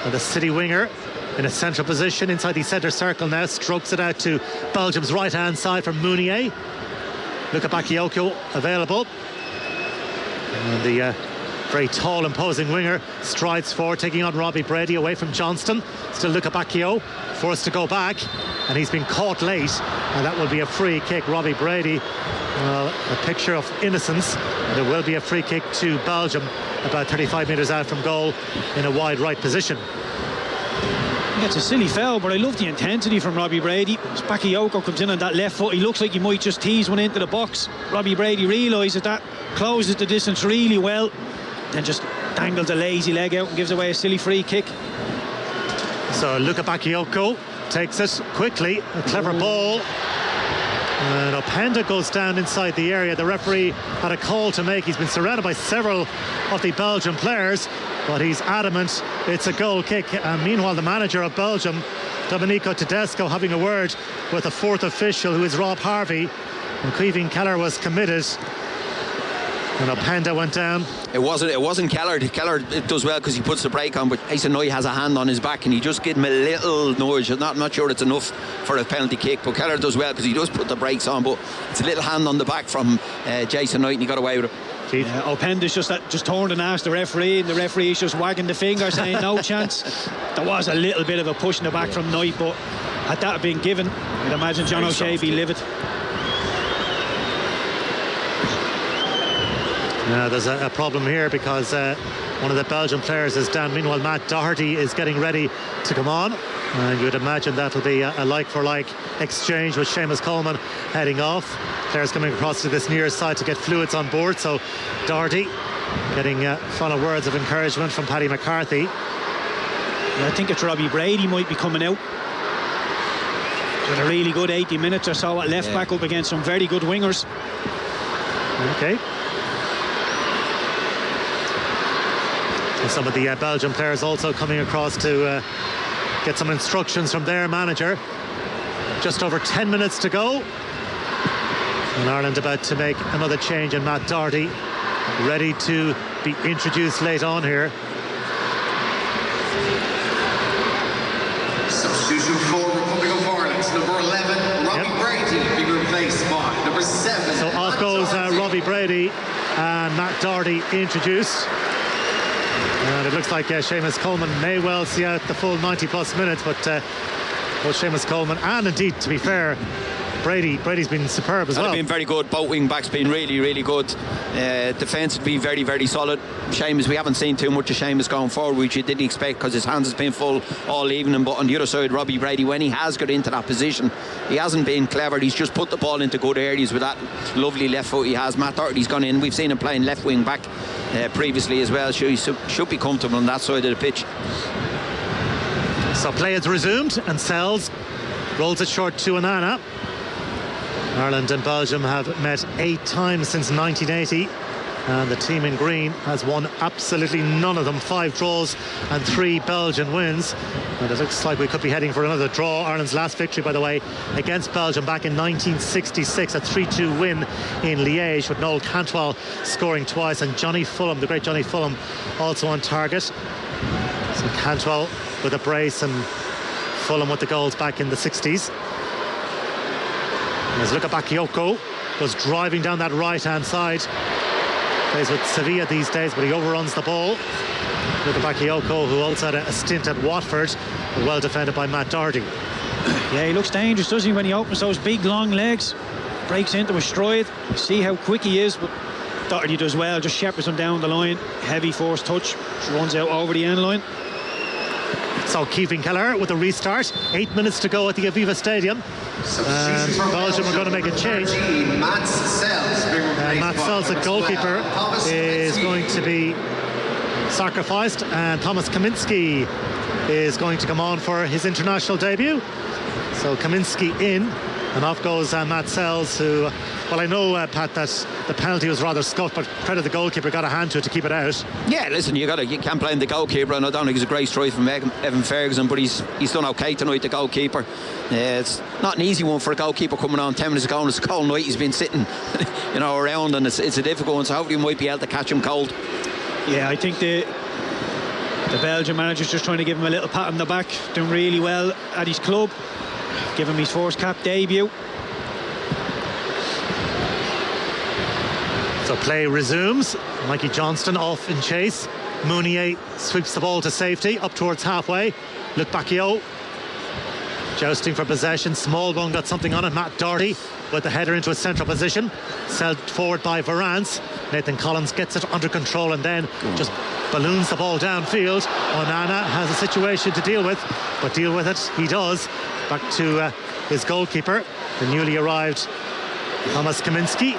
and the City winger in a central position inside the centre circle now, strokes it out to Belgium's right hand side for Mounier. Luka Bakayoko available, and the very tall, imposing winger strides forward, taking on Robbie Brady away from Johnston. Still Luka Bakayoko forced to go back, and he's been caught late, and that will be a free kick. Robbie Brady, well, a picture of innocence. There will be a free kick to Belgium about 35 metres out from goal in a wide right position. Yeah, it's a silly foul, but I love the intensity from Robbie Brady. As Bakayoko comes in on that left foot, he looks like he might just tease one into the box. Robbie Brady realises that, closes the distance really well, then just dangles a lazy leg out and gives away a silly free kick. So Luca Bakayoko takes it quickly, a clever ball. And Openda goes down inside the area. The referee had a call to make. He's been surrounded by several of the Belgian players, but he's adamant it's a goal kick. And meanwhile, the manager of Belgium, Domenico Tedesco, having a word with the fourth official, who is Rob Harvey. And Caoimhín Kelleher was committed. And Openda went down. It wasn't Kelleher. Kelleher does well because he puts the brake on, but Aisanoy has a hand on his back and he just gave him a little nudge. I'm not sure it's enough for a penalty kick, but Kelleher does well because he does put the brakes on, but it's a little hand on the back from Jason Knight and he got away with it. Yeah, Openda's just turned and asked the referee, and the referee's just wagging the finger saying no chance. There was a little bit of a push in the back from Knight, but had that been given, I'd imagine John O'Shea be livid. Now there's a problem here because one of the Belgian players is down. Meanwhile, Matt Doherty is getting ready to come on, and you'd imagine that'll be a like-for-like exchange with Seamus Coleman heading off. Players coming across to this near side to get fluids on board. So Doherty getting final words of encouragement from Paddy McCarthy. Yeah, I think it's Robbie Brady might be coming out. With a really good 80 minutes or so at left back up against some very good wingers. Okay. And some of the Belgian players also coming across to get some instructions from their manager. Just over 10 minutes to go. And Ireland about to make another change, and Matt Doherty ready to be introduced late on here. Substitution for Republic of Ireland, number 11, Robbie Brady, being replaced by number 7. So off goes Robbie Brady, and Matt Doherty introduced. And it looks like Seamus Coleman may well see out the full 90 plus minutes, but both Seamus Coleman and indeed, to be fair, Brady's been superb as well. They've been very good. Both wing backs been really, really good. Defence has been very, very solid. Seamus, we haven't seen too much of Seamus going forward, which you didn't expect because his hands has been full all evening. But on the other side, Robbie Brady, when he has got into that position, he hasn't been clever. He's just put the ball into good areas with that lovely left foot he has. Matt Doherty's gone in. We've seen him playing left wing back previously as well. So he should be comfortable on that side of the pitch. So play is resumed, and Sells rolls it short to Anana. Ireland and Belgium have met 8 times since 1980, and the team in green has won absolutely none of them. 5 draws and 3 Belgian wins, and it looks like we could be heading for another draw. Ireland's last victory, by the way, against Belgium back in 1966, a 3-2 win in Liège, with Noel Cantwell scoring twice and Johnny Fulham, the great Johnny Fulham, also on target. So Cantwell with a brace and Fulham with the goals back in the 60s. As Luca Bakayoko goes driving down that right-hand side. Plays with Sevilla these days, but he overruns the ball. Luca Bakayoko, who also had a stint at Watford, but well defended by Matt Doherty. Yeah, he looks dangerous, doesn't he, when he opens those big, long legs. Breaks into a stride. You see how quick he is, but Doherty does well, just shepherds him down the line. Heavy force touch, just runs out over the end line. So Caoimhín Kelleher with a restart. 8 minutes to go at the Aviva Stadium. And Belgium are going to make a change. Matt Sells, the goalkeeper, is going to be sacrificed, and Thomas Kaminski is going to come on for his international debut. So Kaminski in, and off goes Matt Sells, who, well, I know, Pat, that the penalty was rather scuffed, but credit the goalkeeper, got a hand to it to keep it out. Yeah, listen, you can't blame the goalkeeper, and I don't think it's a great strike from Evan Ferguson, but he's done okay tonight, the goalkeeper. It's not an easy one for a goalkeeper coming on 10 minutes ago, and it's a cold night. He's been sitting around, and it's a difficult one, so hopefully he might be able to catch him cold. Yeah, I think the Belgian manager's just trying to give him a little pat on the back. Doing really well at his club. Give him his first cap debut. So play resumes. Mikey Johnston off in chase. Mounier sweeps the ball to safety up towards halfway. Luc Bakio jousting for possession. Smallbone got something on it. Matt Doherty with the header into a central position, sent forward by Varane. Nathan Collins gets it under control and then just balloons the ball downfield. Onana has a situation to deal with, but deal with it he does. Back to his goalkeeper, the newly arrived Thomas Kaminski.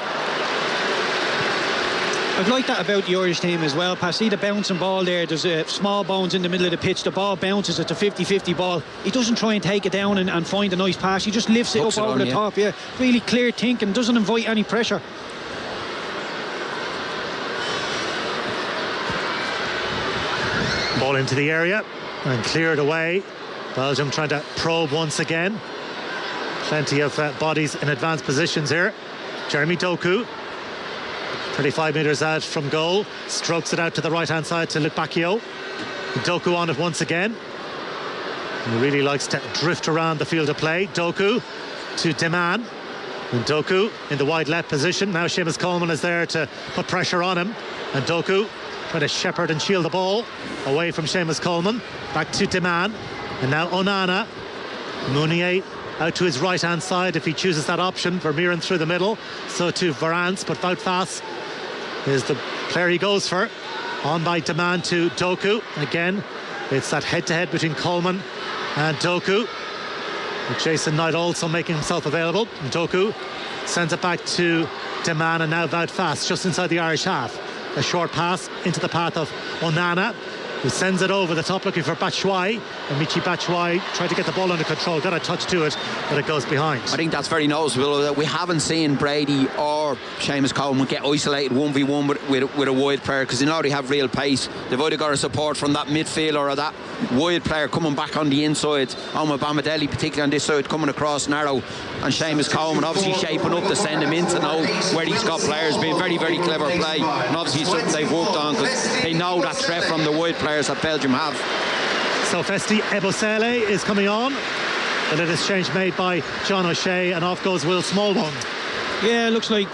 I've liked that about the Irish team as well, Pat. See the bouncing ball there, there's small bones in the middle of the pitch, the ball bounces, it's a 50-50 ball. He doesn't try and take it down and find a nice pass, he just lifts it Hooks up it over on, the top. Really clear thinking, doesn't invite any pressure. Ball into the area and cleared away. Belgium trying to probe once again. Plenty of bodies in advanced positions here. Jeremy Doku, 35 metres out from goal, strokes it out to the right hand side to Luc Bacchio. Doku on it once again. He really likes to drift around the field of play. Doku to Deman, and Doku in the wide left position. Now Seamus Coleman is there to put pressure on him, and Doku trying to shepherd and shield the ball away from Seamus Coleman. Back to Deman, and now Onana. Mounier out to his right hand side if he chooses that option. Vermeeren through the middle, so to Varane, but Wout Faes is the player he goes for. On by Deman to Doku. Again, it's that head-to-head between Coleman and Doku, with Jason Knight also making himself available. And Doku sends it back to Deman, and now Wout Faes just inside the Irish half. A short pass into the path of Onana, who sends it over the top looking for Batshuayi, and Michy Batshuayi tried to get the ball under control, got a touch to it, but it goes behind. I think that's very noticeable that we haven't seen Brady or Seamus Coleman get isolated 1v1 with a wide player, because they know they have real pace. They've either got a support from that midfielder or that wide player coming back on the inside. Omar Bamadelli particularly on this side coming across narrow, and Seamus Coleman obviously shaping up to send him in to know where he's got players. Being very, very clever play, and obviously something they've worked on, because they know that threat from the wide players that Belgium have. So Festi Ebosele is coming on. The little exchange made by John O'Shea, and off goes Will Smallbone. Yeah, looks like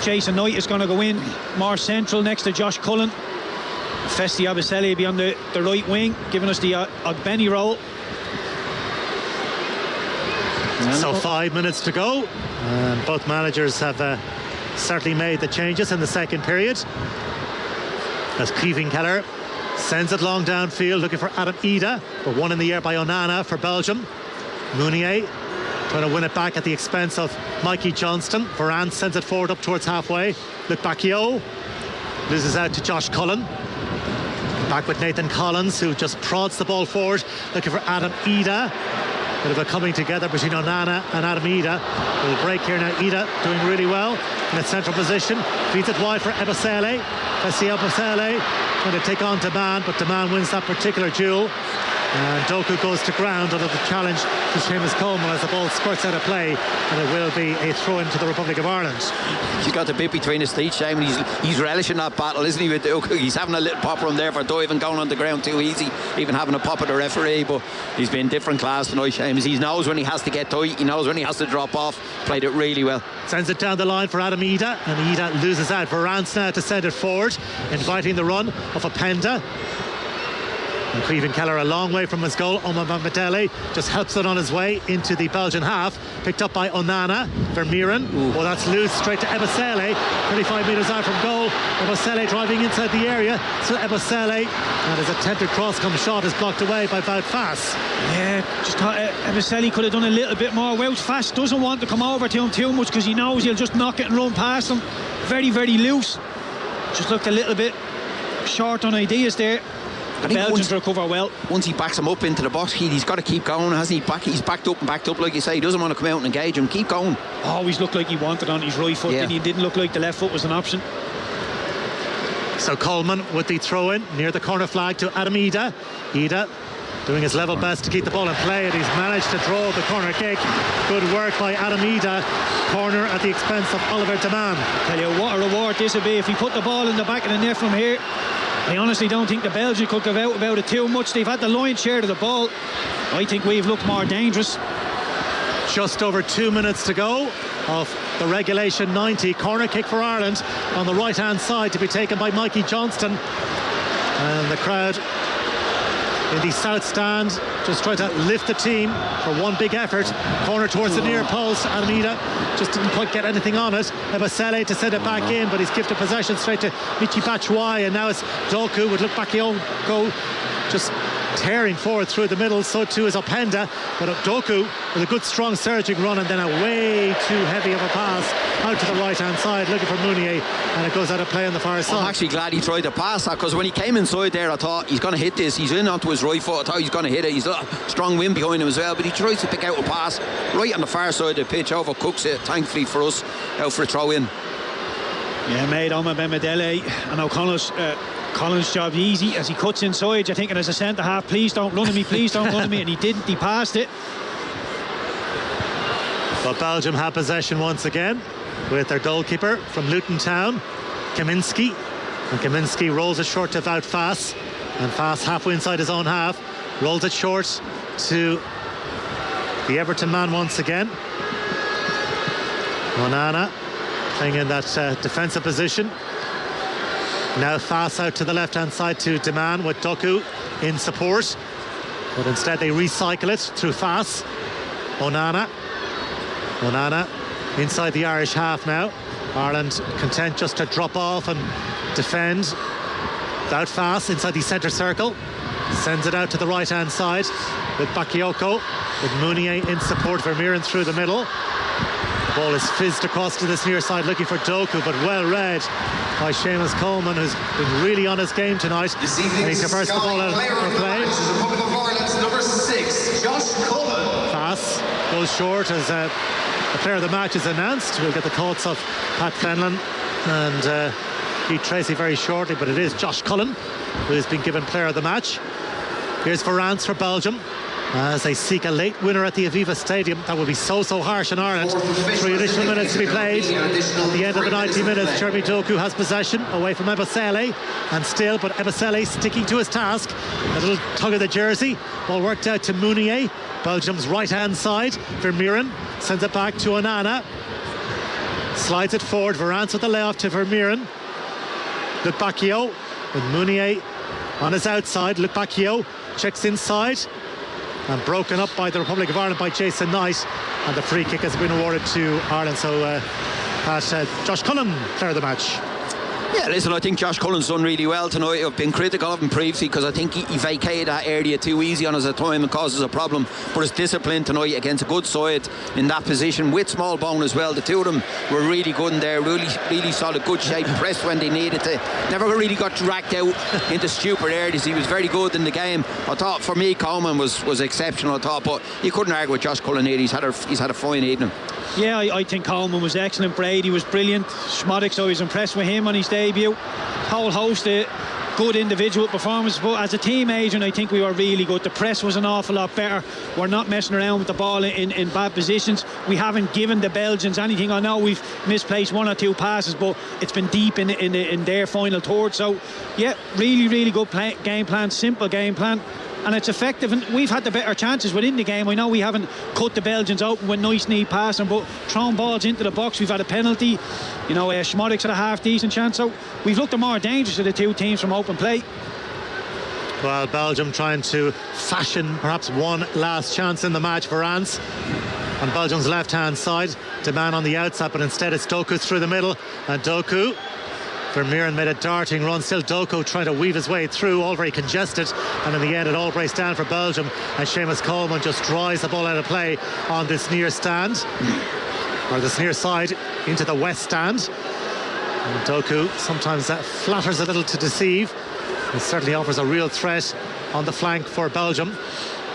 Jason Knight is going to go in more central next to Josh Cullen. Festi Ebosele will be on the right wing, giving us the Ogbeni role. So 5 minutes to go, and both managers have certainly made the changes in the second period. As Kevin Keller sends it long downfield looking for Adam Ida, but one in the air by Onana for Belgium. Mounier trying to win it back at the expense of Mikey Johnston. Varane sends it forward up towards halfway. Luc Bacchio loses out to Josh Cullen. Back with Nathan Collins, who just prods the ball forward looking for Adam Ida. Bit of a coming together between Onana and Adam Ida. Little break here now. Ida doing really well in its central position. Feeds it wide for Ebosele. Festi Ebosele trying to take on Deman, but Deman wins that particular duel. And Doku goes to ground under the challenge to Seamus Coleman as the ball squirts out of play, and it will be a throw into the Republic of Ireland. He's got the bit between his teeth, Shane, and he's relishing that battle, isn't he, with Doku? He's having a little pop on there for diving, going on the ground too easy, even having a pop at the referee, but he's been different class tonight, Seamus. He knows when he has to get tight, he knows when he has to drop off. Played it really well. Sends it down the line for Adam Ida, and Ida loses out. Varane's now to send it forward, inviting the run of Openda. And Cleven Keller a long way from his goal. Omar Bamadelli just helps it on his way into the Belgian half. Picked up by Onana. Vermeeren. Well, that's loose straight to Ebosele. 25 metres out from goal. Ebosele driving inside the area. So Ebosele, and his attempted cross-come shot is blocked away by Wout Faes. Yeah, just thought Ebosele could have done a little bit more. Wout Faes doesn't want to come over to him too much because he knows he'll just knock it and run past him. Very, very loose. Just looked a little bit short on ideas there. The Belgians recover well. Once he backs him up into the box, he's got to keep going, hasn't he? He's backed up, like you say. He doesn't want to come out and engage him. Keep going. Always looked like he wanted on his right foot, and he didn't look like the left foot was an option. So Coleman with the throw-in near the corner flag to Adam Ida. Ida doing his level best to keep the ball in play, and he's managed to draw the corner kick. Good work by Adam Ida. Corner at the expense of Oliver Deman. Tell you what a reward this would be if he put the ball in the back of the net from here. I honestly don't think the Belgians could give out about it too much. They've had the lion's share of the ball. I think we've looked more dangerous. Just over 2 minutes to go of the regulation 90. Corner kick for Ireland on the right hand side to be taken by Mikey Johnston, and the crowd in the south stand just trying to lift the team for one big effort. Corner towards the near post. Adam Ida just didn't quite get anything on it. Ebosele to send it back in, but he's gifted possession straight to Michy Batshuayi, and now it's Doku with Luc Bacchio go just tearing forward through the middle, so too is Openda, but Doku with a good strong surging run, and then a way too heavy of a pass out to the right hand side looking for Mounier, and it goes out of play on the far side. I'm actually glad he tried to pass that, because when he came inside there I thought he's going to hit this, he's in onto his right foot, I thought he's going to hit it, he's a strong wind behind him as well, but he tries to pick out a pass right on the far side of the pitch, overcooks it thankfully for us, out for a throw in. Yeah, made Oma Bemedele and O'Connell's Collins' job easy as he cuts inside. You're thinking as a centre half, please don't run at me, please don't run at me, and he didn't, he passed it. But Belgium have possession once again with their goalkeeper from Luton Town, Kaminski, and Kaminski rolls it short to Wout Faes, and Faes halfway inside his own half rolls it short to the Everton man once again. Onana playing in that defensive position. Now Faes out to the left hand side to Deman with Doku in support, but instead they recycle it through Faes. Onana inside the Irish half now. Ireland content just to drop off and defend. Wout Faes inside the centre circle, sends it out to the right hand side with Bakayoko, with Mounier in support, Vermeeren through the middle. The ball is fizzed across to this near side looking for Doku, but well read by Seamus Coleman, who's been really on his game tonight. And he converts the ball out for play. Number 6, Josh Cullen. Faes goes short as the player of the match is announced. We'll get the thoughts of Pat Fenlon and Pete Treacy very shortly, but it is Josh Cullen who has been given player of the match. Here's Varane for Belgium as they seek a late winner at the Aviva Stadium. That would be so harsh on Ireland. 3 additional minutes to be played. At the end of the 90 minutes, Jeremy Doku has possession away from Ebosele, and still, but Ebosele sticking to his task. A little tug of the jersey. Ball worked out to Mounier, Belgium's right hand side. Vermeeren sends it back to Onana. Slides it forward. Varane's with the layoff to Vermeeren. Luc Bacchio with Mounier on his outside. Luc Bacchio checks inside and broken up by the Republic of Ireland by Jason Knight, and the free kick has been awarded to Ireland. So Josh Cullen, player of the match. Yeah, listen, I think Josh Cullen's done really well tonight. I've been critical of him previously because I think he vacated that area too easy on us at time and causes a problem. But his discipline tonight against a good side in that position with small bone as well. The two of them were really good in there, really solid, good shape, pressed when they needed to. Never really got dragged out into stupid areas. He was very good in the game. I thought, for me, Coleman was exceptional, I thought, but you couldn't argue with Josh Cullen here. He's had a fine evening. Yeah, I think Coleman was excellent. Brady was brilliant. Schmodix, I was impressed with him on his debut. Whole host of good individual performances, but as a team, Adrian, I think we were really good. The press was an awful lot better. We're not messing around with the ball in bad positions. We haven't given the Belgians anything. I know we've misplaced 1 or 2 passes, but it's been deep in their final third. So yeah, really good game plan, simple game plan, and it's effective, and we've had the better chances within the game. I know we haven't cut the Belgians open with nice neat passing, but throwing balls into the box, we've had a penalty. You know, Schmodix had a half decent chance, so we've looked more dangerous to the two teams from open play. Well, Belgium trying to fashion perhaps one last chance in the match. Varane's on Belgium's left hand side, Deman on the outside, but instead it's Doku through the middle, and Doku, Vermeeren made a darting run, still Doku trying to weave his way through, all very congested, and in the end it all breaks down for Belgium, and Seamus Coleman just drives the ball out of play on this near stand, or this near side into the west stand. And Doku sometimes flatters a little to deceive. It certainly offers a real threat on the flank for Belgium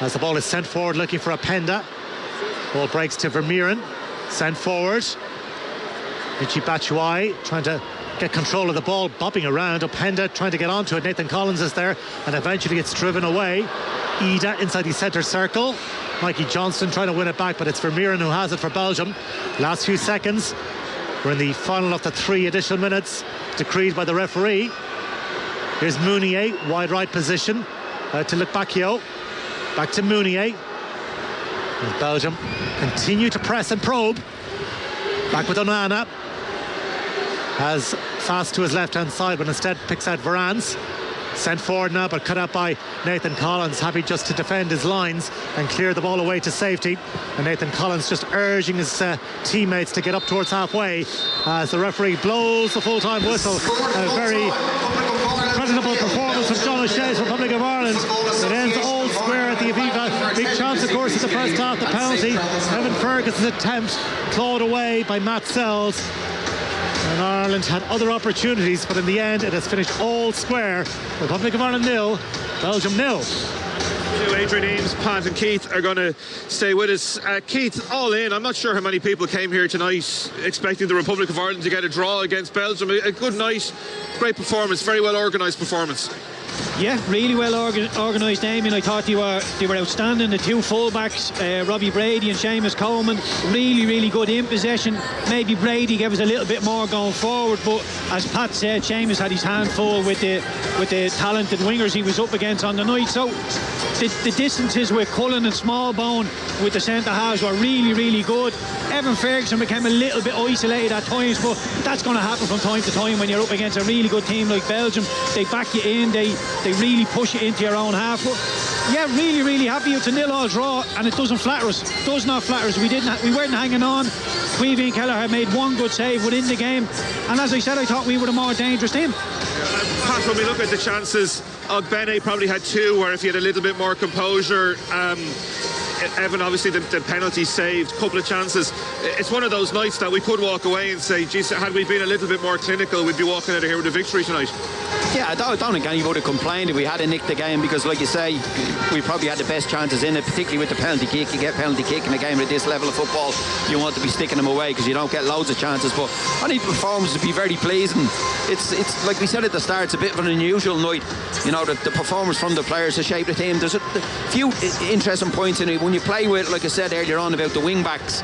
as the ball is sent forward looking for Openda. Ball breaks to Vermeeren, sent forward. Michi Batshuayi trying to get control of the ball, bobbing around. Openda trying to get onto it. Nathan Collins is there, and eventually it's driven away. Ida inside the centre circle. Mikey Johnston trying to win it back, but it's Vermeeren who has it for Belgium. Last few seconds. We're in the final of the 3 additional minutes decreed by the referee. Here's Mounier, wide right position to Luc Bacchio. Back to Mounier. As Belgium continue to press and probe. Back with Onana. Has Faes to his left-hand side, but instead picks out Varane's. Sent forward now, but cut out by Nathan Collins, happy just to defend his lines and clear the ball away to safety. And Nathan Collins just urging his teammates to get up towards halfway as the referee blows the full-time whistle. A very creditable performance from John O'Shea's Republic of Ireland. It ends all the Aviva. Big chance, of course, in the first half, the penalty. Evan Ferguson's attempt clawed away by Matt Sells. And Ireland had other opportunities, but in the end it has finished all square. Republic of Ireland 0, Belgium 0. Adrian, Eames, Pat and Keith are going to stay with us. Keith, all in, I'm not sure how many people came here tonight expecting the Republic of Ireland to get a draw against Belgium. A good night, great performance, very well organised performance. Yeah, really well organised, Damien. I thought they were outstanding. The two fullbacks, Robbie Brady and Seamus Coleman, really good in possession. Maybe Brady gave us a little bit more going forward, but as Pat said, Seamus had his hand full with the talented wingers he was up against on the night. So the distances with Cullen and Smallbone with the centre halves were really good. Evan Ferguson became a little bit isolated at times, but that's going to happen from time to time when you're up against a really good team like Belgium. They back you in, they really push it into your own half. But yeah, really happy. It's a 0-0 draw, and it doesn't flatter us. It does not flatter us. We weren't hanging on. Queevy and Kelleher made one good save within the game, and as I said, I thought we were the more dangerous team. Pat, when we look at the chances, Ogbene probably had two where if he had a little bit more composure, Evan, obviously the penalty saved, a couple of chances. It's one of those nights that we could walk away and say, geez, had we been a little bit more clinical, we'd be walking out of here with a victory tonight. Yeah, I don't think anybody would have complained if we had nicked the game, because like you say, we probably had the best chances in it, particularly with the penalty kick. You get penalty kick in a game at this level of football, you want to be sticking them away because you don't get loads of chances. But I think the performance would be very pleasing. It's like we said at the start, it's a bit of an unusual night. You know, the performance from the players, the shape of the team. There's a few interesting points in it. When you play with, like I said earlier on about the wing backs,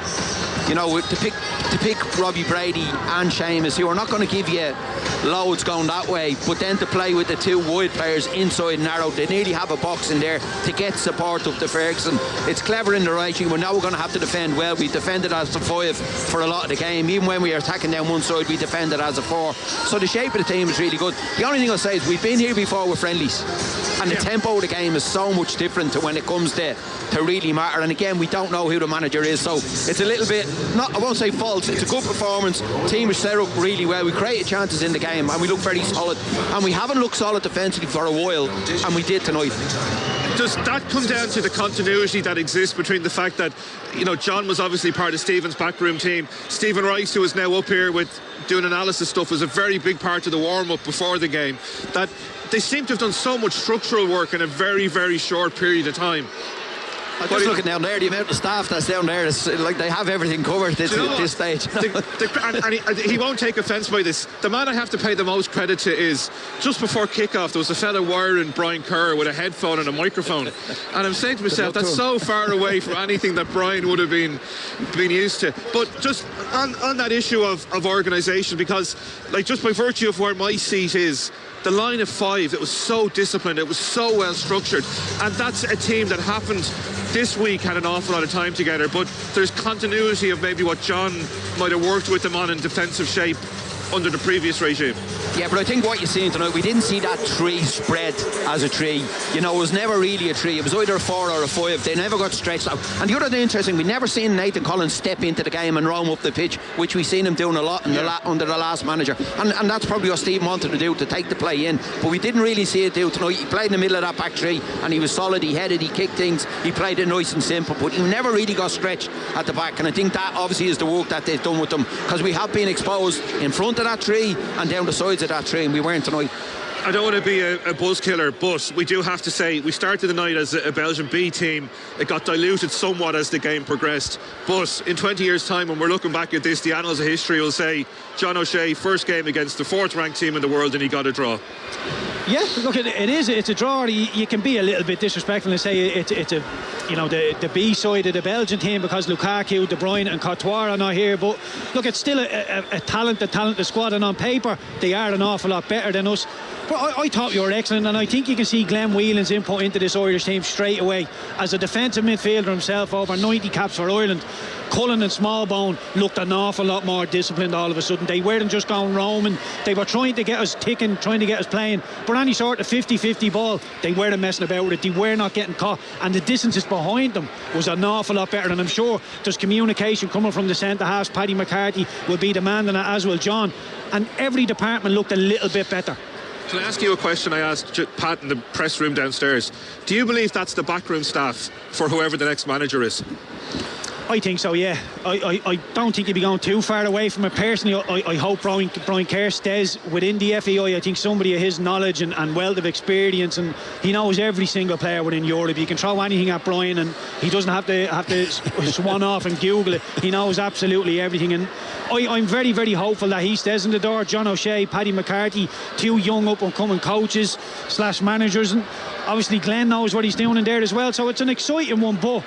you know, to pick Robbie Brady and Seamus, who are not going to give you loads going that way, but then to play with the two wide players inside narrow, they nearly have a box in there to get support up to Ferguson. It's clever in the right team. We're now going to have to defend well. We defended as a 5 for a lot of the game. Even when we were attacking down one side, we defended as a 4. So the shape of the team is really good. The only thing I'll say is we've been here before with friendlies, and the tempo of the game is so much different to when it comes to really matter. And again, we don't know who the manager is, so it's a little bit, I won't say false, it's a good performance. Team is set up really well. We created chances in the game and we look very solid, and we haven't looked solid defensively for a while, and we did tonight. Does that come down to the continuity that exists between the fact that, you know, John was obviously part of Stephen's backroom team, Stephen Rice, who is now up here with doing analysis stuff, was a very big part of the warm-up before the game, that they seem to have done so much structural work in a very short period of time? I'm just looking down there, the amount of staff that's down there, it's like they have everything covered at this stage. And he won't take offence by this. The man I have to pay the most credit to is, just before kick-off, there was a fella wiring Brian Kerr with a headphone and a microphone. And I'm saying to myself, that's so far away from anything that Brian would have been used to. But just on that issue of organisation, because like just by virtue of where my seat is, the line of 5, it was so disciplined, it was so well structured, and that's a team that happened this week had an awful lot of time together, but there's continuity of maybe what John might have worked with them on in defensive shape under the previous regime. Yeah, but I think what you're seeing tonight, we didn't see that tree spread as a tree. You know, it was never really a tree. It was either a 4 or a 5. They never got stretched out. And the other thing interesting, we never seen Nathan Collins step into the game and roam up the pitch, which we've seen him doing a lot under the last manager. And that's probably what Stephen wanted to do, to take the play in. But we didn't really see it do tonight. He played in the middle of that back three and he was solid. He headed, he kicked things. He played it nice and simple, but he never really got stretched at the back. And I think that obviously is the work that they've done with them, because we have been exposed in front of that tree and down the sides of that tree, and we weren't tonight. I don't want to be a buzz killer, but we do have to say we started the night as a Belgian B team. It got diluted somewhat as the game progressed, but in 20 years time, when we're looking back at this, the annals of history will say John O'Shea, first game against the 4th ranked team in the world, and he got a draw. Yeah, look, it's a draw. You can be a little bit disrespectful and say it's a, you know, the B side of the Belgian team because Lukaku, De Bruyne and Courtois are not here. But look, it's still a talented squad, and on paper they are an awful lot better than us. But I thought you were excellent, and I think you can see Glenn Whelan's input into this Irish team straight away. As a defensive midfielder himself, over 90 caps for Ireland, Cullen and Smallbone looked an awful lot more disciplined all of a sudden. They weren't just going roaming. They were trying to get us ticking, trying to get us playing. But any sort of 50-50 ball, they weren't messing about with it. They were not getting caught. And the distances behind them was an awful lot better. And I'm sure there's communication coming from the centre-halves. Paddy McCarthy will be demanding it, as will John. And every department looked a little bit better. Can I ask you a question I asked Pat in the press room downstairs? Do you believe that's the backroom staff for whoever the next manager is? I think so, yeah. I don't think he'd be going too far away from it. Personally, I hope Brian Kerr stays within the FAI. I think somebody of his knowledge and wealth of experience, and he knows every single player within Europe. You can throw anything at Brian and he doesn't have to swan off and Google it. He knows absolutely everything, and I'm very, very hopeful that he stays in the door. John O'Shea, Paddy McCarthy, two young up-and-coming coaches / managers, and obviously Glenn knows what he's doing in there as well. So it's an exciting one, but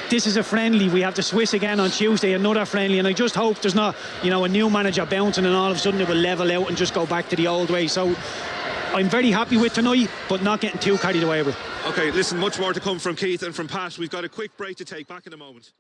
this is a friendly. We have the Swiss again on Tuesday, another friendly, and I just hope there's not, a new manager bouncing and all of a sudden it will level out and just go back to the old way. So I'm very happy with tonight, but not getting too carried away with it. Okay, listen, much more to come from Keith and from Pat. We've got a quick break to take. Back in a moment.